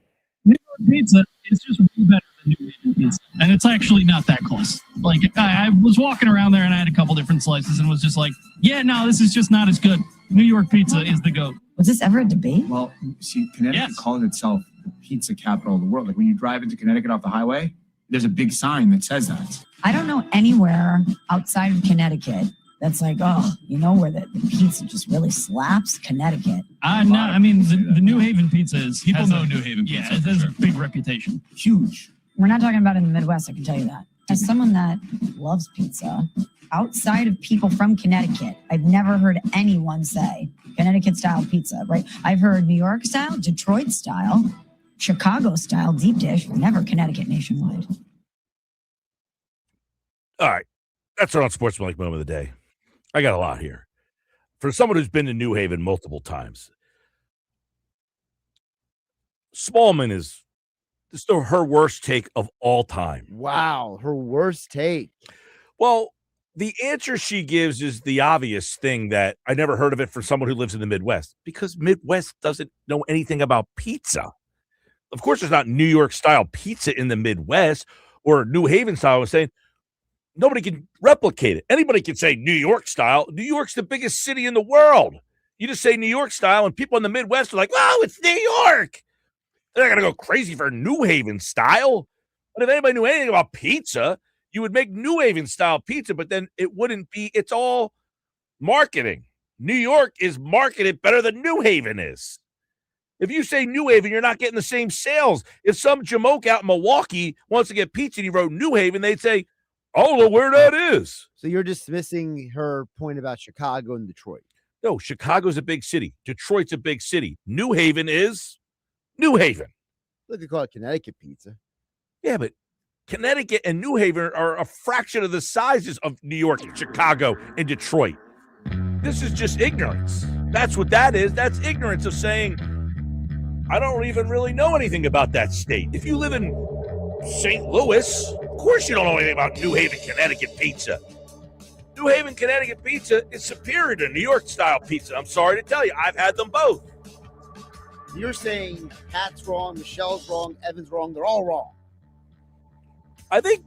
New York pizza is just way better than New Haven pizza, and it's actually not that close. Like, I was walking around there and I had a couple different slices and was just like, yeah, no, this is just not as good. New York pizza is the GOAT. Was this ever a debate? Well, see, Connecticut calls itself the pizza capital of the world. Like when you drive into Connecticut off the highway, there's a big sign that says that. I don't know anywhere outside of Connecticut that's like, oh, you know where the pizza just really slaps? Connecticut. No, I mean, the New Haven pizza is... People know New Haven pizza. Yeah, it has a big reputation. Huge. We're not talking about in the Midwest, I can tell you that. As someone that loves pizza, outside of people from Connecticut, I've never heard anyone say Connecticut-style pizza, right? I've heard New York-style, Detroit-style, Chicago-style, deep dish, never Connecticut nationwide. All right. That's our Unsportsmanlike Moment of the day. I got a lot here. For someone who's been to New Haven multiple times, Smallman is still her worst take of all time. Wow, her worst take. Well, the answer she gives is the obvious thing that I never heard of it for someone who lives in the Midwest, because Midwest doesn't know anything about pizza. Of course, there's not New York-style pizza in the Midwest or New Haven-style. I was saying, nobody can replicate it. Anybody can say New York style. New York's the biggest city in the world. You just say New York style, and people in the Midwest are like, "Oh, it's New York." They're not going to go crazy for New Haven style. But if anybody knew anything about pizza, you would make New Haven style pizza, but then it wouldn't be. It's all marketing. New York is marketed better than New Haven is. If you say New Haven, you're not getting the same sales. If some jamoke out in Milwaukee wants to get pizza and he wrote New Haven, they'd say, "I don't know where that is." So you're dismissing her point about Chicago and Detroit. No, Chicago's a big city. Detroit's a big city. New Haven is New Haven. Look, they call it Connecticut pizza. Yeah, but Connecticut and New Haven are a fraction of the sizes of New York, Chicago, and Detroit. This is just ignorance. That's what that is. That's ignorance of saying, I don't even really know anything about that state. If you live in St. Louis, of course you don't know anything about New Haven, Connecticut pizza. New Haven, Connecticut pizza is superior to New York-style pizza. I'm sorry to tell you. I've had them both. You're saying Pat's wrong, Michelle's wrong, Evan's wrong. They're all wrong. I think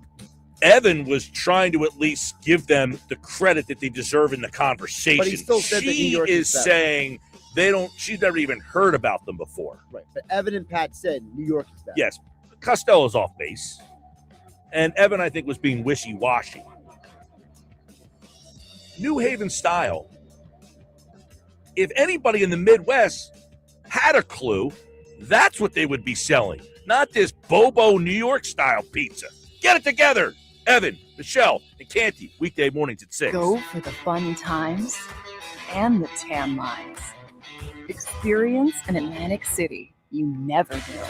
Evan was trying to at least give them the credit that they deserve in the conversation. But he still said that New York is better. Saying they don't. She's never even heard about them before. Right, but Evan and Pat said New York is better. Yes, Costello's off base, and Evan, I think, was being wishy-washy. New Haven style. If anybody in the Midwest had a clue, that's what they would be selling, not this Bobo New York style pizza. Get it together. Evan, Michelle, and Canty, weekday mornings at 6. Go for the fun times and the tan lines. Experience an Atlantic City you never knew.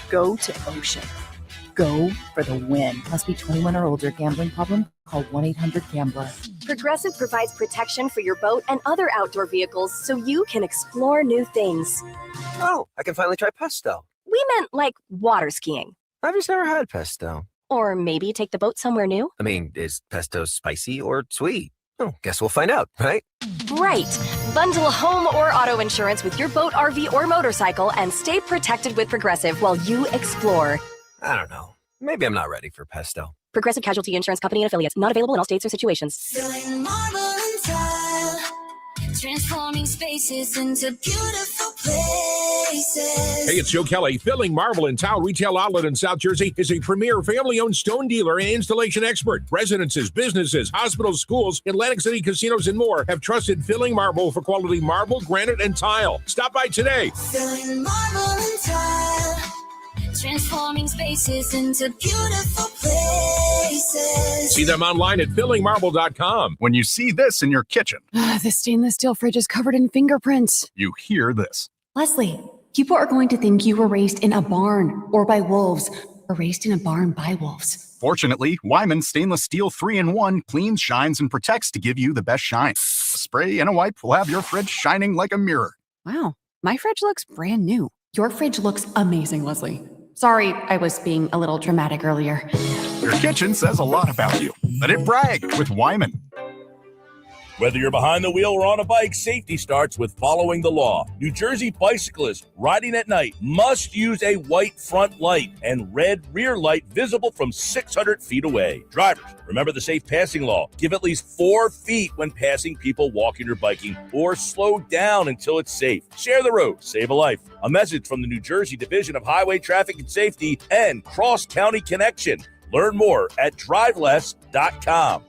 Go to Ocean. Go for the win. Must be 21 or older. Gambling problem? Call 1-800-GAMBLER. Progressive provides protection for your boat and other outdoor vehicles so you can explore new things. Oh, I can finally try pesto. We meant like water skiing. I've just never had pesto. Or maybe take the boat somewhere new. I mean, is pesto spicy or sweet? Oh, guess we'll find out, right? Right. Bundle home or auto insurance with your boat, RV, or motorcycle and stay protected with Progressive while you explore. I don't know. Maybe I'm not ready for pesto. Progressive Casualty Insurance Company and Affiliates. Not available in all states or situations. Filling marble and tile, transforming spaces into beautiful places. Hey, it's Joe Kelly. Filling Marble and Tile Retail Outlet in South Jersey is a premier family-owned stone dealer and installation expert. Residences, businesses, hospitals, schools, Atlantic City casinos, and more have trusted Filling Marble for quality marble, granite, and tile. Stop by today. Filling marble and tile, transforming spaces into beautiful places. See them online at fillingmarble.com. When you see this in your kitchen, the stainless steel fridge is covered in fingerprints. you hear this. Leslie, people are going to think you were raised in a barn or by wolves or raised in a barn by wolves. Fortunately, Wyman Stainless Steel 3-in-1 cleans, shines, and protects to give you the best shine. A spray and a wipe will have your fridge shining like a mirror. Wow, my fridge looks brand new. Your fridge looks amazing, Leslie. Sorry, I was being a little dramatic earlier. Your kitchen says a lot about you. Let it brag with Wyman. Whether you're behind the wheel or on a bike, safety starts with following the law. New Jersey bicyclists riding at night must use a white front light and red rear light visible from 600 feet away. Drivers, remember the safe passing law. Give at least 4 feet when passing people walking or biking, or slow down until it's safe. Share the road, save a life. A message from the New Jersey Division of Highway Traffic and Safety and Cross County Connection. Learn more at driveless.com.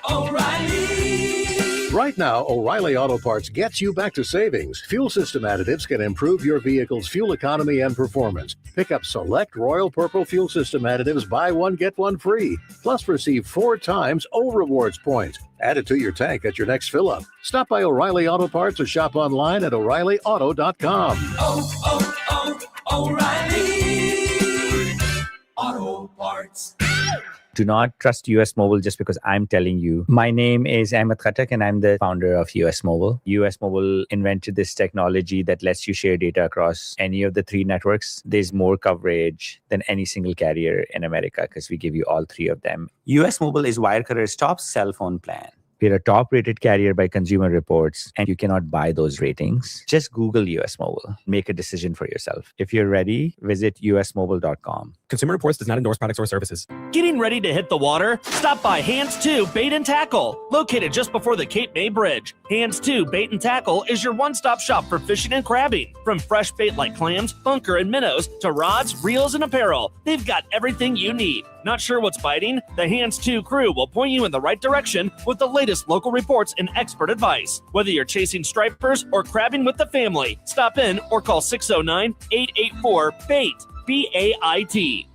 O'Reilly. Right now, O'Reilly Auto Parts gets you back to savings. Fuel system additives can improve your vehicle's fuel economy and performance. Pick up select Royal Purple fuel system additives, buy one, get one free. Plus, receive 4 times O Rewards points. Add it to your tank at your next fill-up. Stop by O'Reilly Auto Parts or shop online at O'ReillyAuto.com. O'Reilly Auto Parts. Do not trust US Mobile just because I'm telling you. My name is Ahmed Khattak and I'm the founder of US Mobile. US Mobile invented this technology that lets you share data across any of the 3 networks. There's more coverage than any single carrier in America because we give you all 3 of them. US Mobile is Wirecutters' top cell phone plan. We're a top-rated carrier by Consumer Reports, and you cannot buy those ratings. Just Google US Mobile. Make a decision for yourself. If you're ready, visit usmobile.com. Consumer Reports does not endorse products or services. Getting ready to hit the water? Stop by Hands 2 Bait and Tackle, located just before the Cape May Bridge. Hands 2 Bait and Tackle is your one-stop shop for fishing and crabbing. From fresh bait like clams, bunker, and minnows to rods, reels, and apparel, they've got everything you need. Not sure what's biting? The Hands 2 crew will point you in the right direction with the latest local reports and expert advice. Whether you're chasing stripers or crabbing with the family, stop in or call 609-884-BAIT. BAIT.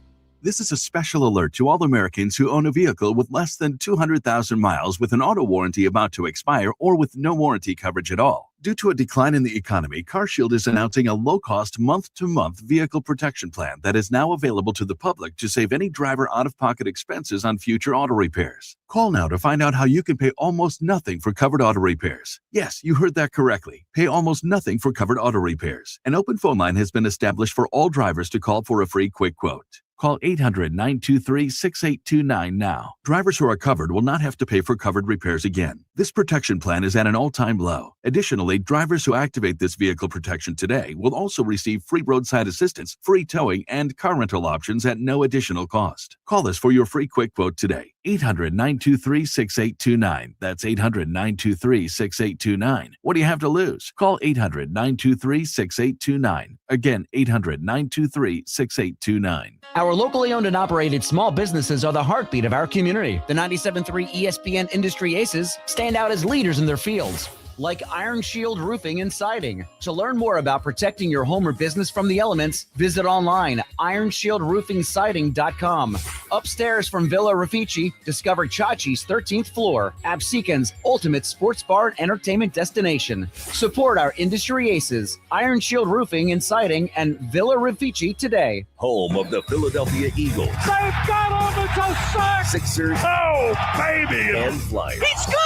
This is a special alert to all Americans who own a vehicle with less than 200,000 miles with an auto warranty about to expire or with no warranty coverage at all. Due to a decline in the economy, CarShield is announcing a low-cost month-to-month vehicle protection plan that is now available to the public to save any driver out-of-pocket expenses on future auto repairs. Call now to find out how you can pay almost nothing for covered auto repairs. Yes, you heard that correctly. Pay almost nothing for covered auto repairs. An open phone line has been established for all drivers to call for a free quick quote. Call 800-923-6829 now. Drivers who are covered will not have to pay for covered repairs again. This protection plan is at an all-time low. Additionally, drivers who activate this vehicle protection today will also receive free roadside assistance, free towing, and car rental options at no additional cost. Call us for your free quick quote today. 800-923-6829. That's 800-923-6829. What do you have to lose? Call 800-923-6829. Again, 800-923-6829. Our locally owned and operated small businesses are the heartbeat of our community. The 97.3 ESPN Industry Aces stand out as leaders in their fields, like Iron Shield Roofing and Siding. To learn more about protecting your home or business from the elements, visit online ironshieldroofingsiding.com. Upstairs from Villa Raffici, discover Chachi's 13th floor, Absecons' ultimate sports bar and entertainment destination. Support our industry aces, Iron Shield Roofing and Siding and Villa Raffici today. Home of the Philadelphia Eagles. They've got him, it's a sack! Sixers. Oh, baby! And Flyers. He scored!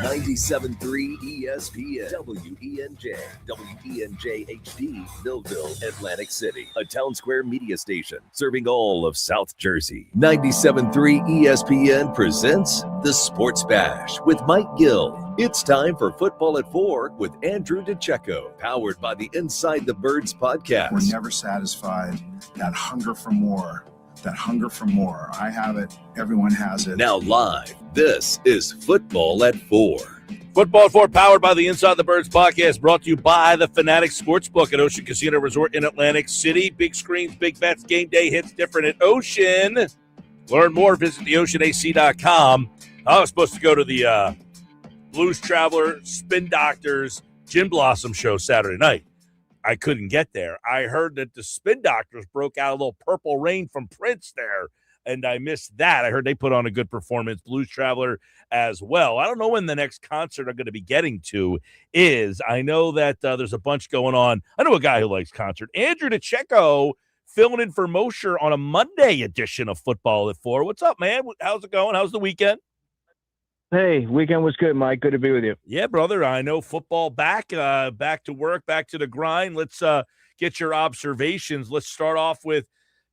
97.3 ESPN, WENJ, WENJ HD, Millville, Atlantic City, a town square media station serving all of South Jersey. 97.3 ESPN presents The Sports Bash with Mike Gill. It's time for Football at 4 with Andrew DiCecco, powered by the Inside the Birds podcast. We're never satisfied. That hunger for more. I have it. Everyone has it. Now live, this is Football at 4. Football at 4, powered by the Inside the Birds podcast, brought to you by the Fanatics Sportsbook at Ocean Casino Resort in Atlantic City. Big screens, big bets, game day hits different at Ocean. Learn more, visit theoceanac.com. I was supposed to go to the Blues Traveler, Spin Doctors, Gin Blossom show Saturday night. I couldn't get there. I heard that the Spin Doctors broke out a little Purple Rain from Prince there, and I missed that. I heard they put on a good performance, Blues Traveler as well. I don't know when the next concert I'm going to be getting to is. I know that there's a bunch going on. I know a guy who likes concert. Andrew DiCecco filling in for Mosher on a Monday edition of Football at 4. What's up, man? How's it going? How's the weekend? Hey, weekend was good, Mike. Good to be with you. Yeah, brother. I know football back to work, back to the grind. Let's get your observations. Let's start off with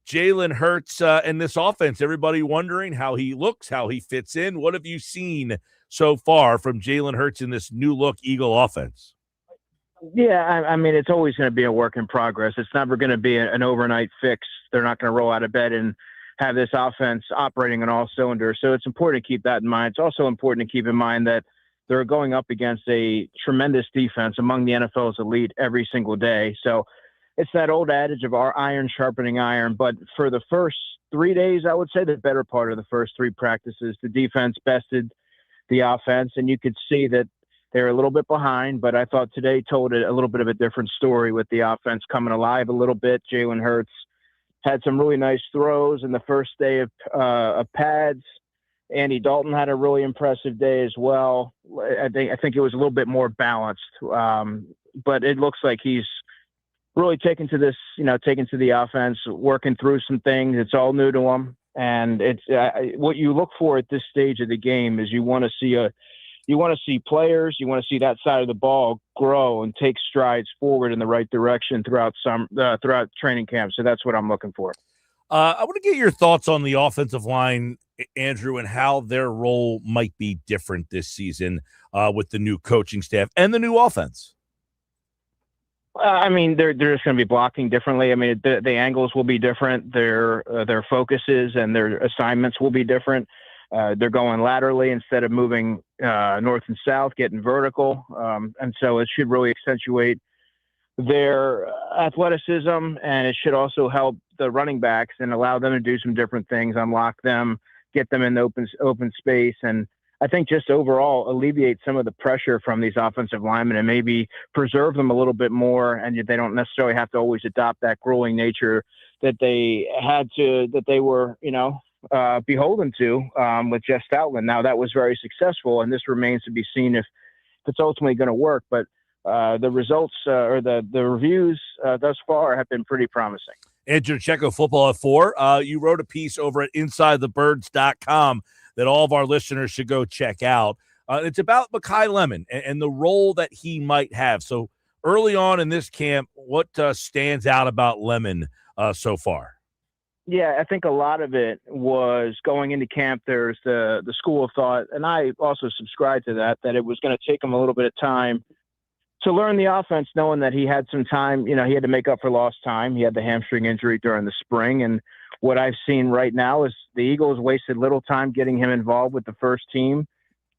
Jalen Hurts and this offense. Everybody wondering how he looks, how he fits in. What have you seen so far from Jalen Hurts in this new look Eagle offense? Yeah, I mean, it's always going to be a work in progress. It's never going to be an overnight fix. They're not going to roll out of bed and have this offense operating on all cylinders. So it's important to keep that in mind. It's also important to keep in mind that they're going up against a tremendous defense among the NFL's elite every single day. So it's that old adage of our iron sharpening iron. But for the first 3 days, I would say the better part of the first 3 practices, the defense bested the offense, and you could see that they're a little bit behind, but I thought today told a little bit of a different story with the offense coming alive a little bit. Jalen Hurts had some really nice throws in the first day of pads. Andy Dalton had a really impressive day as well. I think it was a little bit more balanced, but it looks like he's really taken to the offense, working through some things. It's all new to him, and it's what you look for at this stage of the game is you want to see players, you want to see that side of the ball grow and take strides forward in the right direction throughout training camp. So that's what I'm looking for. I want to get your thoughts on the offensive line, Andrew, and how their role might be different this season with the new coaching staff and the new offense. I mean, they're just going to be blocking differently. I mean, the angles will be different. Their focuses and their assignments will be different. They're going laterally instead of moving north and south, getting vertical. And so it should really accentuate their athleticism, and it should also help the running backs and allow them to do some different things, unlock them, get them in the open space, and I think just overall alleviate some of the pressure from these offensive linemen and maybe preserve them a little bit more, and they don't necessarily have to always adopt that grueling nature that they were, beholden to with Jeff Stoutland. Now, that was very successful, and this remains to be seen if it's ultimately going to work, but the results or the reviews thus far have been pretty promising. Andrew DiCecco, Football at 4. You wrote a piece over at InsideTheBirds.com that all of our listeners should go check out. It's about Mekhi Lemon and the role that he might have. So early on in this camp, what stands out about Lemon so far? Yeah, I think a lot of it was going into camp. There's the school of thought, and I also subscribe to that it was going to take him a little bit of time to learn the offense, knowing that he had some time. He had to make up for lost time. He had the hamstring injury during the spring, and what I've seen right now is the Eagles wasted little time getting him involved with the first team.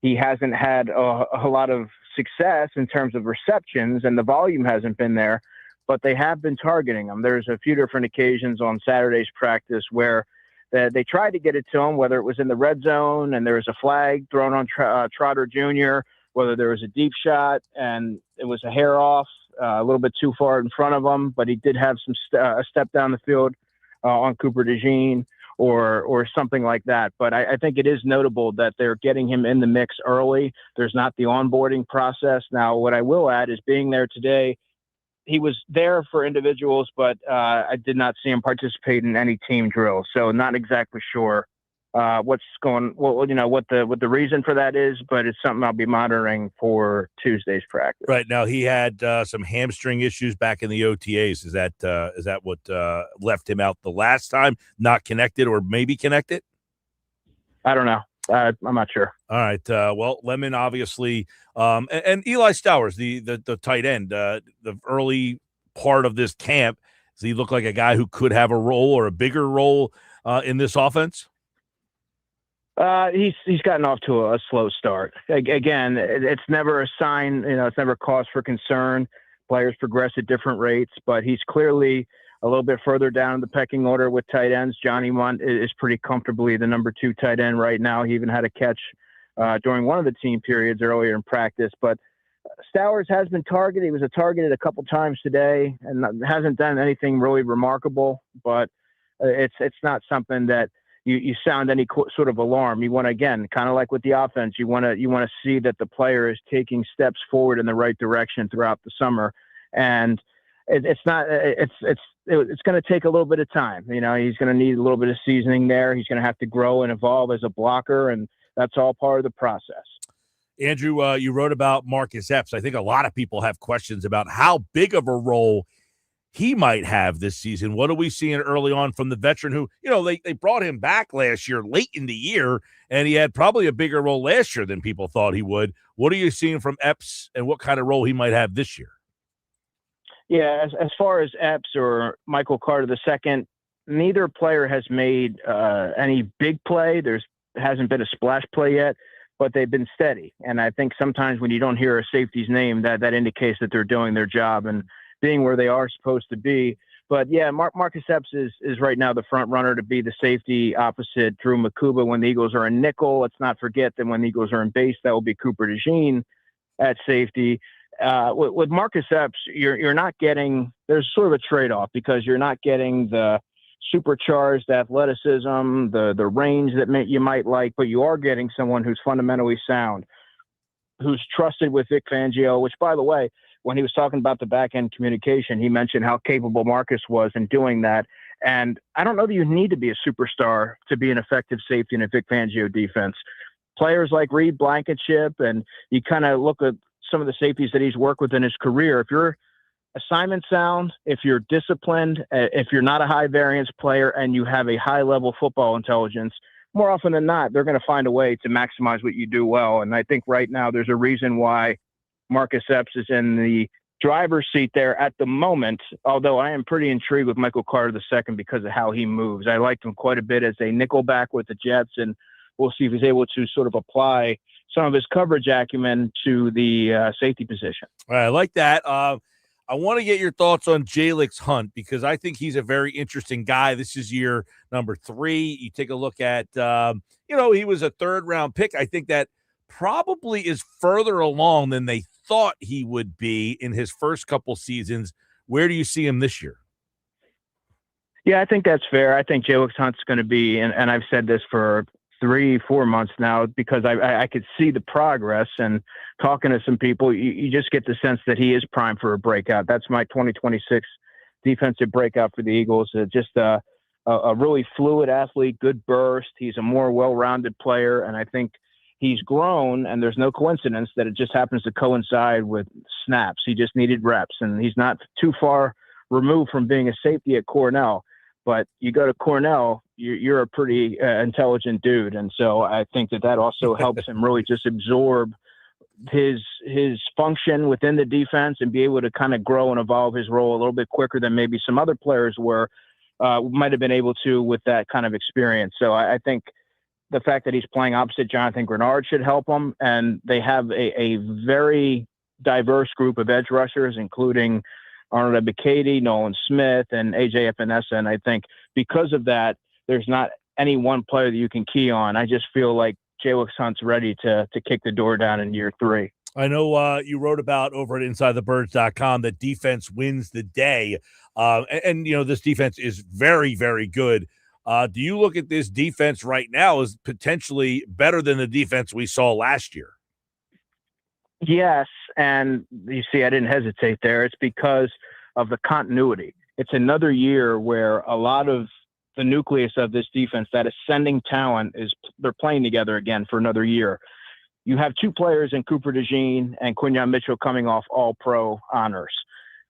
He hasn't had a lot of success in terms of receptions, and the volume hasn't been there, but they have been targeting him. There's a few different occasions on Saturday's practice where they tried to get it to him, whether it was in the red zone and there was a flag thrown on Trotter Jr., whether there was a deep shot and it was a hair off, a little bit too far in front of him, but he did have a step down the field on Cooper DeJean or something like that. But I think it is notable that they're getting him in the mix early. There's not the onboarding process. Now, what I will add is being there today, he was there for individuals, but I did not see him participate in any team drill. So not exactly sure what the reason for that is, but it's something I'll be monitoring for Tuesday's practice. Right now, he had some hamstring issues back in the OTAs. Is that what left him out the last time? Not connected, or maybe connected? I don't know. I'm not sure. All right. Well, Lemon obviously, and Eli Stowers, the tight end, the early part of this camp. Does he look like a guy who could have a role or a bigger role in this offense? He's gotten off to a slow start. Again, it's never a sign, it's never cause for concern. Players progress at different rates, but he's clearly a little bit further down in the pecking order with tight ends. Johnny Munt is pretty comfortably the number 2 tight end right now. He even had a catch during one of the team periods earlier in practice, but Stowers has been targeted. He was targeted a couple times today and hasn't done anything really remarkable, but it's not something that you sound any sort of alarm. You want to, again, kind of like with the offense, you want to see that the player is taking steps forward in the right direction throughout the summer. And it's going to take a little bit of time. He's going to need a little bit of seasoning there. He's going to have to grow and evolve as a blocker, and that's all part of the process. Andrew, you wrote about Marcus Epps. I think a lot of people have questions about how big of a role he might have this season. What are we seeing early on from the veteran who, they brought him back last year, late in the year, and he had probably a bigger role last year than people thought he would. What are you seeing from Epps and what kind of role he might have this year? Yeah, as far as Epps or Michael Carter II, neither player has made any big play. There hasn't been a splash play yet, but they've been steady. And I think sometimes when you don't hear a safety's name, that indicates that they're doing their job and being where they are supposed to be. But yeah, Marcus Epps is right now the front runner to be the safety opposite Drew Makuba when the Eagles are in nickel. Let's not forget that when the Eagles are in base, that will be Cooper DeJean at safety. With Marcus Epps, you're not getting, there's sort of a trade-off because you're not getting the supercharged athleticism, the range that you might like, but you are getting someone who's fundamentally sound, who's trusted with Vic Fangio, which, by the way, when he was talking about the back-end communication, he mentioned how capable Marcus was in doing that. And I don't know that you need to be a superstar to be an effective safety in a Vic Fangio defense. Players like Reed Blankenship, and you kind of look at some of the safeties that he's worked with in his career. If you're assignment sound, if you're disciplined, if you're not a high variance player and you have a high level football intelligence, more often than not, they're going to find a way to maximize what you do well. And I think right now there's a reason why Marcus Epps is in the driver's seat there at the moment, although I am pretty intrigued with Michael Carter II because of how he moves. I liked him quite a bit as a nickelback with the Jets, and we'll see if he's able to sort of apply some of his coverage acumen to the safety position. All right, I like that. I want to get your thoughts on Jalix Hunt because I think he's a very interesting guy. This is year number 3. You take a look at, he was a 3rd-round pick. I think that probably is further along than they thought he would be in his first couple seasons. Where do you see him this year? Yeah, I think that's fair. I think Jalix Hunt's going to be, and I've said this for 3-4 months now because I could see the progress, and talking to some people, you just get the sense that he is primed for a breakout. That's my 2026 defensive breakout for the Eagles. Just a really fluid athlete, good burst. He's a more well-rounded player, and I think he's grown, and there's no coincidence that it just happens to coincide with snaps. He just needed reps, and he's not too far removed from being a safety at Cornell. But you go to Cornell, you're a pretty intelligent dude. And so I think that also helps him really just absorb his function within the defense and be able to kind of grow and evolve his role a little bit quicker than maybe some other players might have been able to with that kind of experience. So I think the fact that he's playing opposite Jonathan Grenard should help him. And they have a very diverse group of edge rushers, including Arnold Ebiketie, Nolan Smith, and AJ Epinesa. And I think because of that, there's not any one player that you can key on. I just feel like Jalix Hunt's ready to kick the door down in year 3. I know you wrote about over at InsideTheBirds.com that defense wins the day. And this defense is very, very good. Do you look at this defense right now as potentially better than the defense we saw last year? Yes, and you see, I didn't hesitate there. It's because of the continuity. It's another year where a lot of the nucleus of this defense, that ascending talent, they're playing together again for another year. You have 2 players in Cooper DeJean and Quinyon Mitchell coming off All-Pro honors.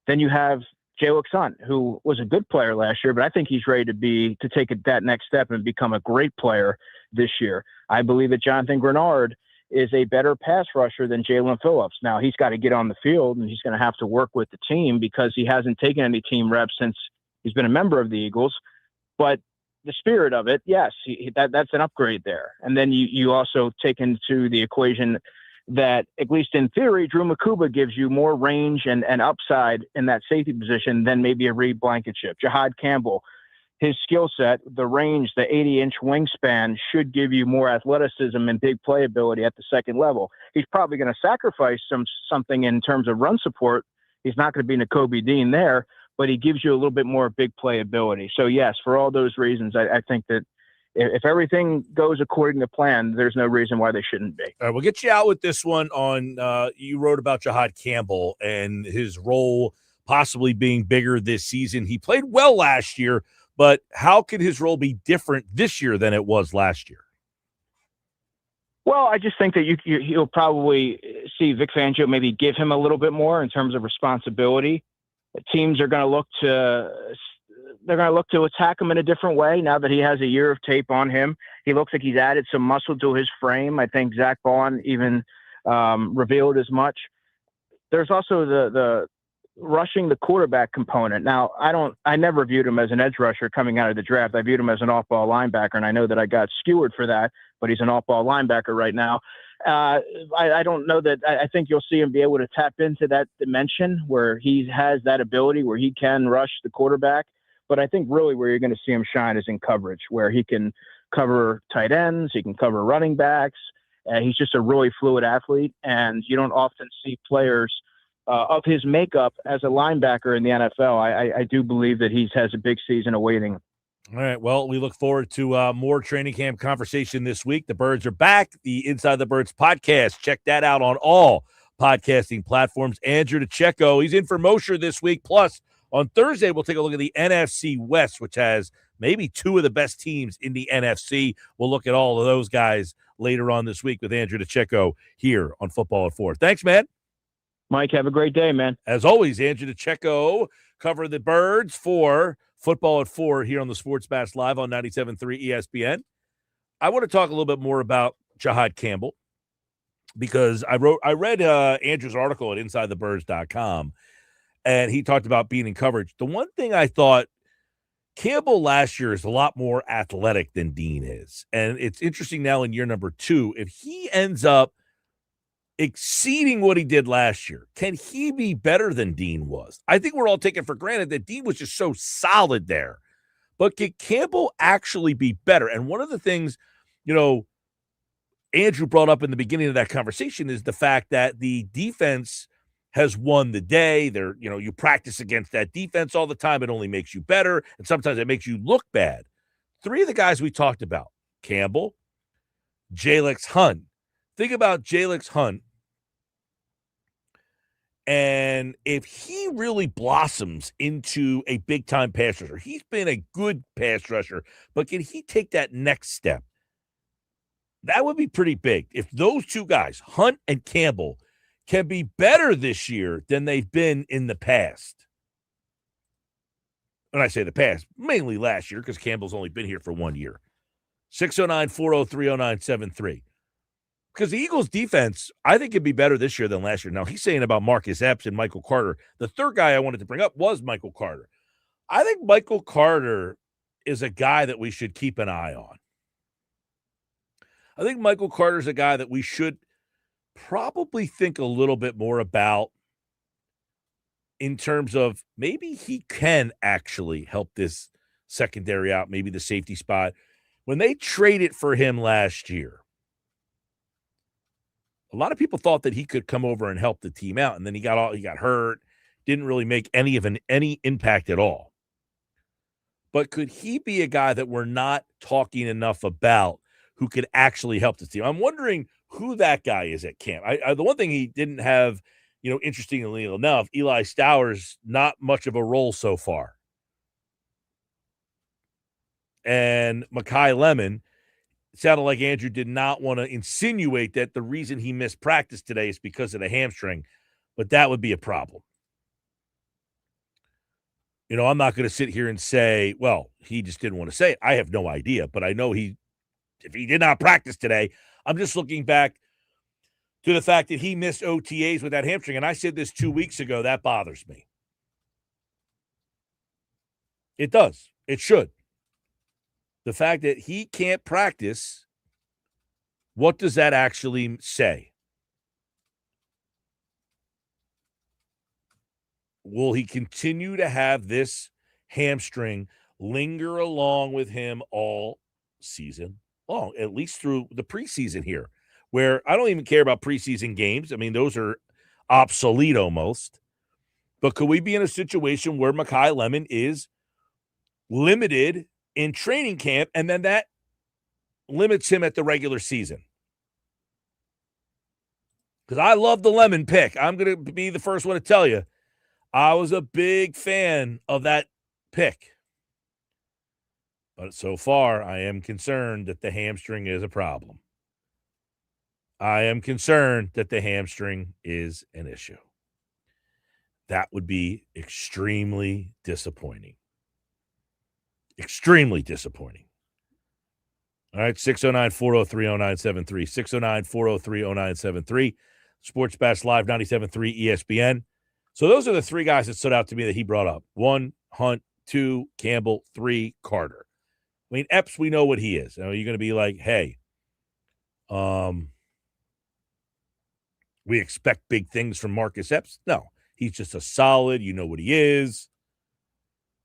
Then you have Jalix Hunt, who was a good player last year, but I think he's ready to take that next step and become a great player this year. I believe that Jonathan Grenard is a better pass rusher than Jalen Phillips. Now, he's got to get on the field, and he's going to have to work with the team because he hasn't taken any team reps since he's been a member of the Eagles. But the spirit of it, yes, that's an upgrade there. And then you also take into the equation that, at least in theory, Drew Makuba gives you more range and upside in that safety position than maybe a Reed Blankenship. Jahad Campbell, his skill set, the range, the 80-inch wingspan should give you more athleticism and big playability at the second level. He's probably going to sacrifice something in terms of run support. He's not going to be Nakobe Dean there, but he gives you a little bit more big playability. So, yes, for all those reasons, I think that if everything goes according to plan, there's no reason why they shouldn't be. All right, we'll get you out with this one on you wrote about Jahad Campbell and his role possibly being bigger this season. He played well last year, but how could his role be different this year than it was last year? Well, I just think that you'll probably see Vic Fangio maybe give him a little bit more in terms of responsibility. Teams are going to look to attack him in a different way now that he has a year of tape on him. He looks like he's added some muscle to his frame. I think Zach Vaughn even revealed as much. There's also the rushing the quarterback component. Now, I never viewed him as an edge rusher coming out of the draft. I viewed him as an off-ball linebacker, and I know that I got skewered for that, but he's an off-ball linebacker right now. I don't know that I think you'll see him be able to tap into that dimension where he has that ability where he can rush the quarterback. But I think really where you're going to see him shine is in coverage, where he can cover tight ends, he can cover running backs. He's just a really fluid athlete, and you don't often see players of his makeup as a linebacker in the NFL. I do believe that he has a big season awaiting. All right, well, we look forward to more training camp conversation this week. The Birds are back. The Inside the Birds podcast. Check that out on all podcasting platforms. Andrew DiCecco, he's in for Mosher this week. Plus, on Thursday, we'll take a look at the NFC West, which has maybe 2 of the best teams in the NFC. We'll look at all of those guys later on this week with Andrew DiCecco here on Football at 4. Thanks, man. Mike, have a great day, man. As always, Andrew DiCecco cover the Birds for Football at 4 here on the Sports Bash Live on 97.3 ESPN. I want to talk a little bit more about Jahad Campbell because I read Andrew's article at InsideTheBirds.com, and he talked about being in coverage. The one thing I thought, Campbell last year is a lot more athletic than Dean is, and it's interesting now in year number 2, if he ends up exceeding what he did last year, can he be better than Dean was? I think we're all taking for granted that Dean was just so solid there. But can Campbell actually be better? And one of the things, Andrew brought up in the beginning of that conversation is the fact that the defense has won the day. You practice against that defense all the time. It only makes you better, and sometimes it makes you look bad. 3 of the guys we talked about, Campbell, Jalex Hunt. Think about Jalex Hunt. And if he really blossoms into a big-time pass rusher, he's been a good pass rusher, but can he take that next step? That would be pretty big. If those 2 guys, Hunt and Campbell, can be better this year than they've been in the past. When I say the past, mainly last year, because Campbell's only been here for 1 year. 609-403-0973. Because the Eagles' defense, I think, could be better this year than last year. Now, he's saying about Marcus Epps and Michael Carter. The third guy I wanted to bring up was Michael Carter. I think Michael Carter is a guy that we should keep an eye on. I think Michael Carter is a guy that we should probably think a little bit more about in terms of maybe he can actually help this secondary out, maybe the safety spot. When they traded for him last year, a lot of people thought that he could come over and help the team out, and then he got hurt, didn't really make any impact at all. But could he be a guy that we're not talking enough about who could actually help the team? I'm wondering who that guy is at camp. The one thing he didn't have, interestingly enough, Eli Stowers, not much of a role so far. And Mekhi Lemon, it sounded like Andrew did not want to insinuate that the reason he missed practice today is because of the hamstring, but that would be a problem. I'm not going to sit here and say, well, he just didn't want to say it. I have no idea, but I know if he did not practice today, I'm just looking back to the fact that he missed OTAs with that hamstring, and I said this 2 weeks ago, that bothers me. It does. It should. The fact that he can't practice, what does that actually say? Will he continue to have this hamstring linger along with him all season long, at least through the preseason here, where I don't even care about preseason games. I mean, those are obsolete almost. But could we be in a situation where Mekhi Lemon is limited in training camp, and then that limits him at the regular season? Because I love the Lemon pick. I'm going to be the first one to tell you, I was a big fan of that pick. But so far, I am concerned that the hamstring is a problem. I am concerned that the hamstring is an issue. That would be extremely disappointing. Extremely disappointing. All right, 609-403-0973. 609-403-0973. Sports Bash Live, 97.3 ESPN. So those are the 3 guys that stood out to me that he brought up. 1, Hunt. 2, Campbell. 3, Carter. I mean, Epps, we know what he is. You're going to be like, hey, we expect big things from Marcus Epps. No, he's just a solid, you know what he is.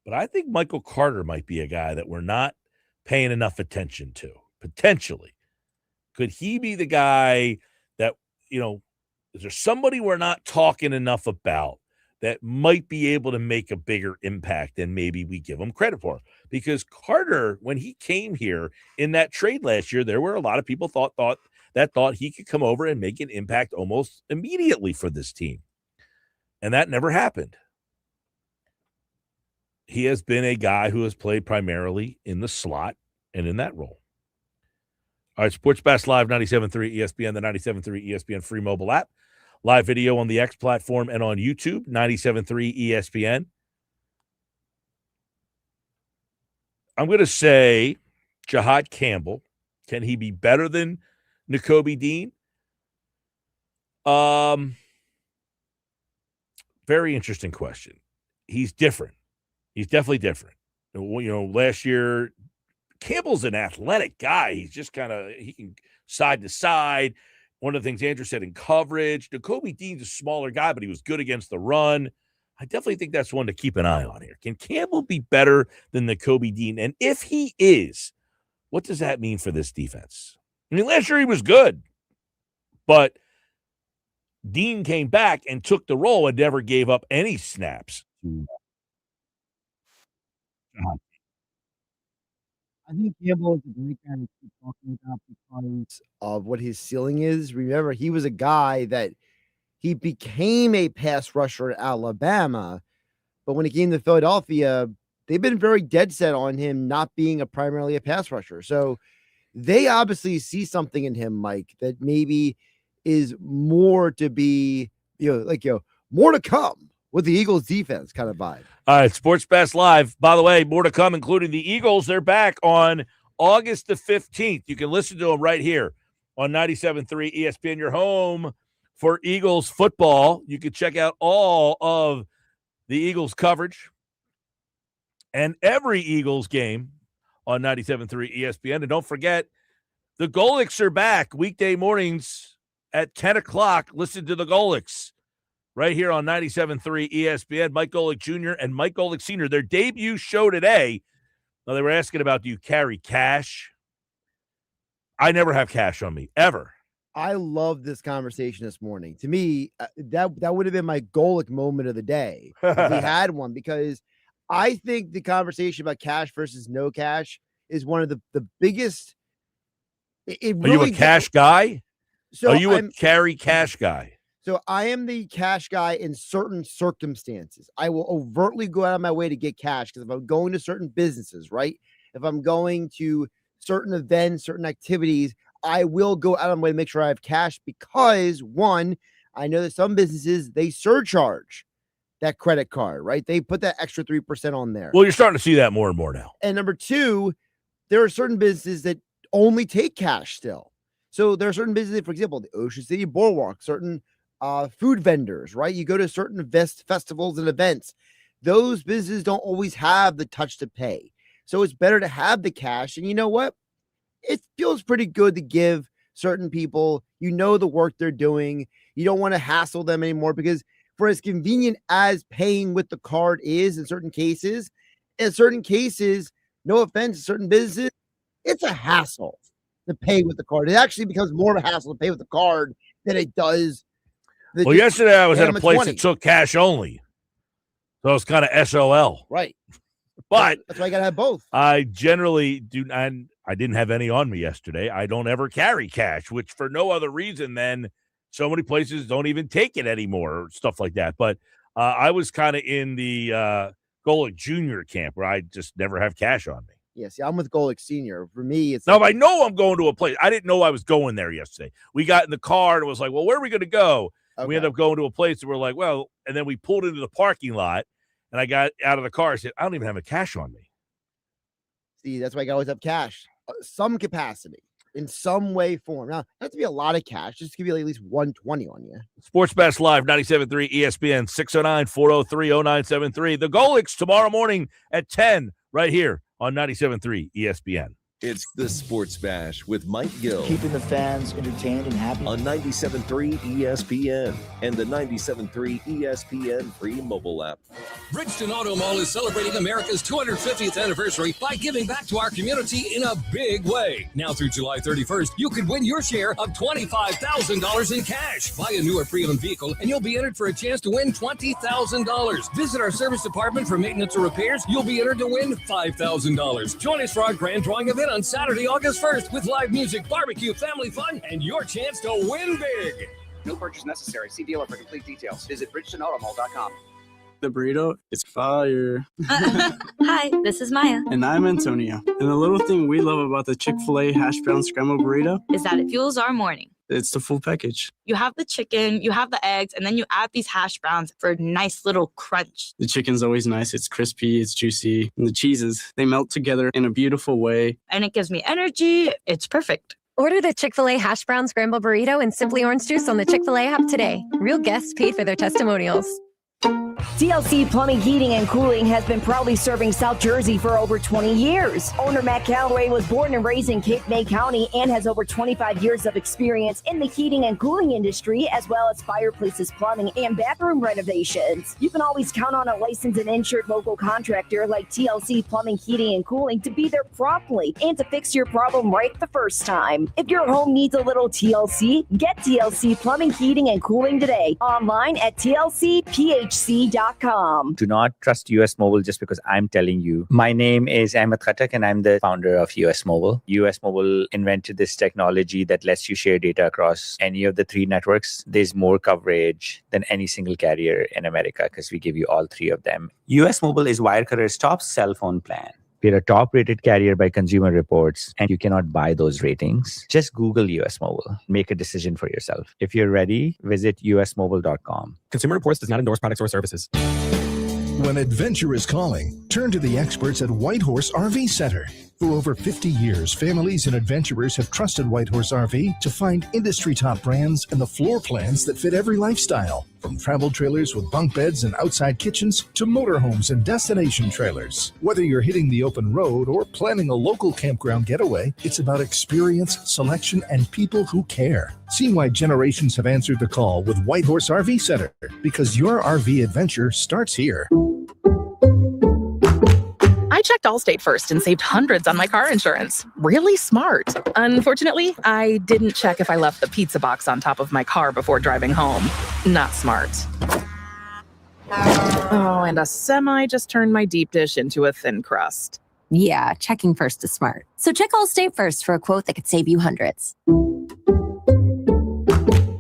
But I think Michael Carter might be a guy that we're not paying enough attention to, potentially. Could he be the guy that, is there somebody we're not talking enough about that might be able to make a bigger impact than maybe we give him credit for? Because Carter, when he came here in that trade last year, there were a lot of people thought he could come over and make an impact almost immediately for this team. And that never happened. He has been a guy who has played primarily in the slot and in that role. All right, Sports Bash Live, 97.3 ESPN, the 97.3 ESPN free mobile app. Live video on the X platform and on YouTube, 97.3 ESPN. I'm going to say Jahad Campbell. Can he be better than Nakobe Dean? Very interesting question. He's different. He's definitely different. Last year, Campbell's an athletic guy. He's just he can side to side. One of the things Andrew said in coverage, Nakobe Dean's a smaller guy, but he was good against the run. I definitely think that's one to keep an eye on here. Can Campbell be better than Nakobe Dean? And if he is, what does that mean for this defense? I mean, last year he was good, but Dean came back and took the role and never gave up any snaps. I think Campbell is a great guy to keep talking about because of what his ceiling is. Remember, he was a guy that he became a pass rusher at Alabama, but when he came to Philadelphia, they've been very dead set on him not being primarily a pass rusher. So they obviously see something in him, Mike, that maybe is more to be, more to come with the Eagles defense kind of vibe. All right, Sports Bash Live. By the way, more to come, including the Eagles. They're back on August the 15th. You can listen to them right here on 97.3 ESPN, your home for Eagles football. You can check out all of the Eagles coverage and every Eagles game on 97.3 ESPN. And don't forget, the Golics are back weekday mornings at 10 o'clock. Listen to the Golics right here on 97.3 ESPN. Mike Golick Jr. and Mike Golick Sr., their debut show today. Now, they were asking about, do you carry cash? I never have cash on me, ever. I love this conversation this morning. To me, that would have been my Golick moment of the day if we had one, because I think the conversation about cash versus no cash is one of the biggest. Are you a cash guy? So are you a carry cash guy? So I am the cash guy in certain circumstances. I will overtly go out of my way to get cash because if I'm going to certain businesses, right? If I'm going to certain events, certain activities, I will go out of my way to make sure I have cash because, one, I know that some businesses, they surcharge that credit card, right? They put that extra 3% on there. Well, you're starting to see that more and more now. And number two, there are certain businesses that only take cash still. So there are certain businesses, for example, the Ocean City Boardwalk, certain food vendors, right? You go to certain festivals and events. Those businesses don't always have the touch to pay. So it's better to have the cash. And you know what? It feels pretty good to give certain people, the work they're doing. You don't want to hassle them anymore because for as convenient as paying with the card is in certain cases, no offense to certain businesses, it's a hassle to pay with the card. It actually becomes more of a hassle to pay with the card than it does. Yesterday I was at a place that took cash only. So it's kind of SOL. Right. But that's why I got to have both. I generally do. And I didn't have any on me yesterday. I don't ever carry cash, which for no other reason than so many places don't even take it anymore or stuff like that. But I was kind of in the Golick Jr. camp where I just never have cash on me. Yeah, see, I'm with Golick Sr. For me, it's I know I'm going to a place. I didn't know I was going there yesterday. We got in the car and it was like, well, where are we going to go? Okay. We ended up going to a place and we're like, well, and then we pulled into the parking lot and I got out of the car and said, I don't even have a cash on me. See, that's why I always have cash. Some capacity in some way, form. Now, not to be a lot of cash, just to give you at least 120 on you. Sports Bash Live, 97.3 ESPN, 609-403-0973. The Golics tomorrow morning at 10 right here on 97.3 ESPN. It's the Sports Bash with Mike Gill. Keeping the fans entertained and happy. On 97.3 ESPN and the 97.3 ESPN free mobile app. Bridgeton Auto Mall is celebrating America's 250th anniversary by giving back to our community in a big way. Now through July 31st, you could win your share of $25,000 in cash. Buy a new or pre-owned vehicle and you'll be entered for a chance to win $20,000. Visit our service department for maintenance or repairs. You'll be entered to win $5,000. Join us for our grand drawing event on Saturday, August 1st with live music, barbecue, family fun, and your chance to win big. No purchase necessary. See dealer for complete details. Visit BridgetonAutomall.com. The burrito is fire. Hi, this is Maya. And I'm Antonio. And the little thing we love about the Chick-fil-A hash brown scrambled burrito is that it fuels our morning. It's the full package. You have the chicken, you have the eggs, and then you add these hash browns for a nice little crunch. The chicken's always nice. It's crispy, it's juicy. And the cheeses, they melt together in a beautiful way. And it gives me energy. It's perfect. Order the Chick-fil-A Hash Brown Scramble Burrito and Simply Orange Juice on the Chick-fil-A app today. Real guests paid for their testimonials. TLC Plumbing, Heating, and Cooling has been proudly serving South Jersey for over 20 years. Owner Matt Calloway was born and raised in Cape May County and has over 25 years of experience in the heating and cooling industry, as well as fireplaces, plumbing, and bathroom renovations. You can always count on a licensed and insured local contractor like TLC Plumbing, Heating, and Cooling to be there promptly and to fix your problem right the first time. If your home needs a little TLC, get TLC Plumbing, Heating, and Cooling today. Online at tlcphc.com. Do not trust US Mobile just because I'm telling you. My name is Ahmed Khattak and I'm the founder of US Mobile. US Mobile invented this technology that lets you share data across any of the three networks. There's more coverage than any single carrier in America because we give you all three of them. US Mobile is Wirecutters' top cell phone plan. We're a top-rated carrier by Consumer Reports, and you cannot buy those ratings. Just Google US Mobile. Make a decision for yourself. If you're ready, visit usmobile.com. Consumer Reports does not endorse products or services. When adventure is calling, turn to the experts at Whitehorse RV Center. For over 50 years, families and adventurers have trusted Whitehorse RV to find industry-top brands and the floor plans that fit every lifestyle. From travel trailers with bunk beds and outside kitchens to motorhomes and destination trailers. Whether you're hitting the open road or planning a local campground getaway, it's about experience, selection, and people who care. See why generations have answered the call with Whitehorse RV Center, because your RV adventure starts here. I checked Allstate first and saved hundreds on my car insurance. Really smart. Unfortunately, I didn't check if I left the pizza box on top of my car before driving home. Not smart. Oh, and a semi just turned my deep dish into a thin crust. Yeah, checking first is smart. So check Allstate first for a quote that could save you hundreds.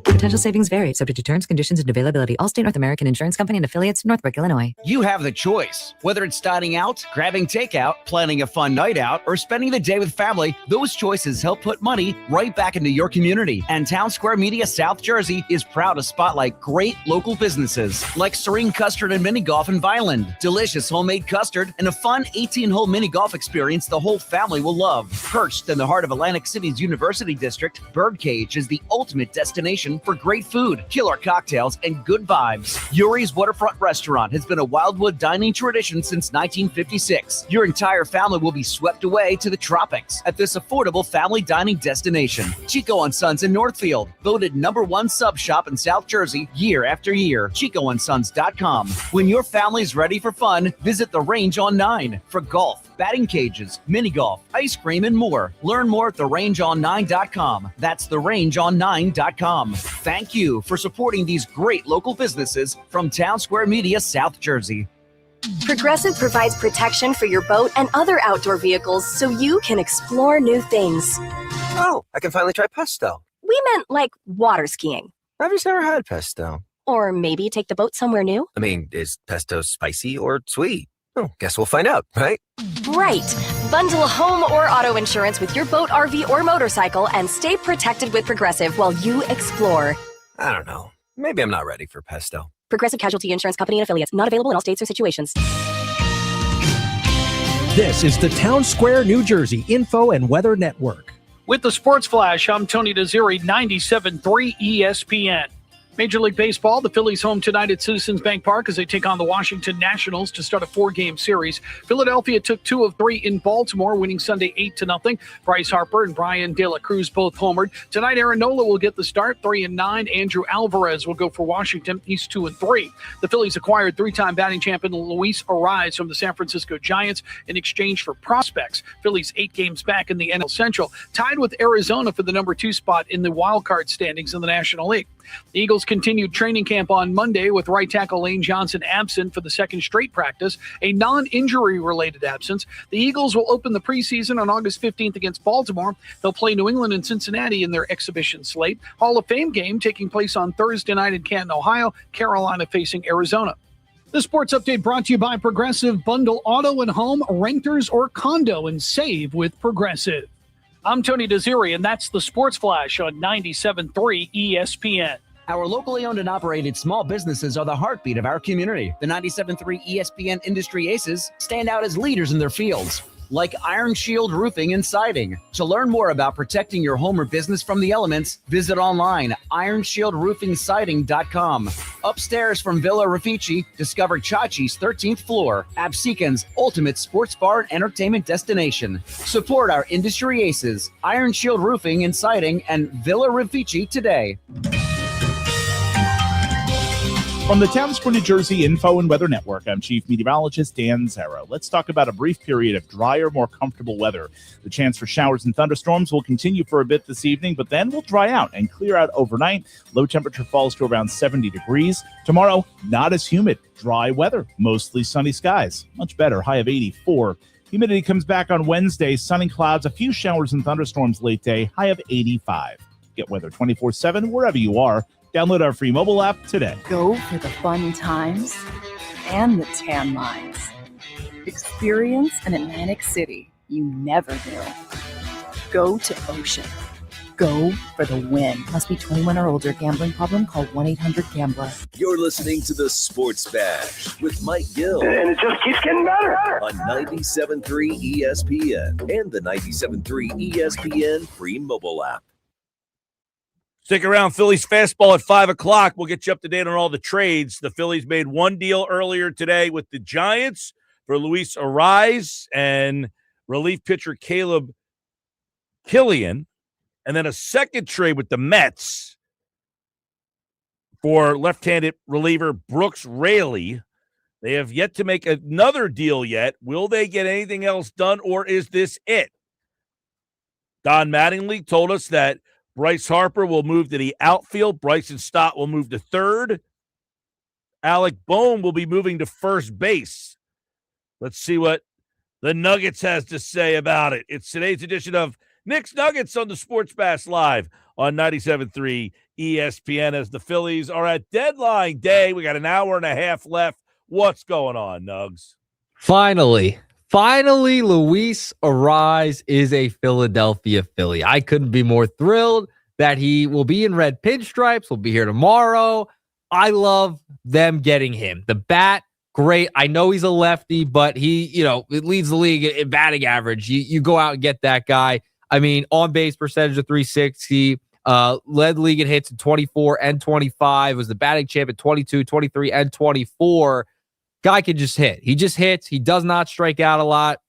Potential savings vary, subject to terms, conditions, and availability. Allstate North American Insurance Company and affiliates, Northbrook, Illinois. You have the choice. Whether it's dining out, grabbing takeout, planning a fun night out, or spending the day with family, those choices help put money right back into your community. And Town Square Media South Jersey is proud to spotlight great local businesses like Serene Custard and Mini Golf in Vineland, delicious homemade custard, and a fun 18-hole mini golf experience the whole family will love. Perched in the heart of Atlantic City's University District, Birdcage is the ultimate destination for great food, killer cocktails, and good vibes. Yuri's Waterfront Restaurant has been a Wildwood dining tradition since 1956. Your entire family will be swept away to the tropics at this affordable family dining destination. Chico & Sons in Northfield, voted #1 sub shop in South Jersey year after year. ChicoandSons.com. When your family's ready for fun, visit the Range on 9 for golf, batting cages, mini golf, ice cream, and more. Learn more at therangeon9.com. That's therangeon9.com. Thank you for supporting these great local businesses from Town Square Media, South Jersey. Progressive provides protection for your boat and other outdoor vehicles so you can explore new things. Oh, I can finally try pesto. We meant like water skiing. I've just never had pesto. Or maybe take the boat somewhere new. I mean, is pesto spicy or sweet? Oh, guess we'll find out, right? Right. Bundle home or auto insurance with your boat, RV, or motorcycle and stay protected with Progressive while you explore. I don't know. Maybe I'm not ready for pesto. Progressive Casualty Insurance Company and affiliates. Not available in all states or situations. This is the Town Square, New Jersey Info and Weather Network. With the Sports Flash, I'm Tony Desiri, 97.3 ESPN. Major League Baseball, the Phillies home tonight at Citizens Bank Park as they take on the Washington Nationals to start a 4-game series. Philadelphia took 2 of 3 in Baltimore, winning Sunday 8-0. Bryce Harper and Brian De La Cruz both homered. Tonight, Aaron Nola will get the start, 3-9. Andrew Alvarez will go for Washington. He's 2-3. The Phillies acquired 3-time batting champion Luis Arráez from the San Francisco Giants in exchange for prospects. Phillies 8 games back in the NL Central, tied with Arizona for the number 2 spot in the wild card standings in the National League. The Eagles continued training camp on Monday with right tackle Lane Johnson absent for the second straight practice, a non-injury related absence. The Eagles will open the preseason on August 15th against Baltimore. They'll play New England and Cincinnati in their exhibition slate. Hall of Fame game taking place on Thursday night in Canton, Ohio. Carolina facing Arizona. The sports update brought to you by Progressive. Bundle auto and home, renters or condo and save with Progressive. I'm Tony Desiri, and that's the Sports Flash on 97.3 ESPN. Our locally owned and operated small businesses are the heartbeat of our community. The 97.3 ESPN Industry Aces stand out as leaders in their fields, like Iron Shield Roofing and Siding. To learn more about protecting your home or business from the elements, visit online ironshieldroofingsiding.com. Upstairs from Villa Raffici, discover Chachi's 13th floor, Absecons' ultimate sports bar and entertainment destination. Support our industry aces, Iron Shield Roofing and Siding and Villa Raffici today. From the Towns for New Jersey Info and Weather Network, I'm Chief Meteorologist Dan Zarrow. Let's talk about a brief period of drier, more comfortable weather. The chance for showers and thunderstorms will continue for a bit this evening, but then will dry out and clear out overnight. Low temperature falls to around 70 degrees. Tomorrow, not as humid. Dry weather, mostly sunny skies. Much better, high of 84. Humidity comes back on Wednesday. Sunny clouds, a few showers and thunderstorms late day, high of 85. Get weather 24/7 wherever you are. Download our free mobile app today. Go for the fun times and the tan lines. Experience an Atlantic City you never knew. Go to Ocean. Go for the win. Must be 21 or older. Gambling problem? Call 1-800-GAMBLER. You're listening to the Sports Bash with Mike Gill. And it just keeps getting better. On 97.3 ESPN and the 97.3 ESPN free mobile app. Stick around. Phillies Fastball at 5 o'clock. We'll get you up to date on all the trades. The Phillies made one deal earlier today with the Giants for Luis Arráez and relief pitcher Caleb Killian, and then a second trade with the Mets for left-handed reliever Brooks Raley. They have yet to make another deal yet. Will they get anything else done, or is this it? Don Mattingly told us that Bryce Harper will move to the outfield. Bryson Stott will move to third. Alec Bohm will be moving to first base. Let's see what the Nuggets has to say about it. It's today's edition of Knicks Nuggets on the Sports Bash Live on 97.3 ESPN as the Phillies are at deadline day. We got an hour and a half left. What's going on, Nugs? Finally, Luis Arráez is a Philadelphia Philly. I couldn't be more thrilled that he will be in red pinstripes. Will be here tomorrow. I love them getting him. The bat, great. I know he's a lefty, but he, it leads the league in batting average. You go out and get that guy. I mean, on base percentage of 360, led the league in hits in 24 and 25, was the batting champ at 22, 23, and 24. Guy can just hit. He just hits. He does not strike out a lot.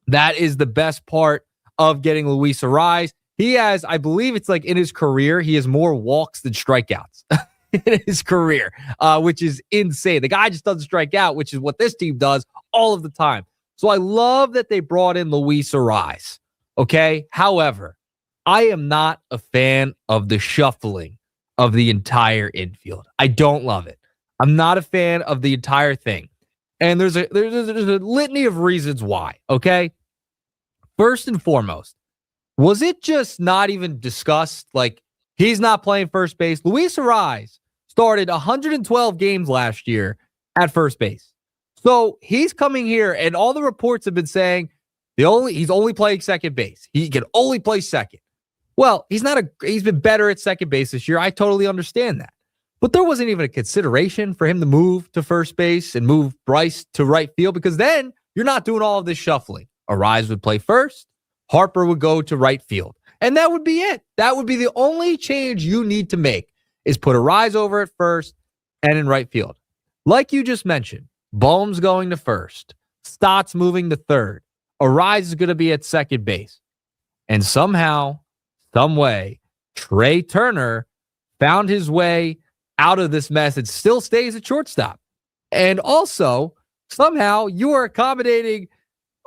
That is the best part of getting Luis Arráez. He has, I believe it's like in his career, he has more walks than strikeouts in his career, which is insane. The guy just doesn't strike out, which is what this team does all of the time. So I love that they brought in Luis Arráez. Okay. However, I am not a fan of the shuffling of the entire infield. I don't love it. I'm not a fan of the entire thing. And there's a litany of reasons why, okay? First and foremost, was it just not even discussed? Like, he's not playing first base. Luis Arráez started 112 games last year at first base. So he's coming here, and all the reports have been saying he's only playing second base. He can only play second. Well, he's been better at second base this year. I totally understand that. But there wasn't even a consideration for him to move to first base and move Bryce to right field, because then you're not doing all of this shuffling. Arráez would play first. Harper would go to right field. And that would be it. That would be the only change you need to make, is put Arráez over at first and in right field. Like you just mentioned, Bohm's going to first. Stott's moving to third. Arráez is going to be at second base. And somehow, some way, Trey Turner found his way out of this mess and still stays at shortstop. And also, somehow, you are accommodating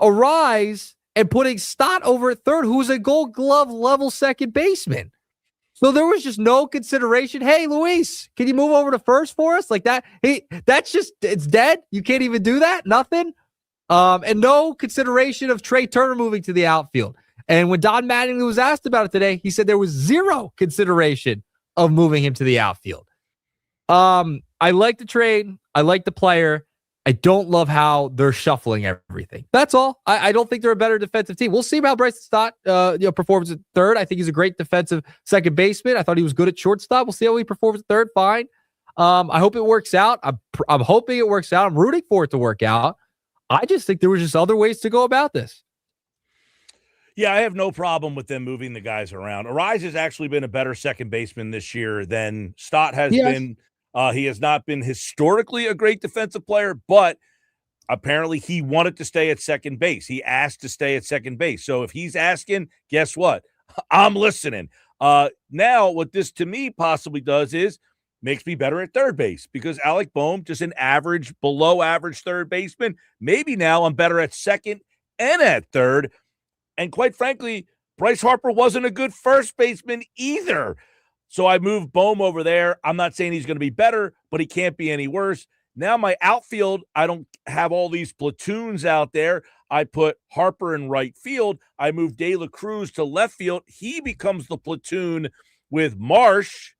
Arráez and putting Stott over at third, who's a Gold Glove level second baseman. So there was just no consideration. Hey, Luis, can you move over to first for us? Like that? Hey, that's just, it's dead. You can't even do that. Nothing. And no consideration of Trey Turner moving to the outfield. And when Don Mattingly was asked about it today, he said there was zero consideration of moving him to the outfield. I like the trade. I like the player. I don't love how they're shuffling everything. That's all. I don't think they're a better defensive team. We'll see how Bryson Stott performs at third. I think he's a great defensive second baseman. I thought he was good at shortstop. We'll see how he performs at third. Fine. I hope it works out. I'm hoping it works out. I'm rooting for it to work out. I just think there were just other ways to go about this. Yeah, I have no problem with them moving the guys around. Arraez has actually been a better second baseman this year than Stott has been. He has not been historically a great defensive player, but apparently he wanted to stay at second base. He asked to stay at second base. So if he's asking, guess what? I'm listening. Now, what this to me possibly does is makes me better at third base because Alec Boehm, just an average, below average third baseman. Maybe now I'm better at second and at third. And quite frankly, Bryce Harper wasn't a good first baseman either. So I moved Boehm over there. I'm not saying he's going to be better, but he can't be any worse. Now my outfield, I don't have all these platoons out there. I put Harper in right field. I moved De La Cruz to left field. He becomes the platoon with Marsh.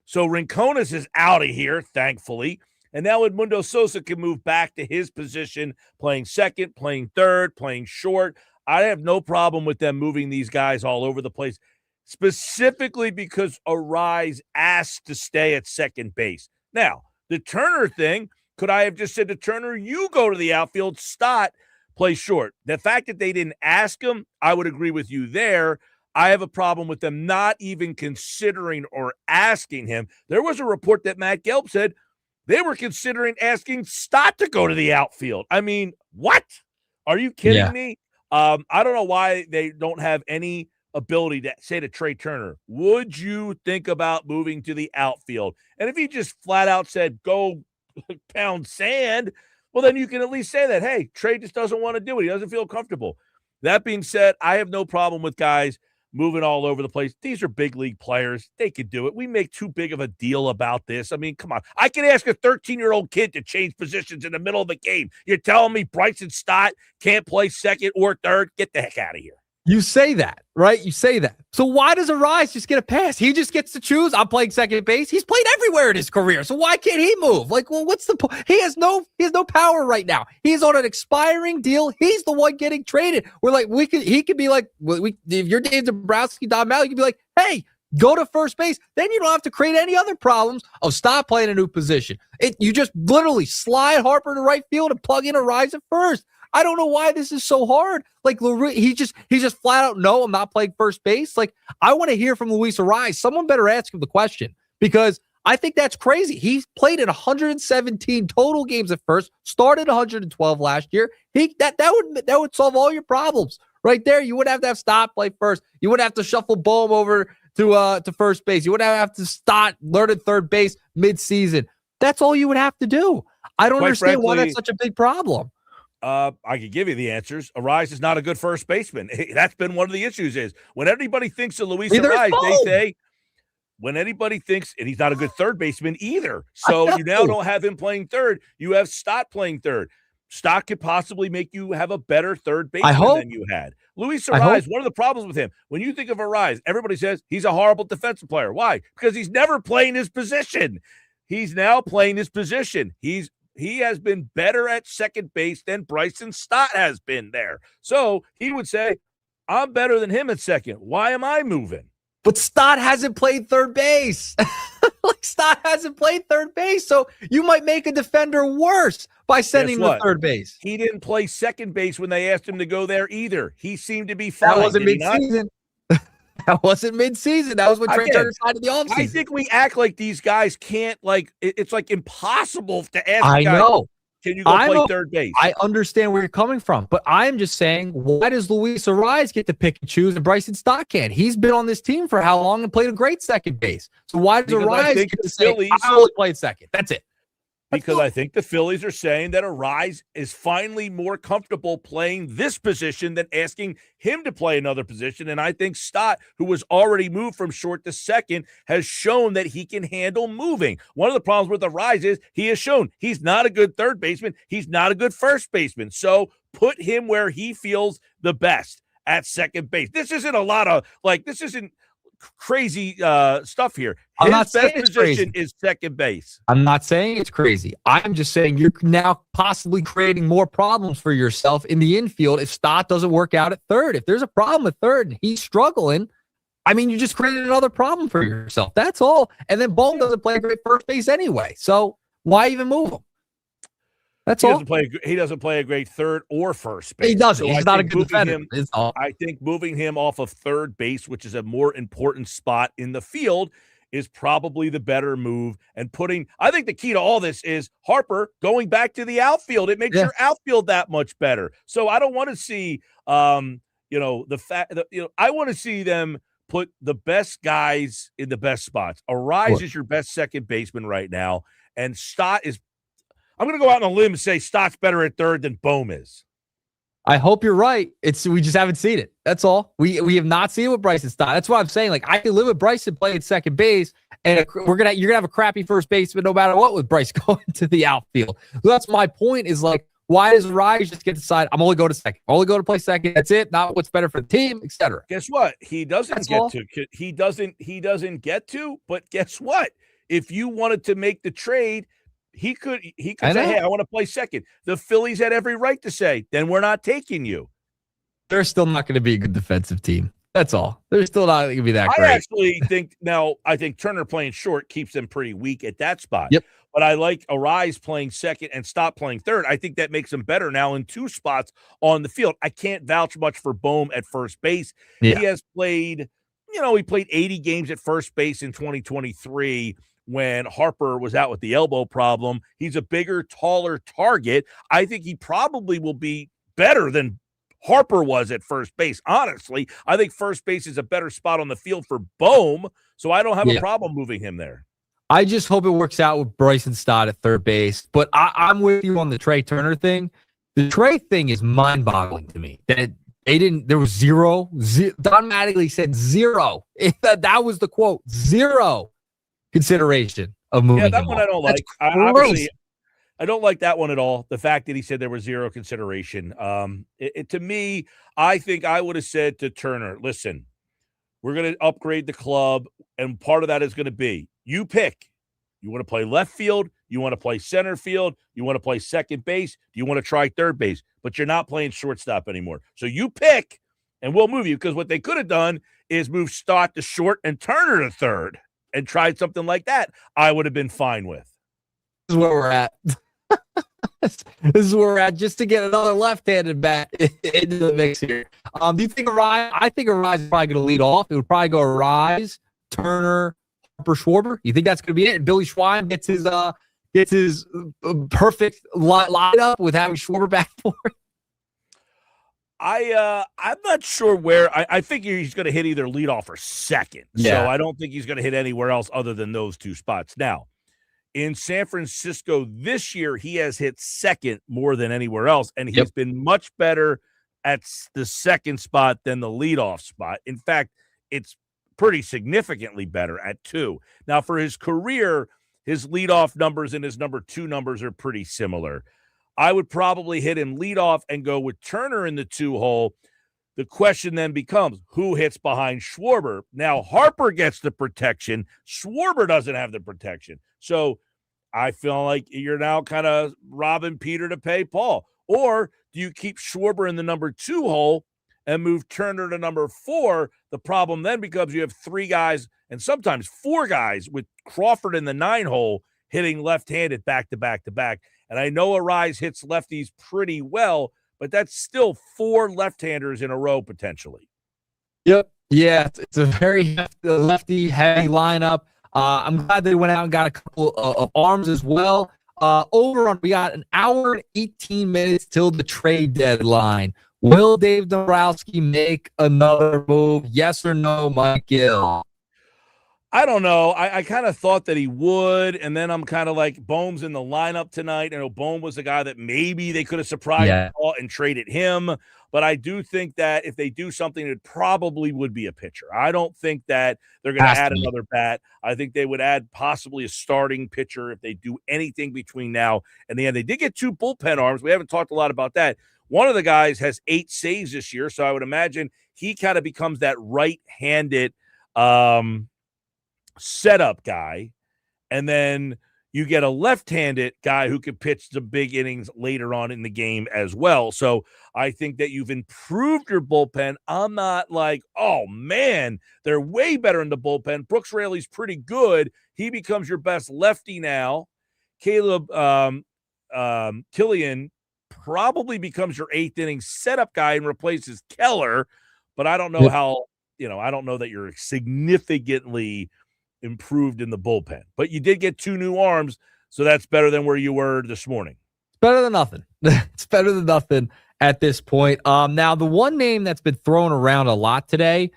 So Rincones is out of here, thankfully. And now Edmundo Sosa can move back to his position, playing second, playing third, playing short. I have no problem with them moving these guys all over the place, specifically because Arraez asked to stay at second base. Now, the Turner thing, could I have just said to Turner, you go to the outfield, Stott play short? The fact that they didn't ask him, I would agree with you there. I have a problem with them not even considering or asking him. There was a report that Matt Gelb said they were considering asking Stott to go to the outfield. I mean, what? Are you kidding me? I don't know why they don't have any ability to say to Trey Turner, would you think about moving to the outfield? And if he just flat out said, go pound sand, well, then you can at least say that, hey, Trey just doesn't want to do it. He doesn't feel comfortable. That being said, I have no problem with guys moving all over the place. These are big league players. They could do it. We make too big of a deal about this. I mean, come on. I can ask a 13-year-old kid to change positions in the middle of the game. You're telling me Bryson Stott can't play second or third? Get the heck out of here. You say that, right? You say that. So why does Arraez just get a pass? He just gets to choose. I'm playing second base. He's played everywhere in his career. So why can't he move? Like, well, what's the point? He has no power right now. He's on an expiring deal. He's the one getting traded. We're like, he could be like, if you're Dave Dombrowski, Don Malley, you could be like, hey, go to first base. Then you don't have to create any other problems of stop playing a new position. You just literally slide Harper to right field and plug in Arraez at first. I don't know why this is so hard. Like, he just flat out, no, I'm not playing first base. Like, I want to hear from Luis Arraez. Someone better ask him the question because I think that's crazy. He's played in 117 total games at first, started 112 last year. That would solve all your problems right there. You wouldn't have Stott play first. You wouldn't have to shuffle Boehm over to first base. You wouldn't have to start learning third base mid-season. That's all you would have to do. I don't understand why that's such a big problem. I could give you the answers. Arraez is not a good first baseman. That's been one of the issues is when everybody thinks of Luis Arraez, they say when anybody thinks, and he's not a good third baseman either. So you now don't have him playing third. You have Stott playing third. Stott could possibly make you have a better third baseman than you had. Luis Arraez, one of the problems with him, when you think of Arraez, everybody says he's a horrible defensive player. Why? Because he's never playing his position. He's now playing his position. He has been better at second base than Bryson Stott has been there. So he would say, I'm better than him at second. Why am I moving? But Stott hasn't played third base. Stott hasn't played third base. So you might make a defender worse by sending him to third base. He didn't play second base when they asked him to go there either. He seemed to be fine. That wasn't mid-season. That wasn't mid-season. That was when Trey Turner signed in the offseason. I think we act like these guys can't, it's like impossible to ask I know. Can you go play third base? I understand where you're coming from, but I'm just saying, why does Luis Arraez get to pick and choose and Bryson Stott can't? He's been on this team for how long and played a great second base. So why does Arraez get to say, I only played second? That's it. Because I think the Phillies are saying that Arraez is finally more comfortable playing this position than asking him to play another position. And I think Stott, who was already moved from short to second, has shown that he can handle moving. One of the problems with Arraez is he has shown he's not a good third baseman. He's not a good first baseman. So put him where he feels the best at second base. This isn't crazy stuff here. I'm His not saying best it's position crazy. is second base. I'm not saying it's crazy. I'm just saying you're now possibly creating more problems for yourself in the infield if Stott doesn't work out at third. If there's a problem at third and he's struggling, I mean, you just created another problem for yourself. That's all. And then Bohm doesn't play great first base anyway. So why even move him? That's all. He doesn't play a great third or first base. He doesn't. So He's not a good defender. I think moving him off of third base, which is a more important spot in the field, is probably the better move. And I think the key to all this is Harper going back to the outfield. It makes your outfield that much better. So I don't want to see, I want to see them put the best guys in the best spots. Arraez is your best second baseman right now, and Stott is. I'm going to go out on a limb and say Stott's better at third than Bohm is. I hope you're right. We just haven't seen it. That's all. We have not seen it with Bryson Stott. That's why I'm saying, like, I can live with Bryson playing second base, and you're gonna have a crappy first baseman no matter what with Bryce going to the outfield. So that's my point. Is like, why does Arraez just get to decide? I'm only going to second. I'm only going to play second. That's it. Not what's better for the team, etc. Guess what? He doesn't He doesn't get to. But guess what? If you wanted to make the trade, he could say, hey, I want to play second. The Phillies had every right to say, then we're not taking you. They're still not going to be a good defensive team. That's all. They're still not going to be that great. I think Turner playing short keeps them pretty weak at that spot. Yep. But I like Arraez playing second and Stott playing third. I think that makes them better now in two spots on the field. I can't vouch much for Bohm at first base. Yeah. He has played, he played 80 games at first base in 2023 when Harper was out with the elbow problem. He's a bigger, taller target. I think he probably will be better than Harper was at first base. Honestly, I think first base is a better spot on the field for Bohm, so I don't have a problem moving him there. I just hope it works out with Bryson Stott at third base. But I'm with you on the Trey Turner thing. The Trey thing is mind-boggling to me. That there was zero. Don Mattingly said zero. That was the quote. Zero consideration of moving. Yeah, that one I don't like. I don't like that one at all. The fact that he said there was zero consideration. To me, I think I would have said to Turner, listen, we're going to upgrade the club, and part of that is going to be you pick. You want to play left field, you want to play center field, you want to play second base, you want to try third base, but you're not playing shortstop anymore. So you pick, and we'll move you, because what they could have done is move Stott to short and Turner to third and tried something like that. I would have been fine with. This is where we're at. This is where we're at, just to get another left-handed bat into the mix here. Do you think Arraez? I think Arraez is probably going to lead off. It would probably go Arraez, Turner, Harper, Schwarber. You think that's going to be it? And Billy Schwein gets his perfect lineup with having Schwarber back for it. I'm not sure where. I think he's going to hit either leadoff or second. Yeah. So I don't think he's going to hit anywhere else other than those two spots. Now, in San Francisco this year, he has hit second more than anywhere else, and he's been much better at the second spot than the leadoff spot. In fact, it's pretty significantly better at 2. Now, for his career, his leadoff numbers and his number 2 numbers are pretty similar. I would probably hit him leadoff and go with Turner in the 2 hole. The question then becomes, who hits behind Schwarber? Now, Harper gets the protection. Schwarber doesn't have the protection. So I feel like you're now kind of robbing Peter to pay Paul. Or do you keep Schwarber in the number 2 hole and move Turner to number 4? The problem then becomes you have 3 guys and sometimes 4 guys with Crawford in the 9 hole hitting left-handed back-to-back-to-back. And I know Arraez hits lefties pretty well, but that's still 4 left-handers in a row potentially. Yep. Yeah, it's a very lefty-heavy lineup. I'm glad they went out and got a couple of arms as well. We got an hour and 18 minutes till the trade deadline. Will Dave Dombrowski make another move? Yes or no, Mike Gill? I don't know. I kind of thought that he would, and then I'm kind of like, Bohm's in the lineup tonight. I know Bohm was the guy that maybe they could have surprised and traded him, but I do think that if they do something, it probably would be a pitcher. I don't think that they're going to add another bat. I think they would add possibly a starting pitcher if they do anything between now and the end. They did get 2 bullpen arms. We haven't talked a lot about that. One of the guys has 8 saves this year, so I would imagine he kind of becomes that right-handed setup guy, and then you get a left-handed guy who can pitch the big innings later on in the game as well. So I think that you've improved your bullpen. I'm not like, oh, man, they're way better in the bullpen. Brooks Raley's pretty good. He becomes your best lefty now. Caleb Killian probably becomes your eighth inning setup guy and replaces Keller, but I don't know how, I don't know that you're significantly improved in the bullpen. But you did get 2 new arms, so that's better than where you were this morning. It's better than nothing. It's better than nothing at this point. Now, the one name that's been thrown around a lot today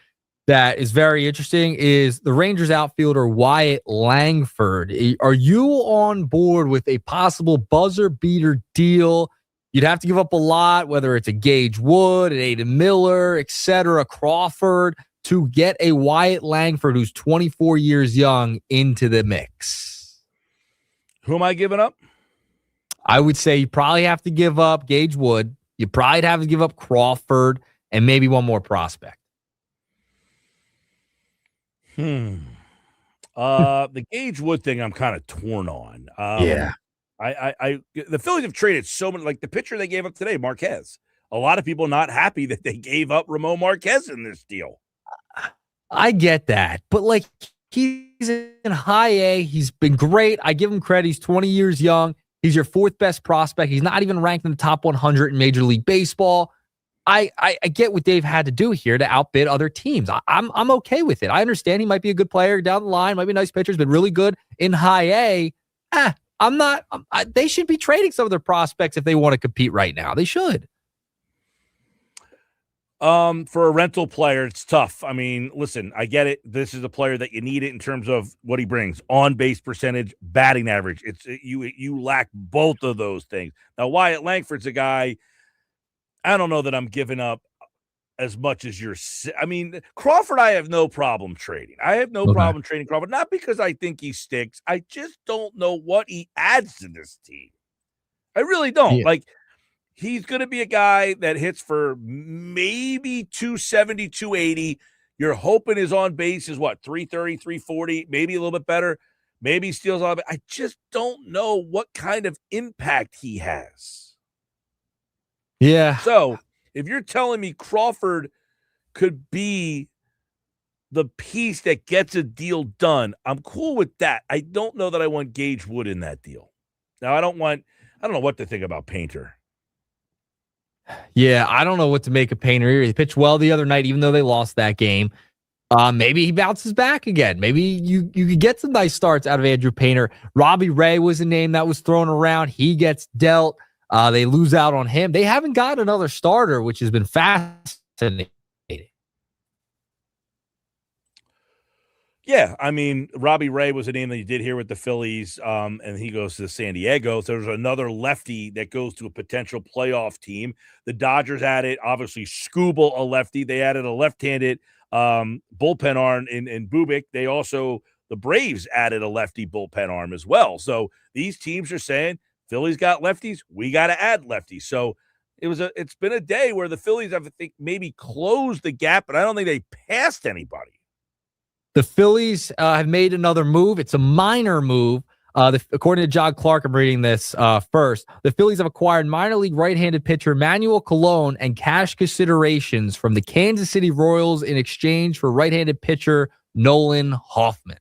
that is very interesting is the Rangers outfielder Wyatt Langford. Are you on board with a possible buzzer beater deal? You'd have to give up a lot, whether it's a Gage Wood, an Aiden Miller, etc., Crawford, to get a Wyatt Langford who's 24 years young into the mix. Who am I giving up? I would say you probably have to give up Gage Wood. You probably have to give up Crawford and maybe one more prospect. The Gage Wood thing I'm kind of torn on. Yeah. The Phillies have traded so many, like the pitcher they gave up today, Marquez. A lot of people not happy that they gave up Ramon Marquez in this deal. I get that, but like he's in high A. He's been great. I give him credit. He's 20 years young. He's your 4th best prospect. He's not even ranked in the top 100 in Major League Baseball. I get what they've had to do here to outbid other teams. I'm okay with it. I understand he might be a good player down the line, might be a nice pitcher, has been really good in high A. I'm not. They should be trading some of their prospects if they want to compete right now. They should. For a rental player, it's tough. I mean, listen, I get it. This is a player that you need it in terms of what he brings: on base percentage, batting average. You lack both of those things. Now, Wyatt Langford's a guy. I don't know that I'm giving up as much as you're. I mean, Crawford, I have no problem trading. I have no problem trading Crawford, not because I think he sticks. I just don't know what he adds to this team. I really don't. Yeah. Like, he's going to be a guy that hits for maybe 270, 280. You're hoping his on base is what, 330, 340, maybe a little bit better. Maybe he steals all of it. I just don't know what kind of impact he has. Yeah. So if you're telling me Crawford could be the piece that gets a deal done, I'm cool with that. I don't know that I want Gage Wood in that deal. Now, I don't know what to think about Painter. Yeah, I don't know what to make of Painter here. He pitched well the other night, even though they lost that game. Maybe he bounces back again. Maybe you could get some nice starts out of Andrew Painter. Robbie Ray was a name that was thrown around. He gets dealt. They lose out on him. They haven't got another starter, which has been fascinating. Yeah, I mean, Robbie Ray was a name that you did hear with the Phillies, and he goes to San Diego. So there's another lefty that goes to a potential playoff team. The Dodgers added, obviously, Skubal, a lefty. They added a left-handed bullpen arm in Bubic. They also, the Braves added a lefty bullpen arm as well. So these teams are saying, Phillies got lefties, we got to add lefties. So it's been a day where the Phillies have, I think, maybe closed the gap, but I don't think they passed anybody. The Phillies have made another move. It's a minor move. According to John Clark, I'm reading this first. The Phillies have acquired minor league right-handed pitcher Manuel Colon and cash considerations from the Kansas City Royals in exchange for right-handed pitcher Nolan Hoffman.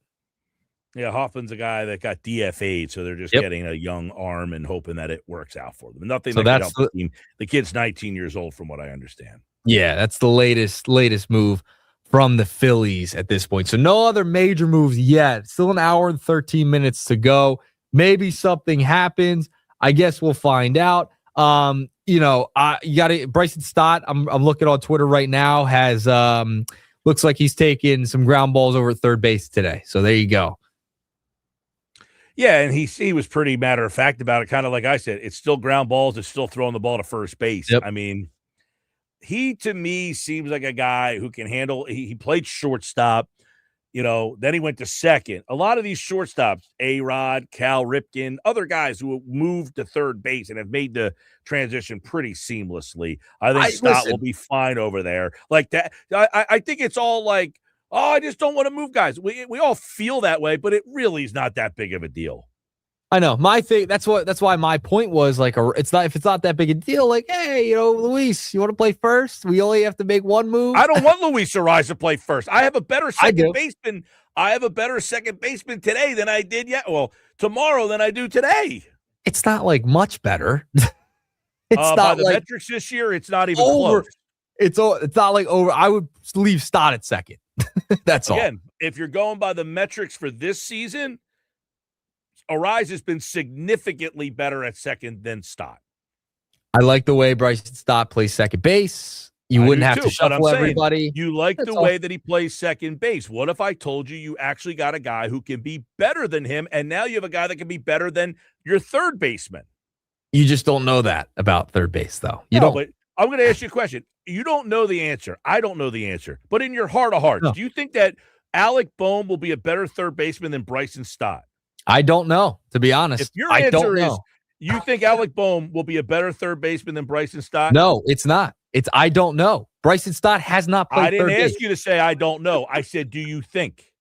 Yeah, Hoffman's a guy that got DFA'd, so they're just getting a young arm and hoping that it works out for them. Nothing that can help the team. The kid's 19 years old, from what I understand. Yeah, that's the latest move from the Phillies at this point. So no other major moves yet. Still an hour and 13 minutes to go. Maybe something happens. I guess we'll find out. You got to Bryson Stott. I'm looking on Twitter right now. Has looks like he's taking some ground balls over at third base today. So there you go. Yeah, and he was pretty matter of fact about it. Kind of like I said, it's still ground balls. It's still throwing the ball to first base. Yep. I mean, he, to me, seems like a guy who can handle – he played shortstop, then he went to second. A lot of these shortstops, A-Rod, Cal Ripken, other guys who have moved to third base and have made the transition pretty seamlessly. I think Stott will be fine over there. Like that, I think it's all like Oh, I just don't want to move guys. We all feel that way, but it really is not that big of a deal. I know. My thing. That's why my point was like, it's not if it's not that big a deal. Like, hey, Luis, you want to play first? We only have to make one move. I don't want Luis Arráez to play first. I have a better second baseman. I have a better second baseman today than I did tomorrow than I do today. It's not like much better. It's not by the like metrics this year. It's not even close. It's not like over. I would leave Stott at second. That's all. Again, if you're going by the metrics for this season, Arráez has been significantly better at second than Stott. I like the way Bryson Stott plays second base. You wouldn't have to shuffle everybody. You like the way that he plays second base. What if I told you actually got a guy who can be better than him, and now you have a guy that can be better than your third baseman? You just don't know that about third base, though. You don't. But I'm going to ask you a question. You don't know the answer. I don't know the answer. But in your heart of hearts, do you think that Alec Boehm will be a better third baseman than Bryson Stott? I don't know, to be honest. If your answer is you think Alec Boehm will be a better third baseman than Bryson Stott? No, it's not. It's I don't know. Bryson Stott has not played third base. I didn't ask you to say I don't know. I said, do you think?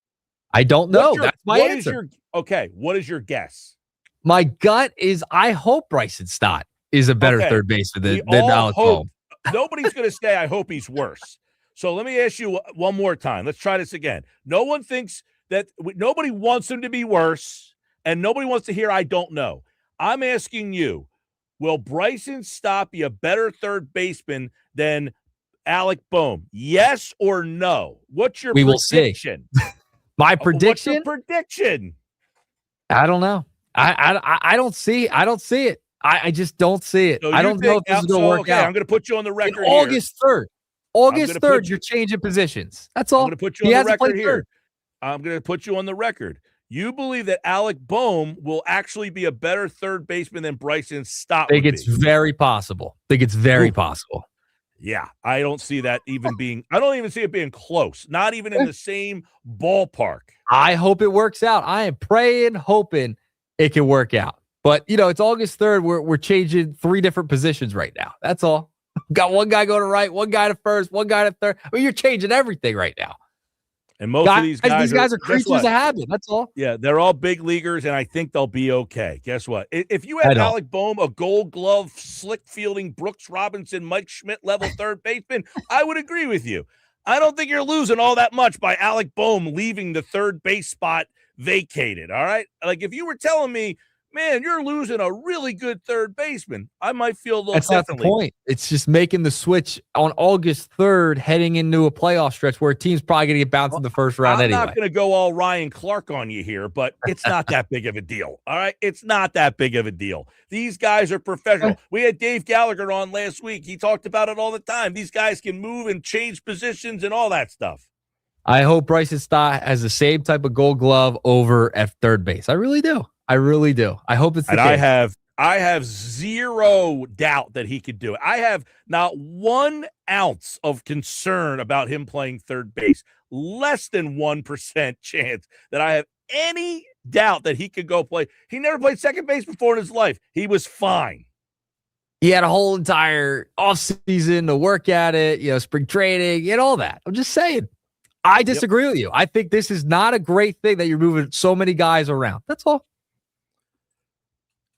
I don't know. That's my answer. What is your guess? My gut is I hope Bryson Stott is a better third baseman than Alec Boehm. Nobody's going to say I hope he's worse. So let me ask you one more time. Let's try this again. No one thinks that nobody wants him to be worse, and nobody wants to hear I don't know. I'm asking you, will Bryson Stott be a better third baseman than Alec Boehm? Yes or no? What's your prediction? Will see. My prediction? What's your prediction? I don't know. I don't see it. I just don't see it. So I don't know if this is going to work out. I'm going to put you on the record August 3rd. August 3rd, you're changing positions. That's all. I'm going to put you on the record here. I'm going to put you on the record. You believe that Alec Boehm will actually be a better third baseman than Bryson Stott? I think it's very possible. Possible. Yeah, I don't see that even being – I don't even see it being close, not even in the same ballpark. I hope it works out. I am praying, hoping it can work out. But, it's August 3rd. We're changing 3 different positions right now. That's all. Got one guy going to right, one guy to first, one guy to third. You're changing everything right now. And most of these guys are creatures of habit. That's all. Yeah, they're all big leaguers, and I think they'll be okay. Guess what? If you had Alec Boehm, a Gold Glove, slick fielding, Brooks Robinson, Mike Schmidt level third baseman, I would agree with you. I don't think you're losing all that much by Alec Boehm leaving the third base spot vacated, all right? Like, if you were telling me, man, you're losing a really good third baseman, I might feel a little differently. That's not the point. It's just making the switch on August 3rd, heading into a playoff stretch where a team's probably going to get bounced in the first round anyway. I'm not going to go all Ryan Clark on you here, but it's not that big of a deal, all right? It's not that big of a deal. These guys are professional. We had Dave Gallagher on last week. He talked about it all the time. These guys can move and change positions and all that stuff. I hope Bryson Stott has the same type of Gold Glove over at third base. I really do. I hope it's the case. I have zero doubt that he could do it. I have not 1 ounce of concern about him playing third base. Less than 1% chance that I have any doubt that he could go play. He never played second base before in his life. He was fine. He had a whole entire offseason to work at it, spring training and all that. I'm just saying. I disagree with you. I think this is not a great thing that you're moving so many guys around. That's all.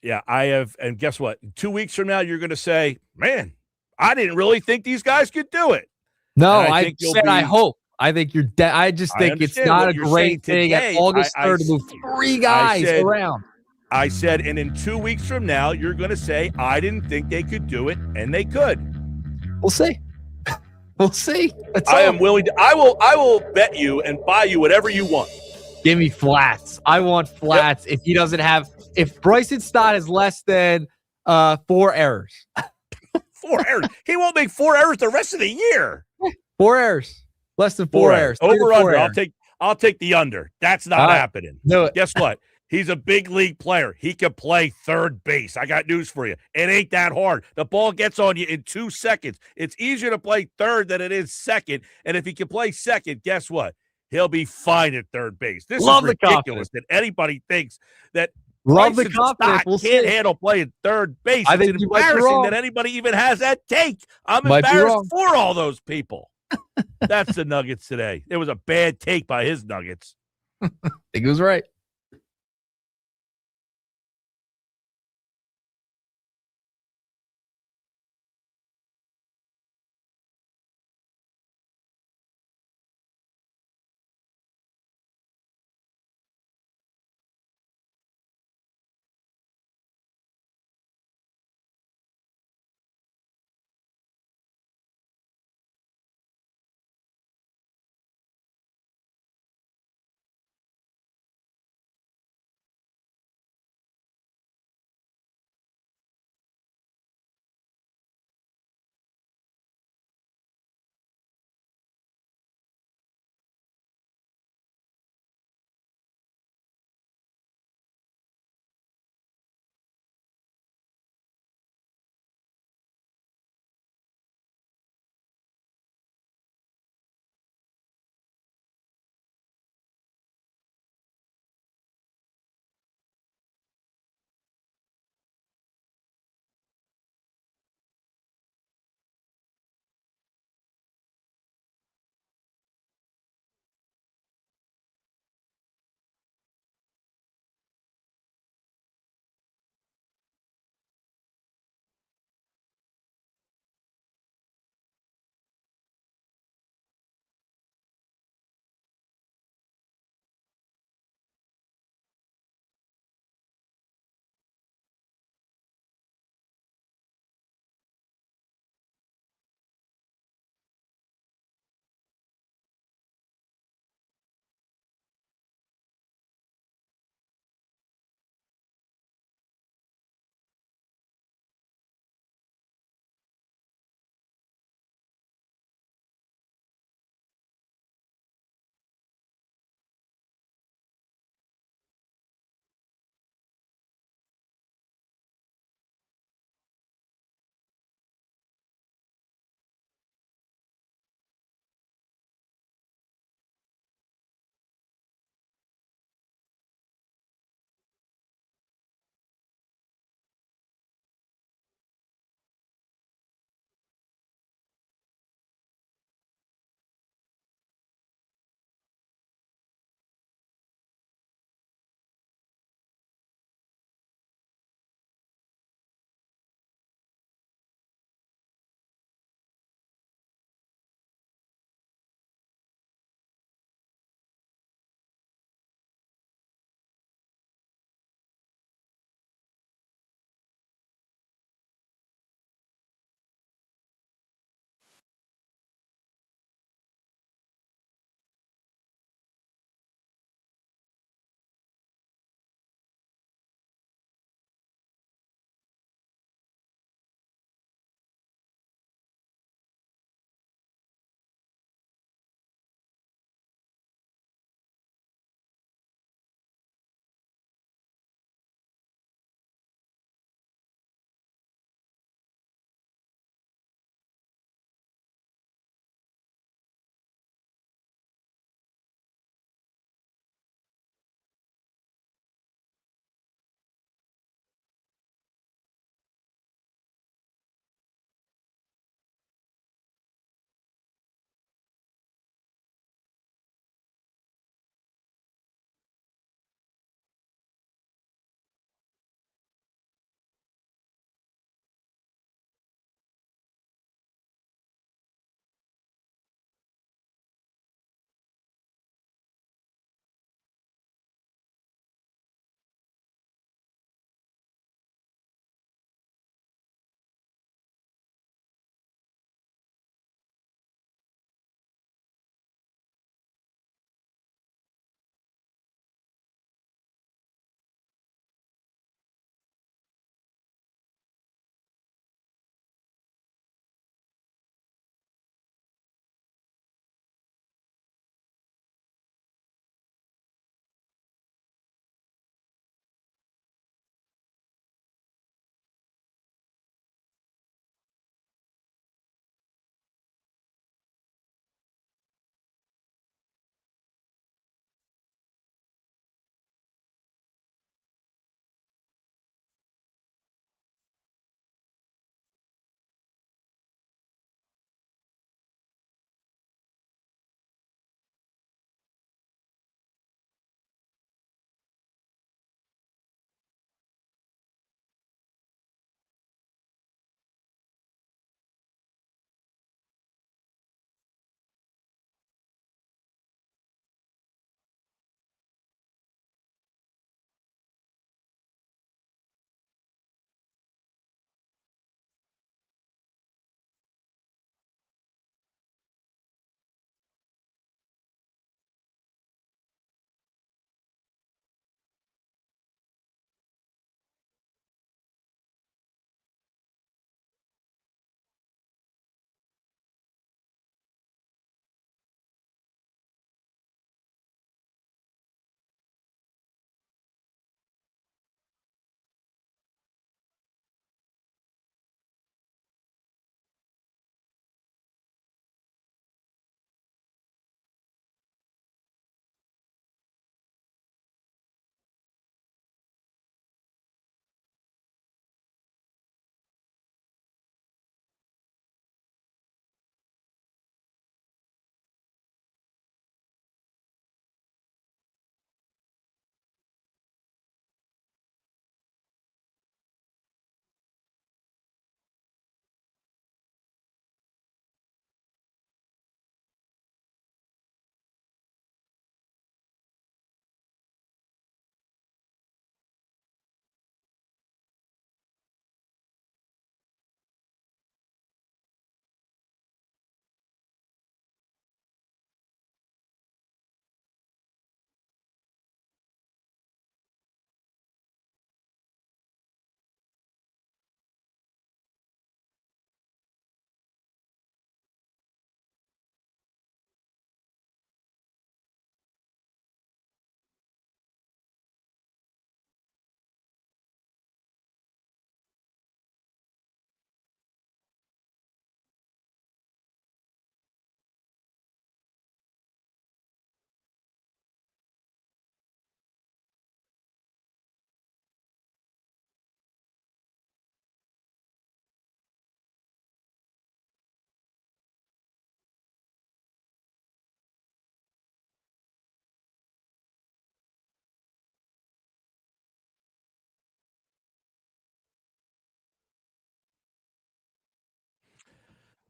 Yeah, I have. And guess what? 2 weeks from now, you're going to say, man, I didn't really think these guys could do it. No, I said I hope. I think you're I just think it's not a great thing at August 3rd to move 3 guys around. I said, and in 2 weeks from now, you're going to say, I didn't think they could do it, and they could. We'll see. We'll see. am willing to. I will bet you and buy you whatever you want. Give me flats. I want flats. Yep. If Bryson Stott has less than 4 errors. 4 errors. He won't make 4 errors the rest of the year. 4 errors. Less than 4 errors. Over under. I'll take the under. That's not happening. Do it. Guess what? He's a big league player. He can play third base. I got news for you. It ain't that hard. The ball gets on you in 2 seconds. It's easier to play third than it is second. And if he can play second, guess what? He'll be fine at third base. This is ridiculous that anybody thinks that Bryson Stott can't handle playing third base. It's embarrassing that anybody even has that take. I'm embarrassed for all those people. That's the Nuggets today. It was a bad take by his Nuggets. I think he was right.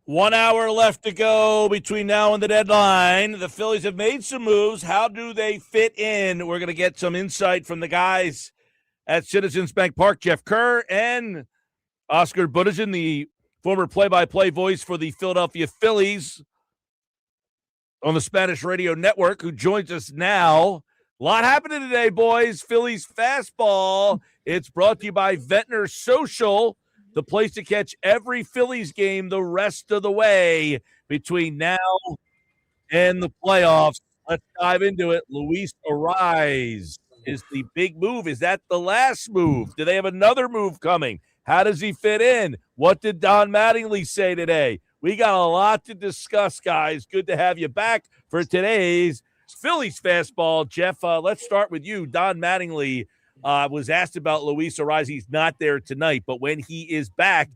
1 hour left to go between now and the deadline. The Phillies have made some moves. How do they fit in? We're going to get some insight from the guys at Citizens Bank Park, Jeff Kerr and Oscar Budijan, the former play-by-play voice for the Philadelphia Phillies on the Spanish radio network, who joins us now. A lot happening today, boys. Phillies Fastball. It's brought to you by Ventnor Social, the place to catch every Phillies game the rest of the way between now and the playoffs. Let's dive into it. Luis Arráez is the big move. Is that the last move? Do they have another move coming? How does he fit in? What did Don Mattingly say today? We got a lot to discuss, guys. Good to have you back for today's Phillies Fastball. Jeff, let's start with you. Don Mattingly was asked about Luis Arráez. He's not there tonight, but when he is back,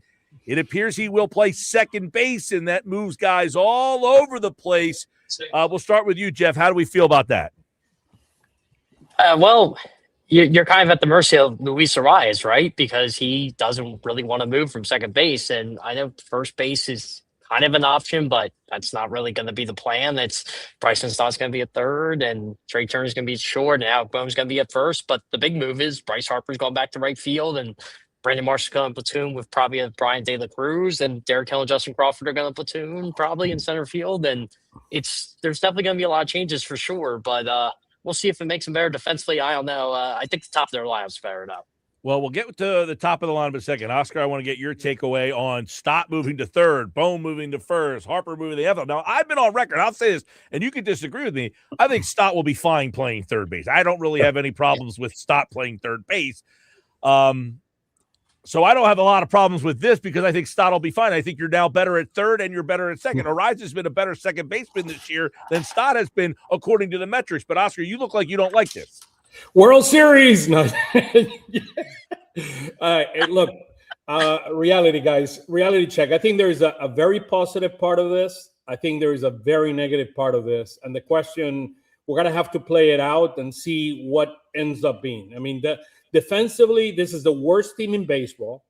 it appears he will play second base, and that moves guys all over the place. We'll start with you, Jeff. How do we feel about that? Well, you're kind of at the mercy of Luis Arráez, right? Because he doesn't really want to move from second base. And I know first base is kind of an option, but that's not really going to be the plan. It's Bryson Stott's going to be at third, and Trey Turner's going to be at short, and Alec Boehm's going to be at first. But the big move is Bryce Harper's going back to right field, and Brandon Marshall's going to platoon with probably a Brian De La Cruz, and Derek Hill and Justin Crawford are going to platoon probably in center field. And there's definitely going to be a lot of changes for sure, but we'll see if it makes them better defensively. I don't know. I think the top of their lineup's fair enough. Well, we'll get to the top of the line in a second. Oscar, I want to get your takeaway on Stott moving to third, Boehm moving to first, Harper moving to the other. Now, I've been on record. I'll say this, and you can disagree with me. I think Stott will be fine playing third base. I don't really have any problems with Stott playing third base. So I don't have a lot of problems with this because I think Stott will be fine. I think you're now better at third and you're better at second. Arráez has been a better second baseman this year than Stott has been, according to the metrics. But, Oscar, you look like you don't like this. World Series. No. Look, reality, guys, reality check. I think there's a very positive part of this. I think there is a very negative part of this. And the question, we're going to have to play it out and see what ends up being. I mean, defensively, this is the worst team in baseball.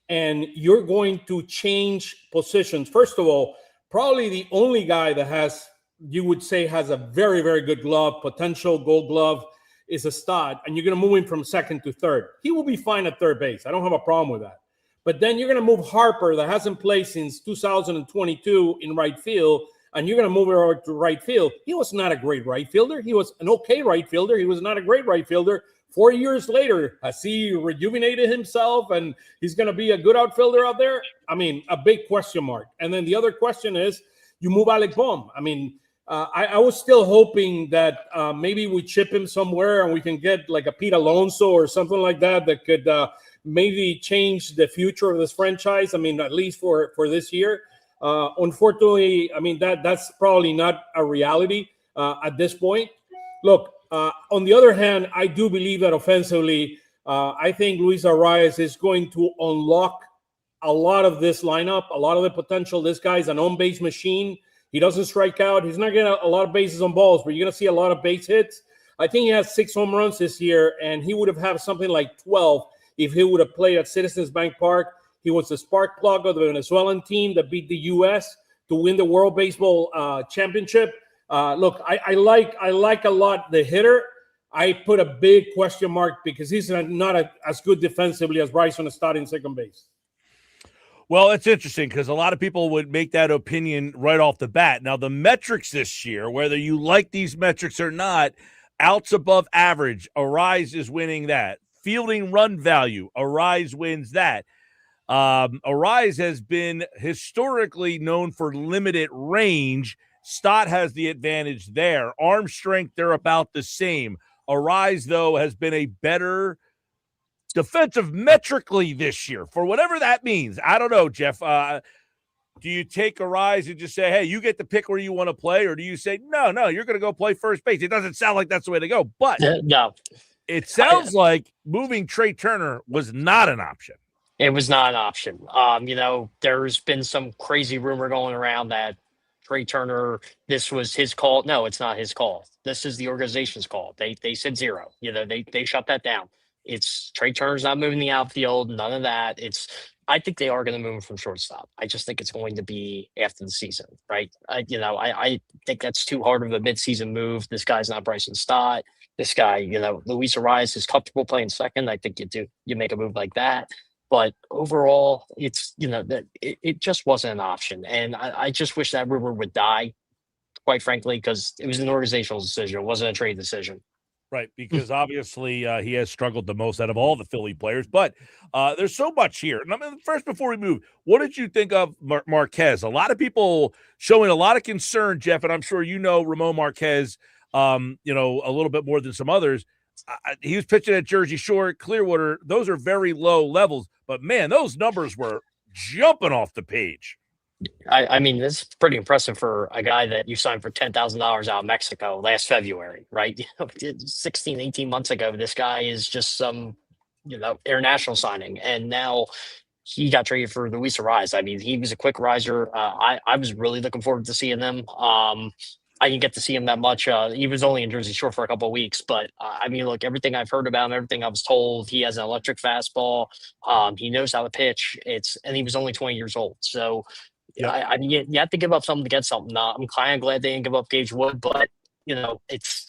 And you're going to change positions. First of all, probably the only guy that you would say has a very, very good glove, potential gold glove, is a Stott, and you're going to move him from second to third. He will be fine at third base. I don't have a problem with that. But then you're going to move Harper, that hasn't played since 2022 in right field, and you're going to move her over to right field. He was not a great right fielder. He was an okay right fielder. He was not a great right fielder. 4 years later, has he rejuvenated himself and he's going to be a good outfielder out there? I mean, a big question mark. And then the other question is, you move Alec Boehm. I mean, I was still hoping that maybe we chip him somewhere and we can get like a Pete Alonso or something like that could maybe change the future of this franchise. I mean, at least for this year. Unfortunately, I mean, that's probably not a reality at this point. Look, on the other hand, I do believe that offensively, I think Luis Arráez is going to unlock a lot of this lineup, a lot of the potential. This guy's an on-base machine. He doesn't strike out. He's not getting a lot of bases on balls, but you're going to see a lot of base hits. I think he has 6 home runs this year, and he would have had something like 12 if he would have played at Citizens Bank Park. He was the spark plug of the Venezuelan team that beat the U.S. to win the World Baseball Championship. Look, I like a lot the hitter. I put a big question mark because he's not as good defensively as Bryson Stott in second base. Well, it's interesting because a lot of people would make that opinion right off the bat. Now, the metrics this year, whether you like these metrics or not, outs above average, Arráez is winning that. Fielding run value, Arráez wins that. Arráez has been historically known for limited range. Stott has the advantage there. Arm strength, they're about the same. Arráez, though, has been a better defensive metrically this year, for whatever that means. I don't know, Jeff. Do you take Arráez and just say, hey, you get to pick where you want to play, or do you say, no, you're going to go play first base? It doesn't sound like that's the way to go, but no. It sounds like moving Trey Turner was not an option. It was not an option. There's been some crazy rumor going around that Trey Turner, this was his call. No, it's not his call. This is the organization's call. They said zero. They shut that down. It's Trey Turner's not moving the outfield. None of that. I think they are going to move him from shortstop. I just think it's going to be after the season, right? I think that's too hard of a midseason move. This guy's not Bryson Stott. This guy, Luis Arráez is comfortable playing second. I think you make a move like that. But overall, it's that it just wasn't an option, and I just wish that rumor would die, quite frankly, because it was an organizational decision. It wasn't a trade decision. Right, because obviously he has struggled the most out of all the Philly players. But there's so much here. And I mean, first, before we move, what did you think of Marquez? A lot of people showing a lot of concern, Jeff, and I'm sure Ramon Marquez, a little bit more than some others. He was pitching at Jersey Shore, Clearwater. Those are very low levels. But, man, those numbers were jumping off the page. I mean, this is pretty impressive for a guy that you signed for $10,000 out of Mexico last February, right? 16, 18 months ago, this guy is just some, international signing. And now he got traded for Luis Arráez. I mean, he was a quick riser. I was really looking forward to seeing him. I didn't get to see him that much. He was only in Jersey Shore for a couple of weeks. But, I mean, look, everything I've heard about him, everything I was told, he has an electric fastball. He knows how to pitch. And he was only 20 years old. So, I mean, you have to give up something to get something. I'm kind of glad they didn't give up Gage Wood, but it's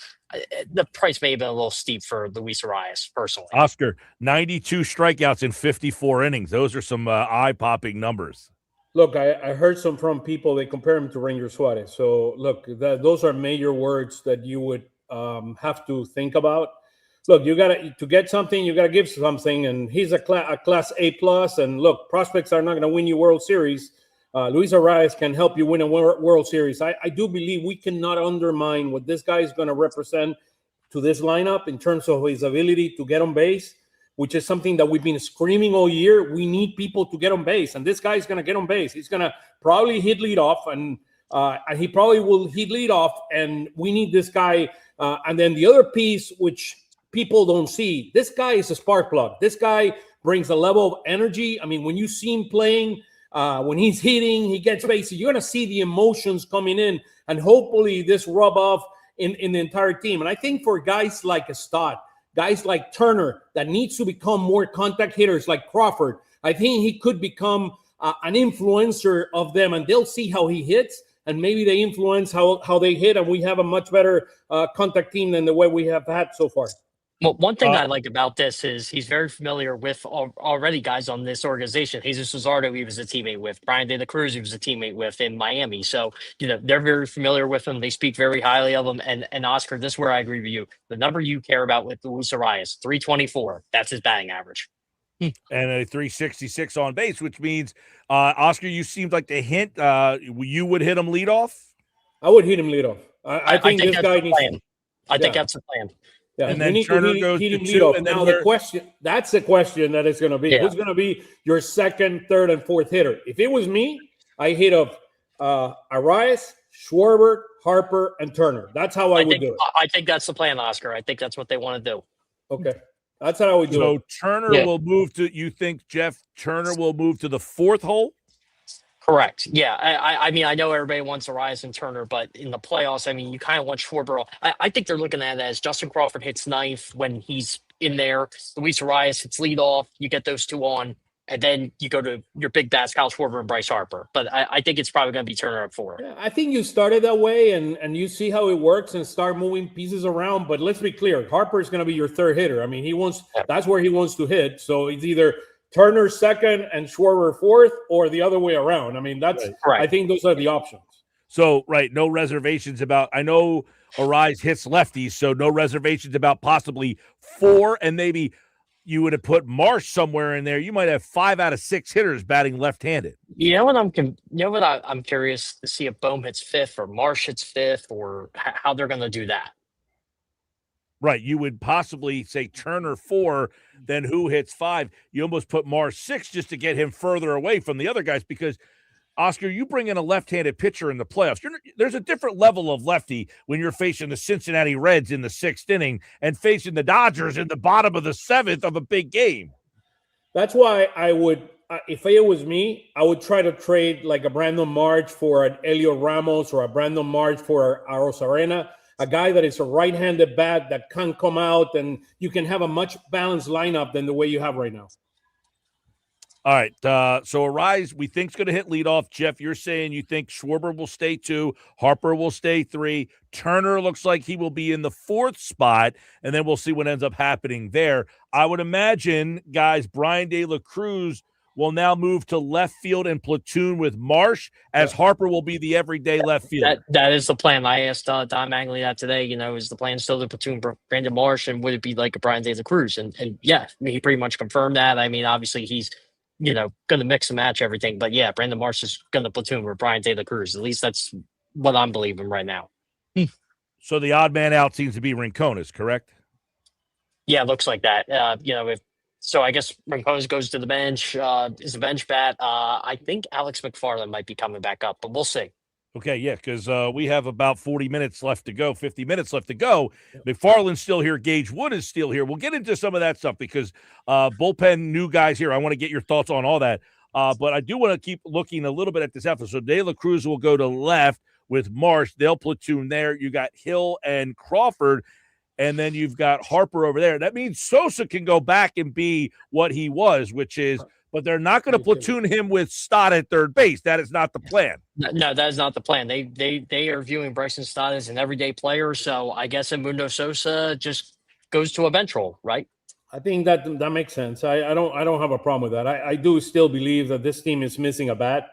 the price may have been a little steep for Luis Arráez personally. Oscar, 92 strikeouts in 54 innings. Those are some eye-popping numbers. Look, I heard some from people. They compare him to Ranger Suarez. So look, those are major words that you would have to think about. Look, to get something, you got to give something, and he's a class A plus. And look, prospects are not going to win you World Series. Luis Arráez can help you win a World Series. I do believe we cannot undermine what this guy is going to represent to this lineup in terms of his ability to get on base, which is something that we've been screaming all year. We need people to get on base, and this guy is going to get on base. He's going to probably hit leadoff, and he probably will hit leadoff, and we need this guy. And then the other piece, which people don't see, this guy is a spark plug. This guy brings a level of energy. I mean, when you see him playing, when he's hitting, he gets bases. You're going to see the emotions coming in, and hopefully this rub off in the entire team. And I think for guys like Stott, guys like Turner that needs to become more contact hitters like Crawford, I think he could become an influencer of them, and they'll see how he hits, and maybe they influence how they hit, and we have a much better contact team than the way we have had so far. Well, one thing I like about this is he's very familiar with already guys on this organization. Jesus Luzardo, he was a teammate with. Brian De La Cruz, he was a teammate with in Miami. So, they're very familiar with him. They speak very highly of him. And Oscar, this is where I agree with you. The number you care about with Luis Arráez, 324. That's his batting average. And a 366 on base, which means, Oscar, you seemed like the hint you would hit him leadoff? I would hit him leadoff. I think this guy needs – I think that's the plan. Yeah, and then Turner goes to 2. And now the question, that's the question that is going to be. Who's going to be your second, third, and fourth hitter? If it was me, I hit up Arráez, Schwarber, Harper, and Turner. That's how I would do it. I think that's the plan, Oscar. I think that's what they want to do. Okay. That's how I would do it. So Turner will move to, you think, Jeff, Turner will move to the fourth hole? Correct. Yeah. I mean, I know everybody wants Arráez and Turner, but in the playoffs, I mean, you kind of want Schwarber. I think they're looking at it as Justin Crawford hits ninth when he's in there. Luis Arráez hits leadoff. You get those two on, and then you go to your big bats, Kyle Schwarber and Bryce Harper. But I think it's probably going to be Turner at 4. Yeah, I think you started that way, and you see how it works and start moving pieces around. But let's be clear, Harper is going to be your third hitter. I mean, that's where he wants to hit. So it's either Turner second and Schwarber fourth, or the other way around. I mean, that's right. I think those are the options. So, no reservations about, I know Arráez hits lefties, so no reservations about possibly 4, and maybe you would have put Marsh somewhere in there. You might have 5 out of 6 hitters batting left-handed. I'm curious to see if Bohm hits 5th or Marsh hits 5th, or how they're going to do that. Right, you would possibly say Turner 4, then who hits 5? You almost put Marsh 6 just to get him further away from the other guys, because, Oscar, you bring in a left-handed pitcher in the playoffs. There's a different level of lefty when you're facing the Cincinnati Reds in the 6th inning and facing the Dodgers in the bottom of the 7th of a big game. That's why I would, if it was me, I would try to trade like a Brandon March for an Elio Ramos or a Brandon March for a Rosarena. A guy that is a right-handed bat that can come out, and you can have a much balanced lineup than the way you have right now. All right. So Arraez, we think is going to hit leadoff. Jeff, you're saying you think Schwarber will stay 2, Harper will stay 3, Turner looks like he will be in the 4th spot, and then we'll see what ends up happening there. I would imagine, guys, Brian De La Cruz will now move to left field and platoon with Marsh, as Harper will be the everyday left fielder. That is the plan. I asked Don Mangley that today. Is the plan still to platoon Brandon Marsh, and would it be like a Brian De La Cruz? And yeah, he pretty much confirmed that. I mean, obviously he's going to mix and match everything, but yeah, Brandon Marsh is going to platoon with Brian De La Cruz. At least that's what I'm believing right now. So the odd man out seems to be Rincones, correct? Yeah, it looks like that. So I guess Rincones goes to the bench, is a bench bat. I think Alex McFarland might be coming back up, but we'll see. Okay, yeah, because we have about 40 minutes left to go, 50 minutes left to go. McFarland's still here. Gage Wood is still here. We'll get into some of that stuff because bullpen new guys here. I want to get your thoughts on all that. But I do want to keep looking a little bit at this effort. So De La Cruz will go to left with Marsh. They'll platoon there. You got Hill and Crawford. And then you've got Harper over there. That means Sosa can go back and be what he was, which is, but they're not going to platoon him with Stott at third base. That is not the plan. No, that is not the plan. They are viewing Bryson Stott as an everyday player. So I guess Edmundo Sosa just goes to a bench role, right? I think that makes sense. I don't have a problem with that. I do still believe that this team is missing a bat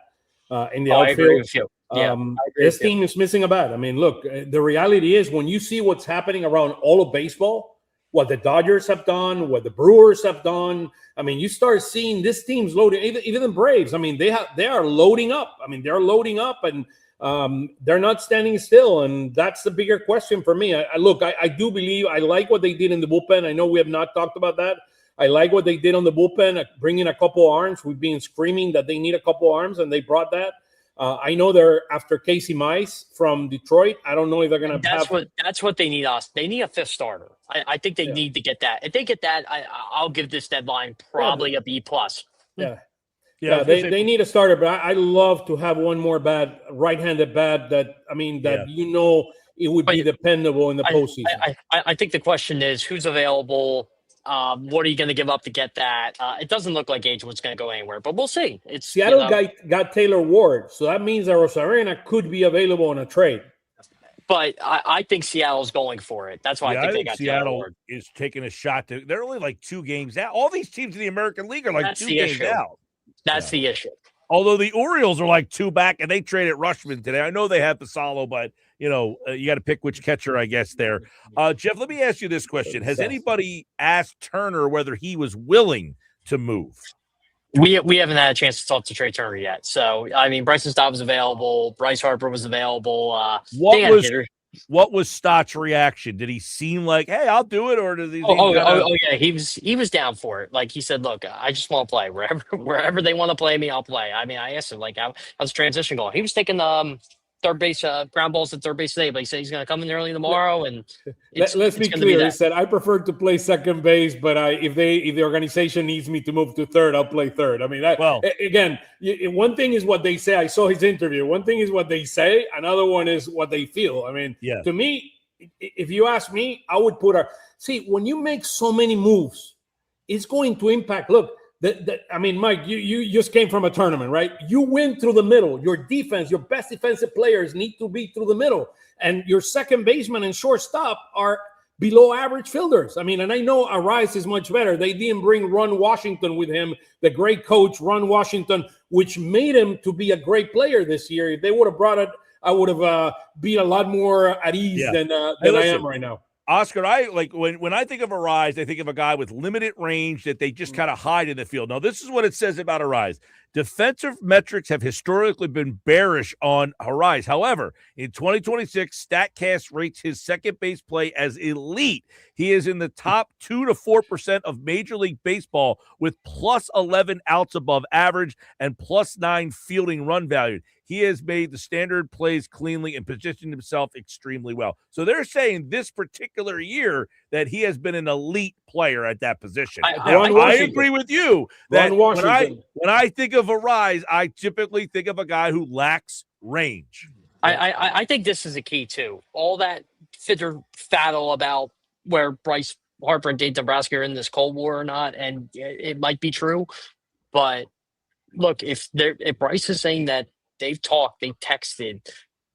in the outfield. I agree with you. Yeah, this team is missing a bat. I mean, look, the reality is when you see what's happening around all of baseball, what the Dodgers have done, what the Brewers have done, I mean, you start seeing this team's loading. Even the Braves, I mean, they are loading up. I mean, they're loading up, and they're not standing still. And that's the bigger question for me. I do believe I like what they did in the bullpen. I know we have not talked about that. I like what they did on the bullpen, bringing a couple arms. We've been screaming that they need a couple arms, and they brought that. I know they're after Casey Mize from Detroit. I don't know if they're going to That's what they need. They need a 5th starter. I think they need to get that. If they get that, I'll give this deadline probably a B+. Yeah. They need a starter, but I love to have one more right-handed bat that it would be dependable in the postseason. I think the question is who's available. What are you going to give up to get that? It doesn't look like Gage was going to go anywhere, but we'll see. Seattle got Taylor Ward, so that means that Rosarena could be available on a trade. But I think Seattle's going for it. That's why I think they got Seattle is taking a shot. They're only like 2 games out. All these teams in the American League are like 2 games out. That's the issue. Although the Orioles are like 2 back, and they traded Rushman today. I know they have Pasalo, but you got to pick which catcher, I guess. There, Jeff. Let me ask you this question: has anybody asked Turner whether he was willing to move? We haven't had a chance to talk to Trey Turner yet. So I mean, Bryson Stott was available. Bryce Harper was available. What was Stott's reaction? Did he seem like, hey, I'll do it, or does he? Yeah, he was down for it. Like he said, look, I just want to play wherever they want to play me, I'll play. I mean, I asked him like, how's the transition going? He was taking third base ground balls at third base today, but he said he's going to come in early tomorrow. And let's be clear. He said I prefer to play second base, but if the organization needs me to move to third, I'll play third. I mean, again, one thing is what they say. I saw his interview. One thing is what they say. Another one is what they feel. I mean, to me, if you ask me, I would put when you make so many moves, it's going to impact. Look. Mike, you just came from a tournament, right? You win through the middle. Your defense, your best defensive players need to be through the middle. And your second baseman and shortstop are below average fielders. I mean, and I know Arraez is much better. They didn't bring Ron Washington with him, the great coach, Ron Washington, which made him to be a great player this year. If they would have brought it, I would have been a lot more at ease than I am right now. Oscar, I like when I think of Arraez, I think of a guy with limited range that they just kind of hide in the field. Now, this is what it says about Arraez. Defensive metrics have historically been bearish on Arraez. However, in 2026, StatCast rates his second base play as elite. He is in the top 2 to 4% of Major League Baseball with plus 11 outs above average and plus 9 fielding run value. He has made the standard plays cleanly and positioned himself extremely well. So they're saying this particular year that he has been an elite player at that position. I agree with you that when I think of Arraez, I typically think of a guy who lacks range. I think this is a key too. All that fiddle about where Bryce Harper and Dave Dombrowski are in this Cold War or not, and it might be true, but look, if Bryce is saying that they've talked, they texted,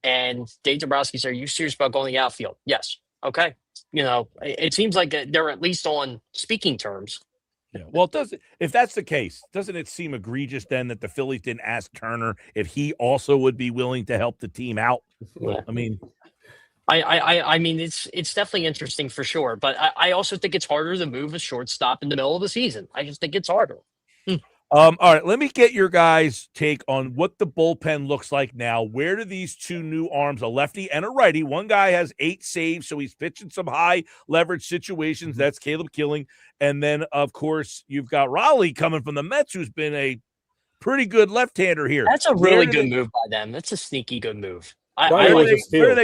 and Dave Dombrowski said, "Are you serious about going to the outfield?" Yes. Okay. It seems like they're at least on speaking terms. Yeah. Well, if that's the case, doesn't it seem egregious then that the Phillies didn't ask Turner if he also would be willing to help the team out? Yeah. I mean, I mean, it's definitely interesting for sure, but I also think it's harder to move a shortstop in the middle of the season. I just think it's harder. All right, let me get your guys' take on what the bullpen looks like now. Where do these two new arms, a lefty and a righty? One guy has 8 saves, so he's pitching some high leverage situations. That's Caleb Killing. And then, of course, you've got Raleigh coming from the Mets, who's been a pretty good left-hander here. That's a really good move by them. That's a sneaky good move. Where do they fit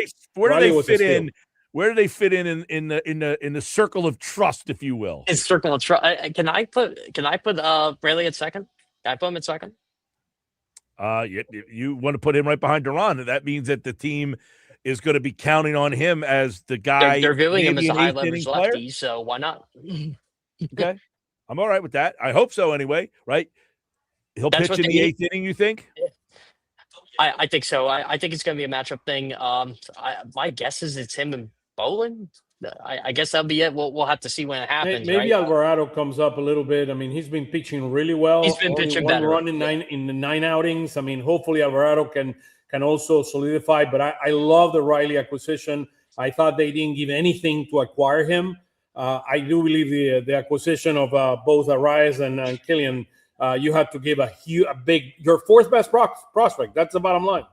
in? Where do they fit in the circle of trust, if you will? It's circle of trust. Can I put Rayleigh at second? Can I put him at second? You want to put him right behind Duran. That means that the team is going to be counting on him as the guy. They're viewing him as a high leverage lefty, so why not? Okay, I'm all right with that. I hope so anyway. Right? He'll pitch in the 8th inning. You think? I think so. I think it's going to be a matchup thing. My guess is it's him and Bolin. I guess that'll be it. We'll have to see when it happens. Maybe right? Alvarado comes up a little bit. I mean, he's been pitching really well. He's been pitching better. One run in the 9 outings. I mean, hopefully Alvarado can also solidify. But I love the Riley acquisition. I thought they didn't give anything to acquire him. I do believe the acquisition of both Arraez and Killian. You have to give a big, your 4th best prospect. That's the bottom line.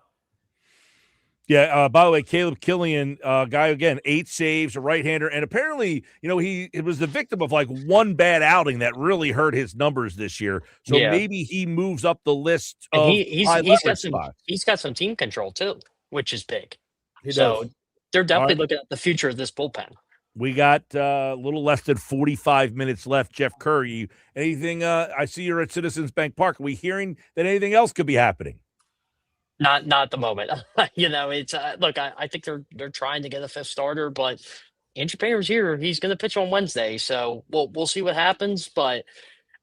Yeah. By the way, Caleb Killian, guy again, 8 saves, a right-hander, and apparently, he was the victim of like one bad outing that really hurt his numbers this year. So maybe he moves up the list. And of he's got some team control too, which is big. He does. They're definitely looking at the future of this bullpen. We got a little less than 45 minutes left. Jeff Curry, anything? I see you're at Citizens Bank Park. Are we hearing that anything else could be happening? Not at the moment. It's look. I think they're trying to get a 5th starter, but Andrew Painter's here. He's going to pitch on Wednesday, so we'll see what happens. But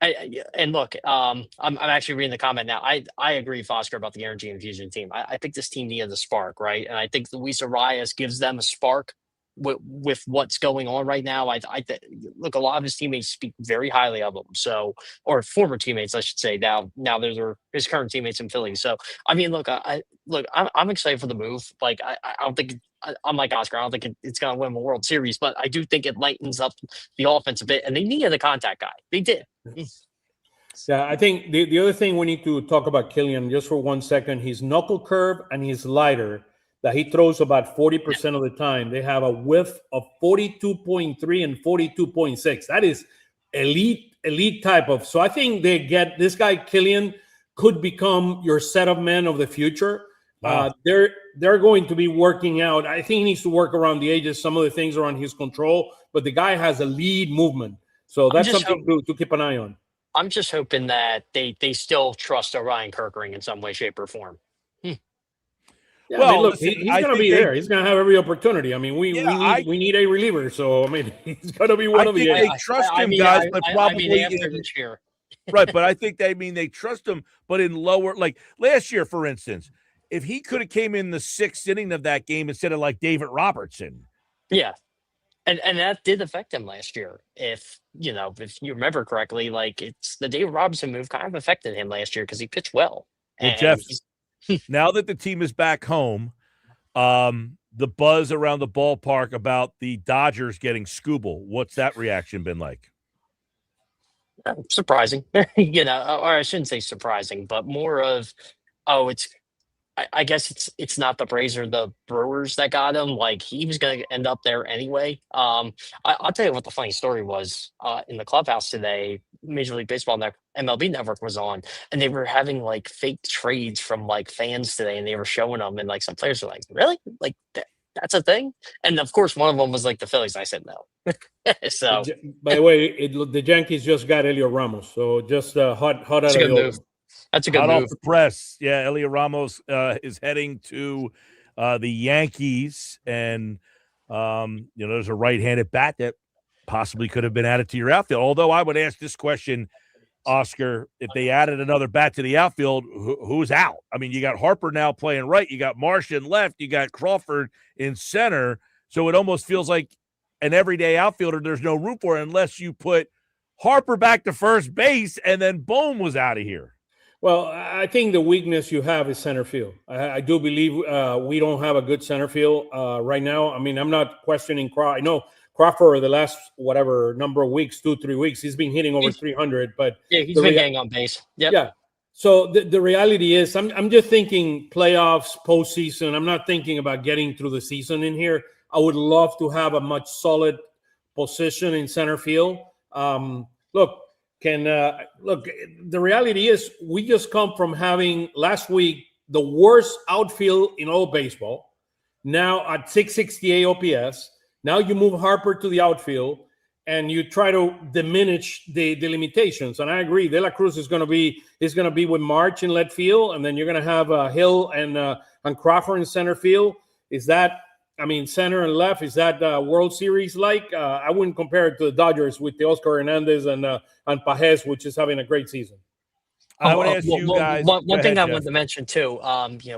I'm actually reading the comment now. I agree, Foster, about the energy infusion team. I think this team needed a spark, right? And I think Luis Arráez gives them a spark with what's going on right now. Look, a lot of his teammates speak very highly of him. So, or former teammates, I should say. Now they're his current teammates in Philly. So, I mean, I'm excited for the move. Like, I don't think I'm like Oscar. I don't think it's going to win the World Series, but I do think it lightens up the offense a bit. And they needed a contact guy. They did. Yeah, I think the other thing we need to talk about Killian just for 1 second, his knuckle curve and his slider that he throws about 40% of the time, they have a whiff of 42.3 and 42.6. That is elite type of. So I think they get this guy, Killian, could become your setup man of the future. Wow. They're going to be working out. I think he needs to work around the edges. Some of the things are on his control, but the guy has a lead movement. So that's something to keep an eye on. I'm just hoping that they still trust Orion Kirkering in some way, shape, or form. Yeah, well, I mean, look, he's going to be there. He's going to have every opportunity. I mean, we need a reliever, so I mean, he's going to be one of the. They trust him, guys, but probably after this year. Right, but I think they trust him, but in lower, like last year, for instance, if he could have came in the 6th inning of that game instead of like David Robertson. Yeah. And that did affect him last year. If you remember correctly, like it's the David Robertson move kind of affected him last year because he pitched well. Well, Jeff, now that the team is back home, the buzz around the ballpark about the Dodgers getting Scooble, what's that reaction been like? Surprising, or I shouldn't say surprising, but more of, I guess it's not the Braves or the Brewers that got him. Like he was going to end up there anyway. I'll tell you what the funny story was. In the clubhouse today, Major League Baseball MLB Network was on, and they were having like fake trades from like fans today, and they were showing them, and like some players were like, "Really? Like that's a thing?" And of course, one of them was like the Phillies. I said no. So, by the way, the Yankees just got Elio Ramos, so just hot out of the oven. That's a good move. Off the press. Yeah, Elio Ramos is heading to the Yankees, and there's a right-handed bat that possibly could have been added to your outfield. Although I would ask this question, Oscar, if they added another bat to the outfield, who's out? I mean, you got Harper now playing right. You got Marsh in left. You got Crawford in center. So it almost feels like an everyday outfielder there's no room for unless you put Harper back to first base and then Bohm was out of here. Well, I think the weakness you have is center field. I do believe we don't have a good center field right now. I mean, I'm not questioning Crawford. I know Crawford the last whatever number of weeks, 2-3 weeks, he's been hitting over 300. But he's been getting on base. Yep. Yeah. So the reality is, I'm just thinking playoffs, postseason. I'm not thinking about getting through the season in here. I would love to have a much solid position in center field. Look, the reality is we just come from having last week the worst outfield in all baseball. Now at 668 OPS. Now you move Harper to the outfield and you try to diminish the limitations. And I agree, De La Cruz is going to be with March in left field, and then you're going to have Hill and Crawford in center field. Is that, I mean, center and left, is that World Series like? I wouldn't compare it to the Dodgers with the Oscar Hernandez and Peices, which is having a great season. I would ask you guys. One thing I wanted to mention too,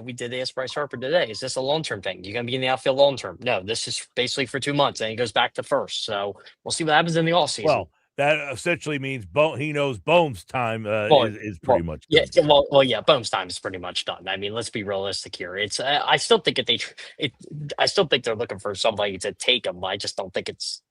we did ask Bryce Harper today. Is this a long-term thing? You're going to be in the outfield long-term? No, this is basically for 2 months, and he goes back to first. So we'll see what happens in the offseason. Well, that essentially means he knows Bohm's time is pretty much done. Yeah, Bohm's time is pretty much done. I mean, let's be realistic here. It's I still think I still think they're looking for somebody to take him. I just don't think it's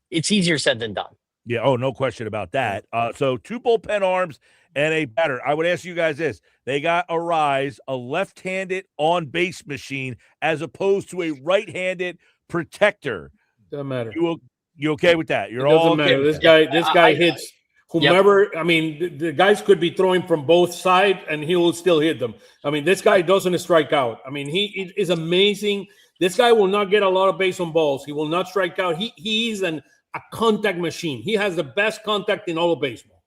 easier said than done. Yeah. Oh, no question about that. So 2 bullpen arms and a batter. I would ask you guys this. They got Arráez, a left-handed on-base machine, as opposed to a right-handed protector. Doesn't matter. You okay with that? You're it doesn't all okay matter. This guy hits whomever. Yep. I mean, the guys could be throwing from both sides, and he will still hit them. I mean, this guy doesn't strike out. I mean, he is amazing. This guy will not get a lot of base on balls. He will not strike out. He's a contact machine. He has the best contact in all of baseball.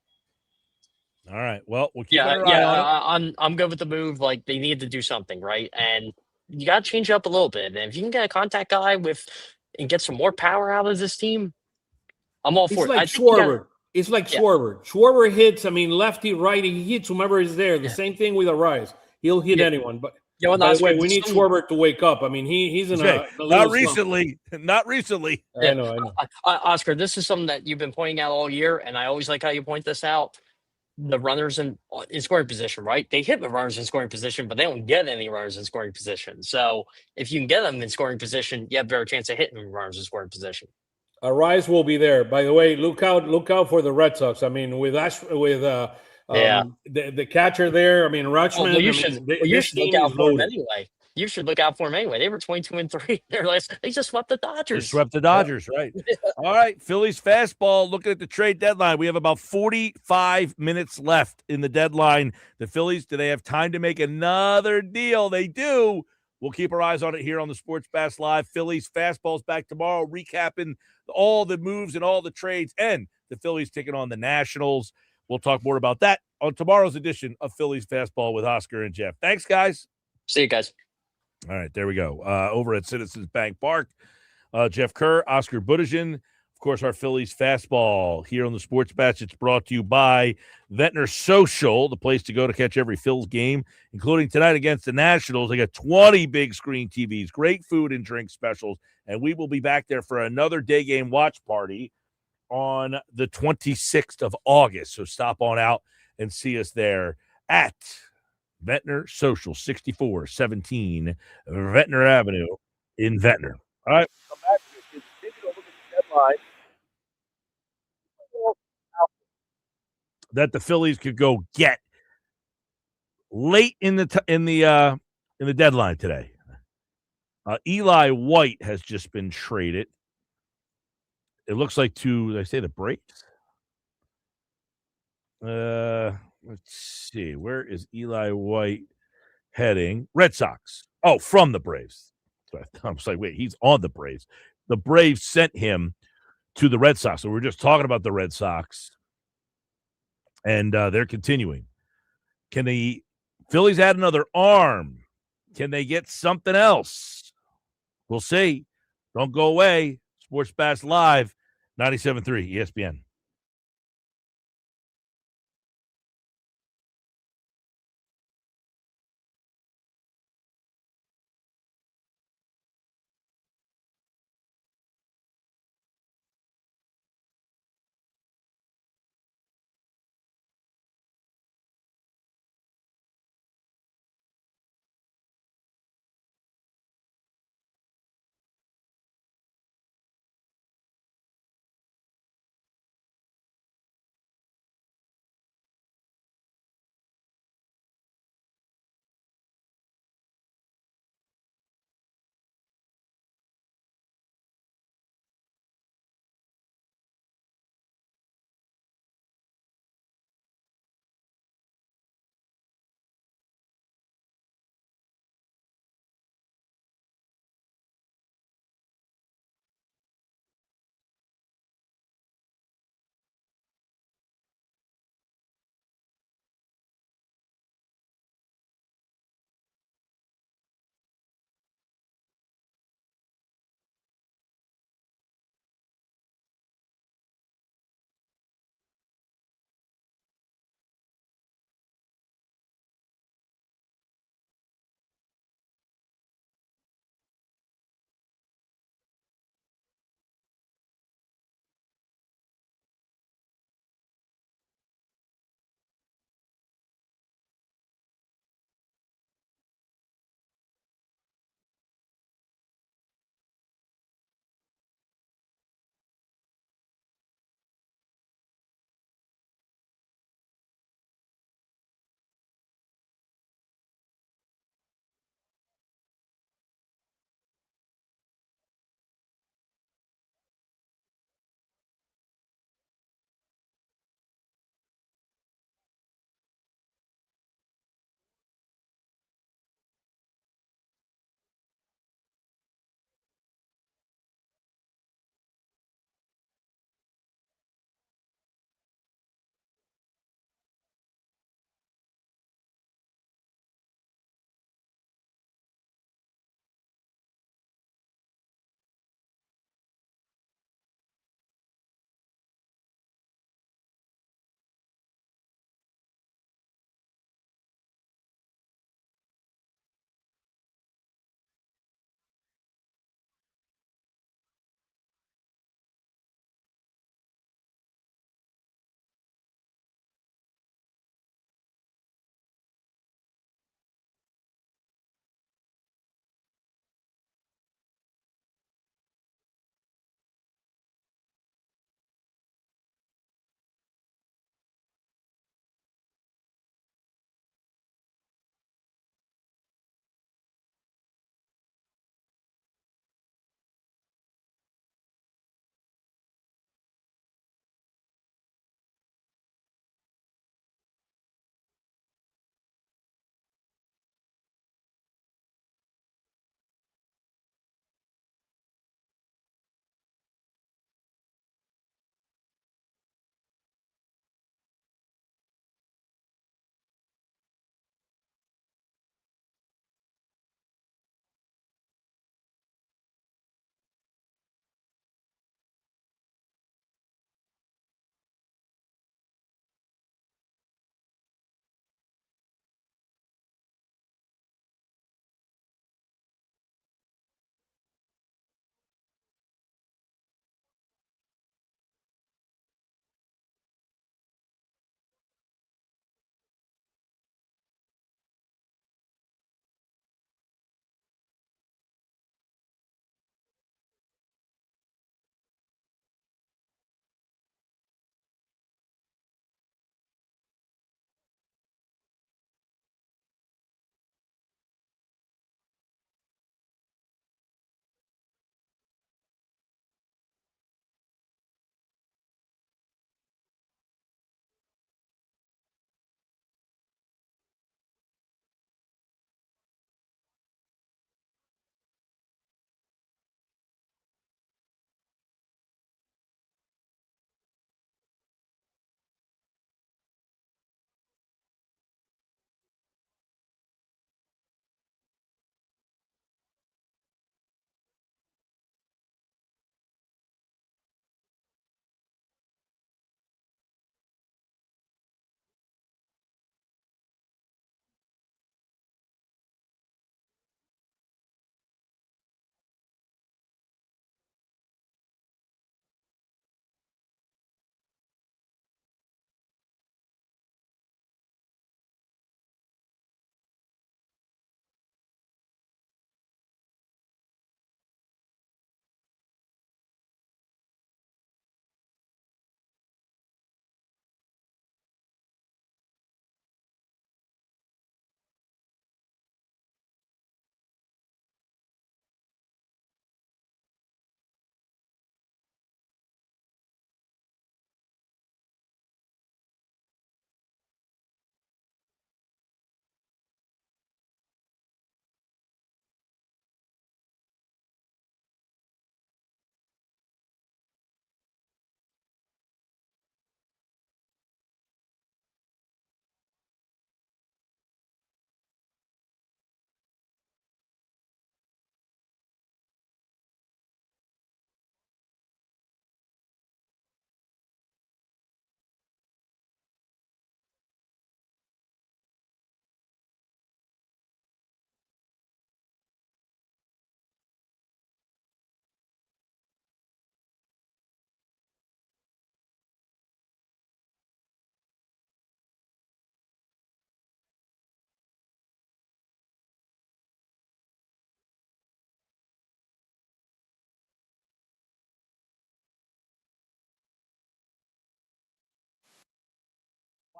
All right. Well, we'll keep an eye on it. I'm good with the move. Like, they need to do something, right? And you got to change it up a little bit. And if you can get a contact guy and get some more power out of this team, I'm all for it. Like Schwarber. It's like Schwarber. Schwarber hits, I mean, lefty, righty. He hits whomever is there. The same thing with Arráez. He'll hit anyone. But by the way, we need Schwarber to wake up. I mean, he's in a not recently. Not recently. I know. Oscar, this is something that you've been pointing out all year, and I always like how you point this out. The runners in scoring position, right? They hit the runners in scoring position, but they don't get any runners in scoring position. So if you can get them in scoring position, you have a better chance of hitting runners in scoring position. Arráez will be there. By the way, look out for the Red Sox. I mean, with the catcher there. I mean, Rutschman. You should look out for him anyway. You should look out for him anyway. They were 22-3. They just swept the Dodgers. They swept the Dodgers, right? All right, Phillies fastball. Looking at the trade deadline, we have about 45 minutes left in the deadline. The Phillies, do they have time to make another deal? They do. We'll keep our eyes on it here on the Sports Bash Live. Phillies fastball's back tomorrow, recapping all the moves and all the trades, and the Phillies taking on the Nationals. We'll talk more about that on tomorrow's edition of Phillies Fastball with Oscar and Jeff. Thanks, guys. See you guys. All right, there we go. Over at Citizens Bank Park, Jeff Kerr, Oscar Budijan, of course, our Phillies Fastball here on the Sports Batch. It's brought to you by Ventnor Social, the place to go to catch every Phil's game, including tonight against the Nationals. They got 20 big screen TVs, great food and drink specials, and we will be back there for another day game watch party on the 26th of August. So stop on out and see us there at Ventnor Social, 6417 Ventnor Avenue in Ventnor. All right, come back. We'll continue to look at the deadline that the Phillies could go get late in the deadline today. Eli White has just been traded. It looks like did I say the Braves? Let's see. Where is Eli White heading? Red Sox. Oh, from the Braves. So I was like, wait, he's on the Braves. The Braves sent him to the Red Sox. So we're just talking about the Red Sox. And they're continuing. Can the Phillies add another arm? Can they get something else? We'll see. Don't go away. Sports Bash Live, 97.3 ESPN.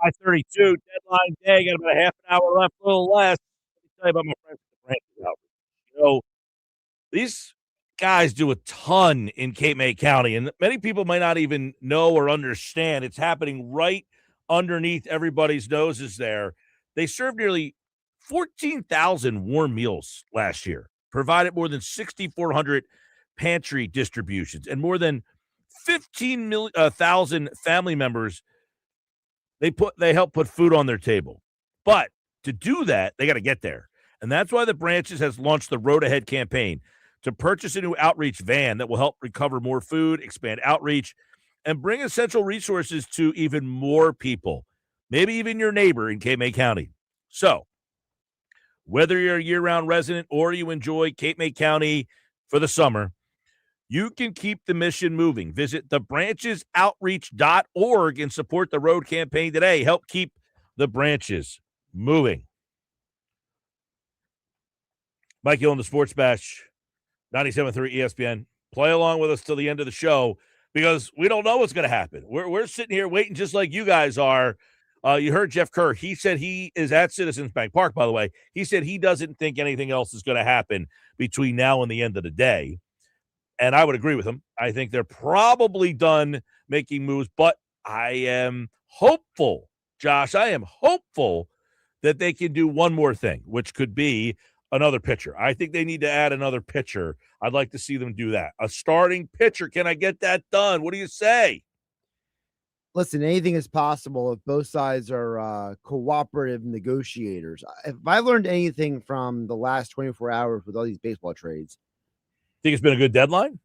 5:32, deadline day. Got about a half an hour left, a little less. Let me tell you about my friends at the Branches outreach. You know, these guys do a ton in Cape May County, and many people might not even know or understand. It's happening right underneath everybody's noses there. They served nearly 14,000 warm meals last year, provided more than 6,400 pantry distributions, and more than 15,000 family members they help put food on their table. But to do that, they got to get there. And that's why the Branches has launched the Road Ahead campaign to purchase a new outreach van that will help recover more food, expand outreach, and bring essential resources to even more people, maybe even your neighbor in Cape May County. So, whether you're a year-round resident or you enjoy Cape May County for the summer, you can keep the mission moving. Visit thebranchesoutreach.org and support the road campaign today. Help keep the Branches moving. Mike Hill in the Sports Bash, 97.3 ESPN. Play along with us till the end of the show because we don't know what's going to happen. We're sitting here waiting just like you guys are. You heard Jeff Kerr. He said he is at Citizens Bank Park, by the way. He said he doesn't think anything else is going to happen between now and the end of the day. And I would agree with him. I think they're probably done making moves, but I am hopeful, Josh, I am hopeful that they can do one more thing, which could be another pitcher. I think they need to add another pitcher. I'd like to see them do that. A starting pitcher. Can I get that done? What do you say? Listen, anything is possible if both sides are cooperative negotiators. If I learned anything from the last 24 hours with all these baseball trades, Think it's been a good deadline?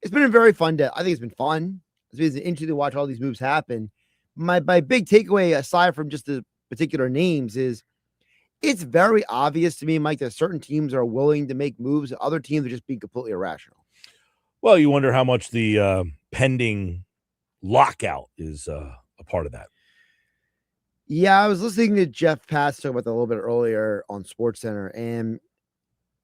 It's been a very fun day. I think it's been fun. It's been interesting to watch all these moves happen. My big takeaway, aside from just the particular names, is it's very obvious to me, Mike, that certain teams are willing to make moves. Other teams are just being completely irrational. Well, you wonder how much the pending lockout is a part of that. Yeah, I was listening to Jeff Pass talk about that a little bit earlier on SportsCenter, and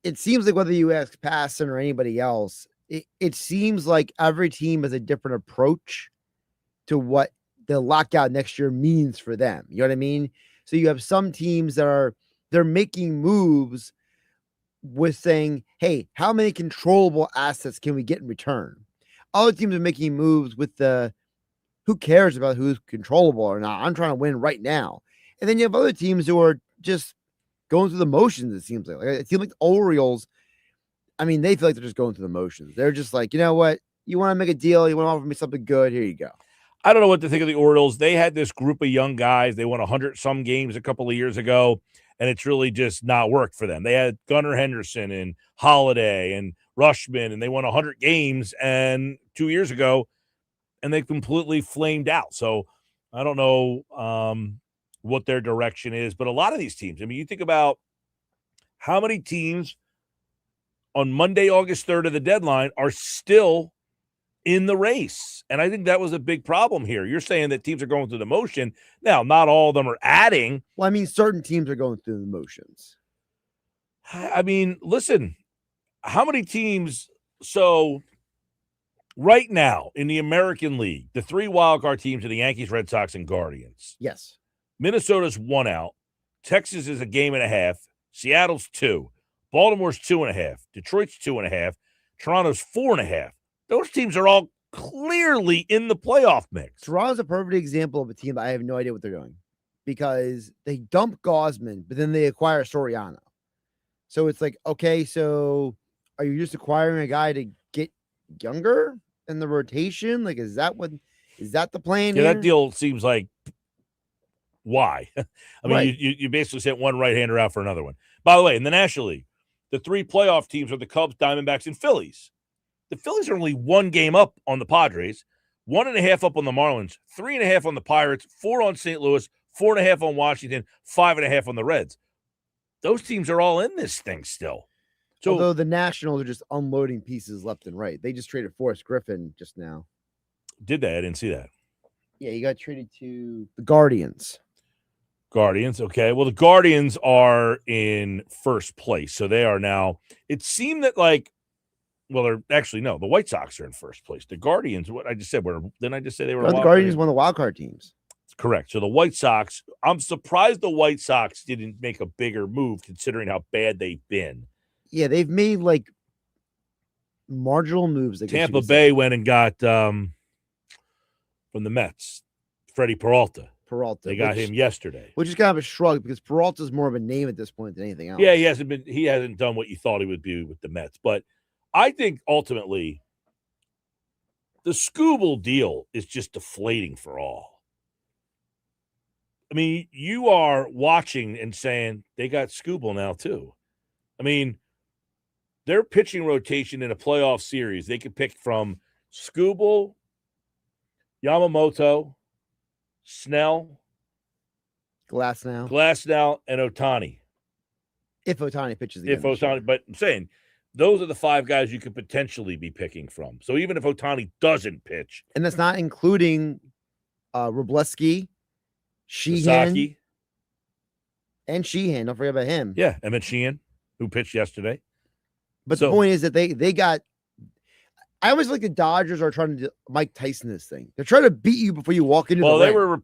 it seems like whether you ask Passon or anybody else, it seems like every team has a different approach to what the lockout next year means for them. You know what I mean? So you have some teams that they're making moves with saying, hey, how many controllable assets can we get in return? Other teams are making moves with who cares about who's controllable or not? I'm trying to win right now. And then you have other teams who are just going through the motions, it seems like. It seems like the Orioles, I mean, they feel like they're just going through the motions. They're just like, you know what? You want to make a deal? You want to offer me something good? Here you go. I don't know what to think of the Orioles. They had this group of young guys. They won 100-some games a couple of years ago, and it's really just not worked for them. They had Gunnar Henderson and Holiday and Rushman, and they won 100 games and 2 years ago, and they completely flamed out. So I don't know what their direction is, but a lot of these teams, I mean, you think about how many teams on Monday, August 3rd of the deadline are still in the race. And I think that was a big problem here. You're saying that teams are going through the motion. Now, not all of them are adding. Well, I mean, certain teams are going through the motions. I mean, listen, how many teams? So right now in the American League, the three wildcard teams are the Yankees, Red Sox, and Guardians. Yes. Minnesota's 1 out. Texas is a game and a half. Seattle's 2. Baltimore's 2.5. Detroit's 2.5. Toronto's 4.5. Those teams are all clearly in the playoff mix. Toronto's a perfect example of a team that I have no idea what they're doing because they dump Gosman, but then they acquire Soriano. So it's like, okay, so are you just acquiring a guy to get younger in the rotation? Like, is that the plan? Yeah, here? that deal seems like why? I mean, Right. you basically sent one right-hander out for another one. By the way, in the National League, the three playoff teams are the Cubs, Diamondbacks, and Phillies. The Phillies are only 1 game up on the Padres, 1.5 up on the Marlins, 3.5 on the Pirates, 4 on St. Louis, 4.5 on Washington, 5.5 on the Reds. Those teams are all in this thing still. So, although the Nationals are just unloading pieces left and right. They just traded Forrest Griffin just now. did they? I didn't see that. Yeah, you got traded to the Guardians. Guardians, okay. Well, the Guardians are in first place, so they are now. It seemed that they're actually no. The White Sox are in first place. The Guardians, what I just said, didn't I just say they were? The Guardians one of the wild card teams. Correct. So the White Sox, I'm surprised the White Sox didn't make a bigger move considering how bad they've been. Yeah, they've made like marginal moves. Tampa Bay went and got from the Mets, Freddie Peralta. They got him yesterday. Which is kind of a shrug because Peralta's more of a name at this point than anything else. Yeah, he hasn't done what you thought he would be with the Mets. But I think ultimately the Skubal deal is just deflating for all. I mean, you are watching and saying they got Skubal now too. I mean, their pitching rotation in a playoff series, they could pick from Skubal, Yamamoto, Snell, Glasnow, and Ohtani. If Ohtani pitches again. But I'm saying those are the 5 guys you could potentially be picking from. So even if Ohtani doesn't pitch. And that's not including Wroblewski, Sheehan, Sasaki. and Sheehan. Don't forget about him. Yeah, Emmett Sheehan, who pitched yesterday. But the point is that they got – I always feel like the Dodgers are trying to Mike Tyson this thing. They're trying to beat you before you walk into the ring. Well, they were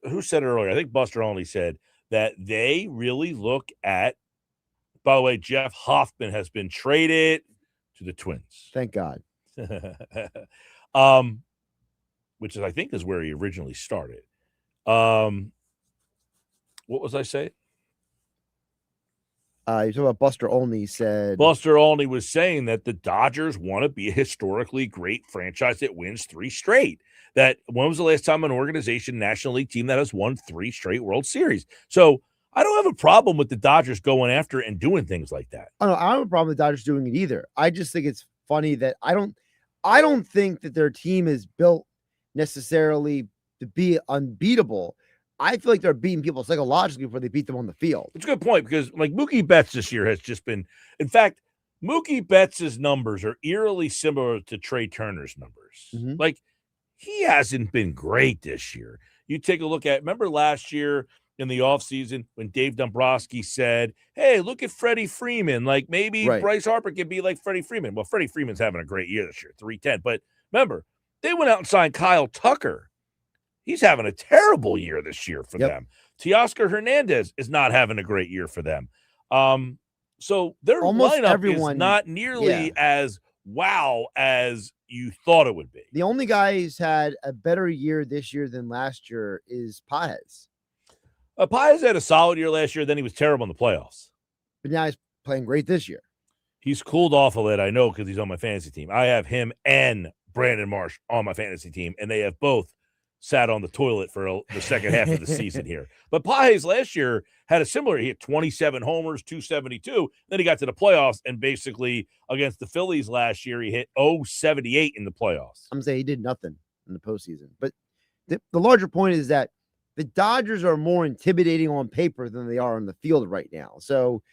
who said it earlier? I think Buster Olney said that they really look at – by the way, Jeff Hoffman has been traded to the Twins. Thank God. Which is, I think, is where he originally started. What was I saying? You're talking about Buster Olney said. Buster Olney was saying that the Dodgers want to be a historically great franchise that wins 3 straight. That when was the last time an organization, National League team that has won 3 straight World Series? So I don't have a problem with the Dodgers going after and doing things like that. I don't have a problem with the Dodgers doing it either. I just think it's funny that I don't think that their team is built necessarily to be unbeatable. I feel like they're beating people psychologically before they beat them on the field. It's a good point because, like, Mookie Betts this year has just been – in fact, Mookie Betts' numbers are eerily similar to Trey Turner's numbers. Mm-hmm. Like, he hasn't been great this year. You take a look at – remember last year in the offseason when Dave Dombrowski said, hey, look at Freddie Freeman. Like, maybe Bryce Harper can be like Freddie Freeman. Well, Freddie Freeman's having a great year this year, 310. But remember, they went out and signed Kyle Tucker. He's having a terrible year this year for them. Teoscar Hernandez is not having a great year for them. So their lineup is not nearly as wow as you thought it would be. The only guy who's had a better year this year than last year is Peices. Peices had a solid year last year, then he was terrible in the playoffs. But now he's playing great this year. He's cooled off a little, I know, because he's on my fantasy team. I have him and Brandon Marsh on my fantasy team, and they have both sat on the toilet for the second half of the season here. But Peices last year had a similar – he hit 27 homers, 272. Then he got to the playoffs, and basically against the Phillies last year, he hit 078 in the playoffs. I'm saying he did nothing in the postseason. But the larger point is that the Dodgers are more intimidating on paper than they are on the field right now. So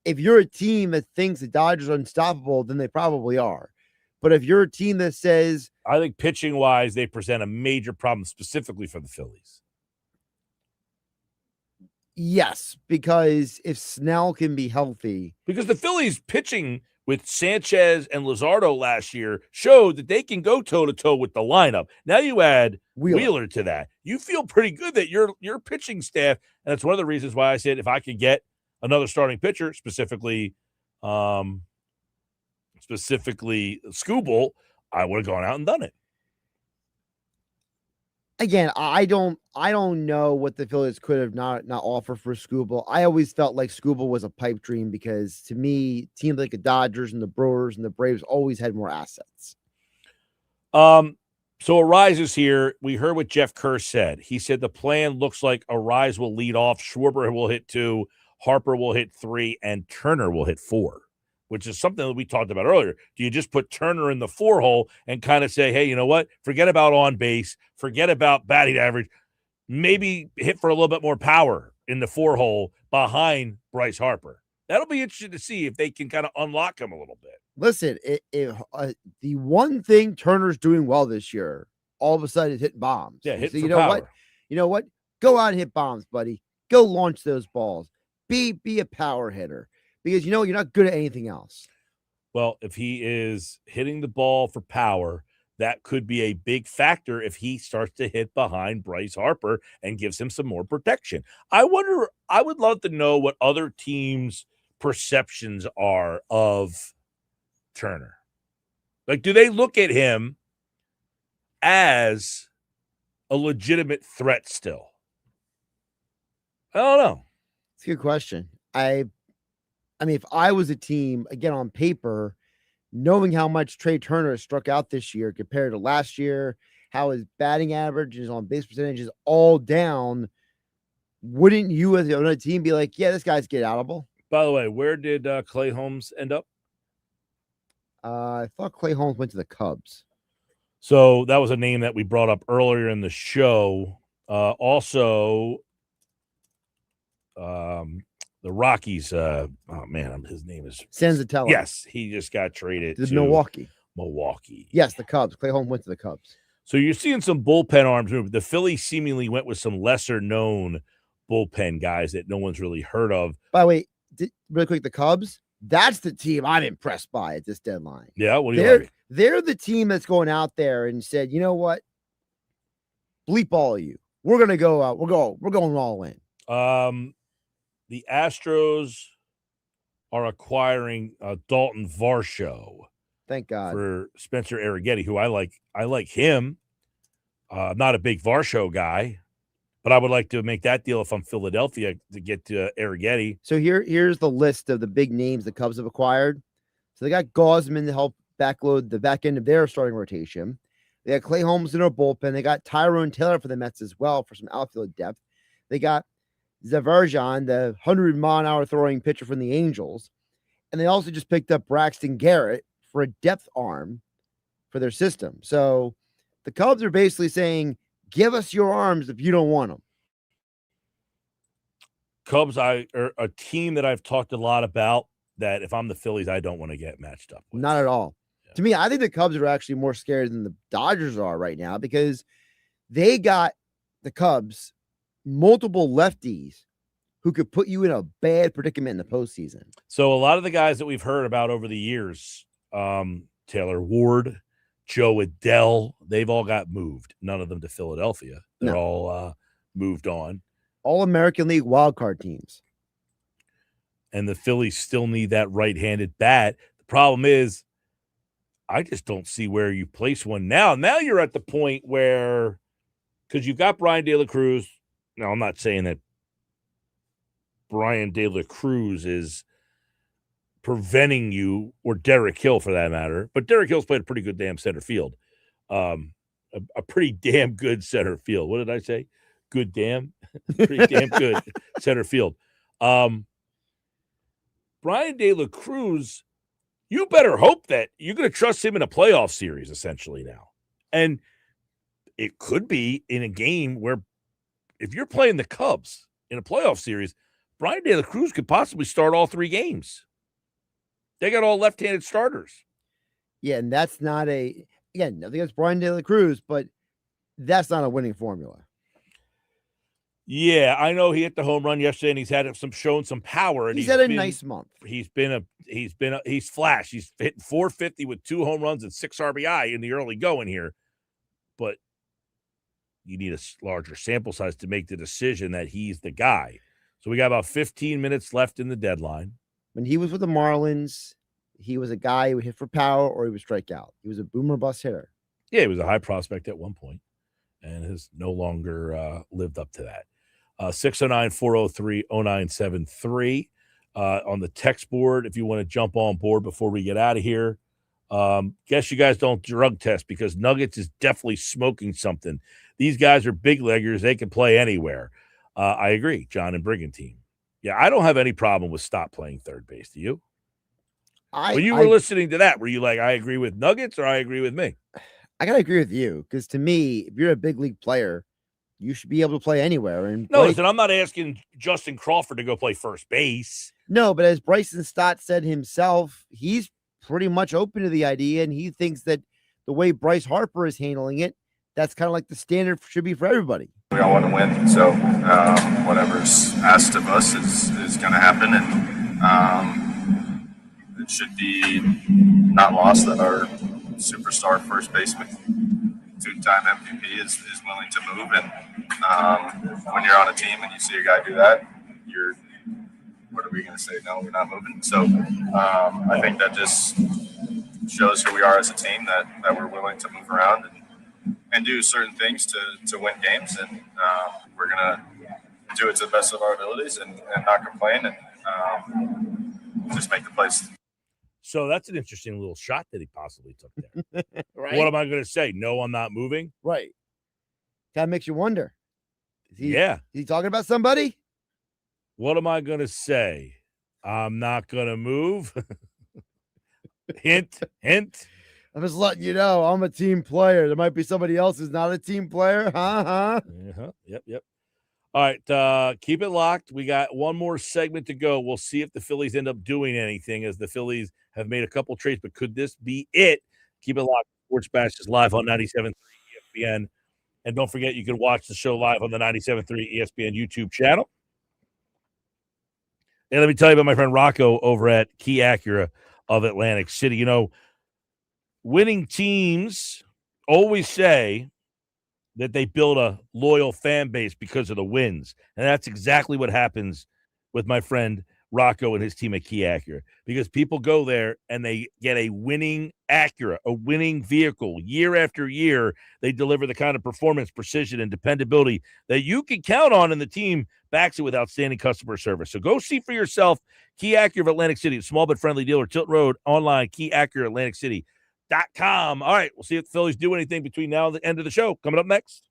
if you're a team that thinks the Dodgers are unstoppable, then they probably are. But if you're a team that says – I think pitching-wise, they present a major problem specifically for the Phillies. Yes, because if Snell can be healthy. Because the Phillies pitching with Sanchez and Luzardo last year showed that they can go toe-to-toe with the lineup. Now you add Wheeler to that. You feel pretty good that your pitching staff – and that's one of the reasons why I said if I could get another starting pitcher, specifically Skubal, I would have gone out and done it. Again, I don't know what the Phillies could have not offered for Skubal. I always felt like Skubal was a pipe dream because to me, teams like the Dodgers and the Brewers and the Braves always had more assets. So Arraez is here. We heard what Jeff Kerr said. He said the plan looks like Arraez will lead off, Schwarber will hit 2, Harper will hit 3, and Turner will hit 4. Which is something that we talked about earlier. Do you just put Turner in the 4 hole and kind of say, hey, you know what? Forget about on base. Forget about batting average. Maybe hit for a little bit more power in the 4 hole behind Bryce Harper. That'll be interesting to see if they can kind of unlock him a little bit. Listen, the one thing Turner's doing well this year, all of a sudden is hitting bombs. Yeah, hit so for power. You know what? Go out and hit bombs, buddy. Go launch those balls. Be a power hitter. Because, you're not good at anything else. Well, if he is hitting the ball for power, that could be a big factor if he starts to hit behind Bryce Harper and gives him some more protection. I would love to know what other teams' perceptions are of Turner. Like, do they look at him as a legitimate threat still? I don't know. It's a good question. I mean, if I was a team, again, on paper, knowing how much Trey Turner has struck out this year compared to last year, how his batting average, his on base percentage is all down, wouldn't you as a team be like, yeah, this guy's get outable? By the way, where did Clay Holmes end up? I thought Clay Holmes went to the Cubs. So that was a name that we brought up earlier in the show. Also, the Rockies. His name is Senzatella. Yes, he just got traded to to Milwaukee. Yes, the Cubs. Clay Holmes went to the Cubs. So you're seeing some bullpen arms move. The Phillies seemingly went with some lesser known bullpen guys that no one's really heard of. By the way, really quick, the Cubs. That's the team I'm impressed by at this deadline. Yeah, what do you like? They're the team that's going out there and said, you know what? Bleep all of you. We're gonna go out. We're going all in. The Astros are acquiring Dalton Varsho. Thank God for Spencer Arrighetti, who I like. I like him. I'm not a big Varsho guy, but I would like to make that deal if I'm Philadelphia to get to Arrighetti. So here's the list of the big names the Cubs have acquired. So they got Gausman to help backload the back end of their starting rotation. They got Clay Holmes in their bullpen. They got Tyrone Taylor for the Mets as well for some outfield depth. They got Zavarjan, the 100-mile-an-hour throwing pitcher from the Angels. And they also just picked up Braxton Garrett for a depth arm for their system. So the Cubs are basically saying, give us your arms if you don't want them. Cubs are a team that I've talked a lot about that if I'm the Phillies, I don't want to get matched up with. Not at all. Yeah. To me, I think the Cubs are actually more scared than the Dodgers are right now because they got the Cubs multiple lefties who could put you in a bad predicament in the postseason. So a lot of the guys that we've heard about over the years, Taylor Ward, Joe Adell, they've all got moved. None of them to Philadelphia. They're all moved on. All American League wildcard teams. And the Phillies still need that right-handed bat. The problem is, I just don't see where you place one now. Now you're at the point where, because you've got Brian De La Cruz. Now, I'm not saying that Brian De La Cruz is preventing you, or Derek Hill for that matter, but Derek Hill's played a pretty good damn center field. A pretty damn good center field. What did I say? Good damn? Pretty damn good center field. Brian De La Cruz, you better hope that you're going to trust him in a playoff series essentially now. And it could be in a game where if you're playing the Cubs in a playoff series, Brian De La Cruz could possibly start all three games. They got all left-handed starters. Yeah, and that's not nothing against Brian De La Cruz, but that's not a winning formula. Yeah, I know he hit the home run yesterday, and he's shown some power. And he's had a nice month. He's flashed. He's hitting 450 with 2 home runs and 6 RBI in the early going here. But you need a larger sample size to make the decision that he's the guy. So we got about 15 minutes left in the deadline. When he was with the Marlins, he was a guy who would hit for power or he would strike out. He was a boomer bust hitter. Yeah, he was a high prospect at one point and has no longer lived up to that. 609-403-0973 on the text board if you want to jump on board before we get out of here. Guess you guys don't drug test because Nuggets is definitely smoking something. These guys are big leggers. They can play anywhere. I agree, John and Brigantine. Yeah, I don't have any problem with stop playing third base. Do you? When you were listening to that, were you like, I agree with Nuggets or I agree with me? I got to agree with you because to me, if you're a big league player, you should be able to play anywhere. And listen, I'm not asking Justin Crawford to go play first base. No, but as Bryson Stott said himself, he's pretty much open to the idea, and he thinks that the way Bryce Harper is handling it, that's kind of like the standard should be for everybody. We all want to win, so whatever's asked of us is going to happen, and it should be not lost that our superstar first baseman, two-time MVP is willing to move. And when you're on a team and you see a guy do that, what are we going to say? No, we're not moving. So I think that just shows who we are as a team, that we're willing to move around and do certain things to win games. And we're going to do it to the best of our abilities and not complain and just make the plays. So that's an interesting little shot that he possibly took there. Right? What am I going to say? No, I'm not moving. Right. Kind of makes you wonder. Is he talking about somebody? What am I going to say? I'm not going to move. Hint. I'm just letting you know I'm a team player. There might be somebody else who's not a team player. Yep. All right, keep it locked. We got one more segment to go. We'll see if the Phillies end up doing anything, as the Phillies have made a couple trades, but could this be it? Keep it locked. Sports Bash is live on 97.3 ESPN. And don't forget, you can watch the show live on the 97.3 ESPN YouTube channel. And let me tell you about my friend Rocco over at Key Acura of Atlantic City. You know, winning teams always say that they build a loyal fan base because of the wins. And that's exactly what happens with my friend Rocco and his team at Key Acura, because people go there and they get a winning Acura, a winning vehicle. Year after year, they deliver the kind of performance, precision, and dependability that you can count on, and the team backs it with outstanding customer service. So go see for yourself. Key Acura of Atlantic City, a small but friendly dealer, Tilton Road, online, Key Acura, AtlanticCity.com. All right, we'll see if the Phillies do anything between now and the end of the show. Coming up next.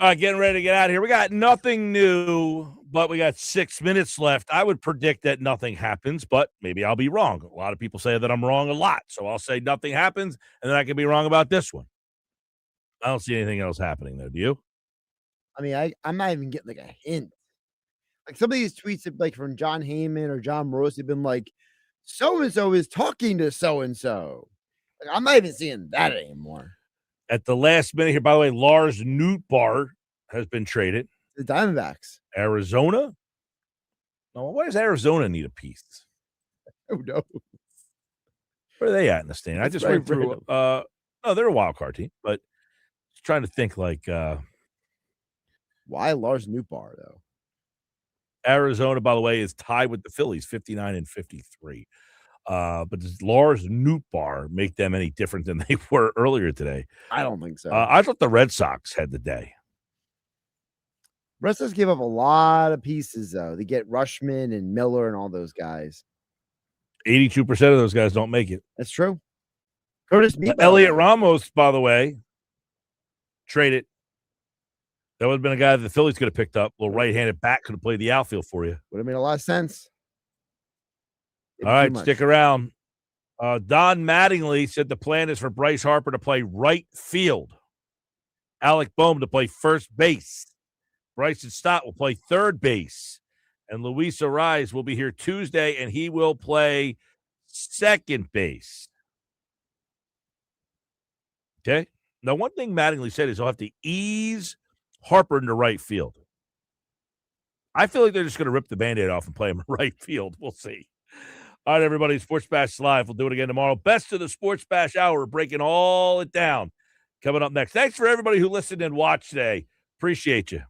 All right, getting ready to get out of here. We got nothing new, but we got 6 minutes left. I would predict that nothing happens, but maybe I'll be wrong. A lot of people say that I'm wrong a lot, so I'll say nothing happens, and then I can be wrong about this one. I don't see anything else happening, though. Do you? I mean, I'm not even getting like a hint. Like some of these tweets, like from John Heyman or John Morosi, have been like, so and so is talking to so and so. Like I'm not even seeing that anymore. At the last minute here, by the way, Lars Nootbaar has been traded. The Diamondbacks. Arizona? No, why does Arizona need a piece? Who knows? Where are they at in the stand? I just went through. No, they're a wild card team, but just trying to think like. Why Lars Nootbaar, though? Arizona, by the way, is tied with the Phillies, 59 and 53. But does Lars Nootbaar make them any different than they were earlier today? I don't think so. I thought the Red Sox had the day. Red Sox give up a lot of pieces, though. They get Rushman and Miller and all those guys. 82% of those guys don't make it. That's true. Curtis Elliot Ramos, by the way, traded. That would have been a guy that the Phillies could have picked up. A little right-handed back could have played the outfield for you. Would have made a lot of sense. All right, stick around. Don Mattingly said the plan is for Bryce Harper to play right field. Alec Boehm to play first base. Bryson Stott will play third base. And Luis Arráez will be here Tuesday, and he will play second base. Okay? Now, one thing Mattingly said is he'll have to ease Harper into right field. I feel like they're just going to rip the Band-Aid off and play him in right field. We'll see. All right, everybody, Sports Bash Live. We'll do it again tomorrow. Best of the Sports Bash Hour, breaking all it down. Coming up next. Thanks for everybody who listened and watched today. Appreciate you.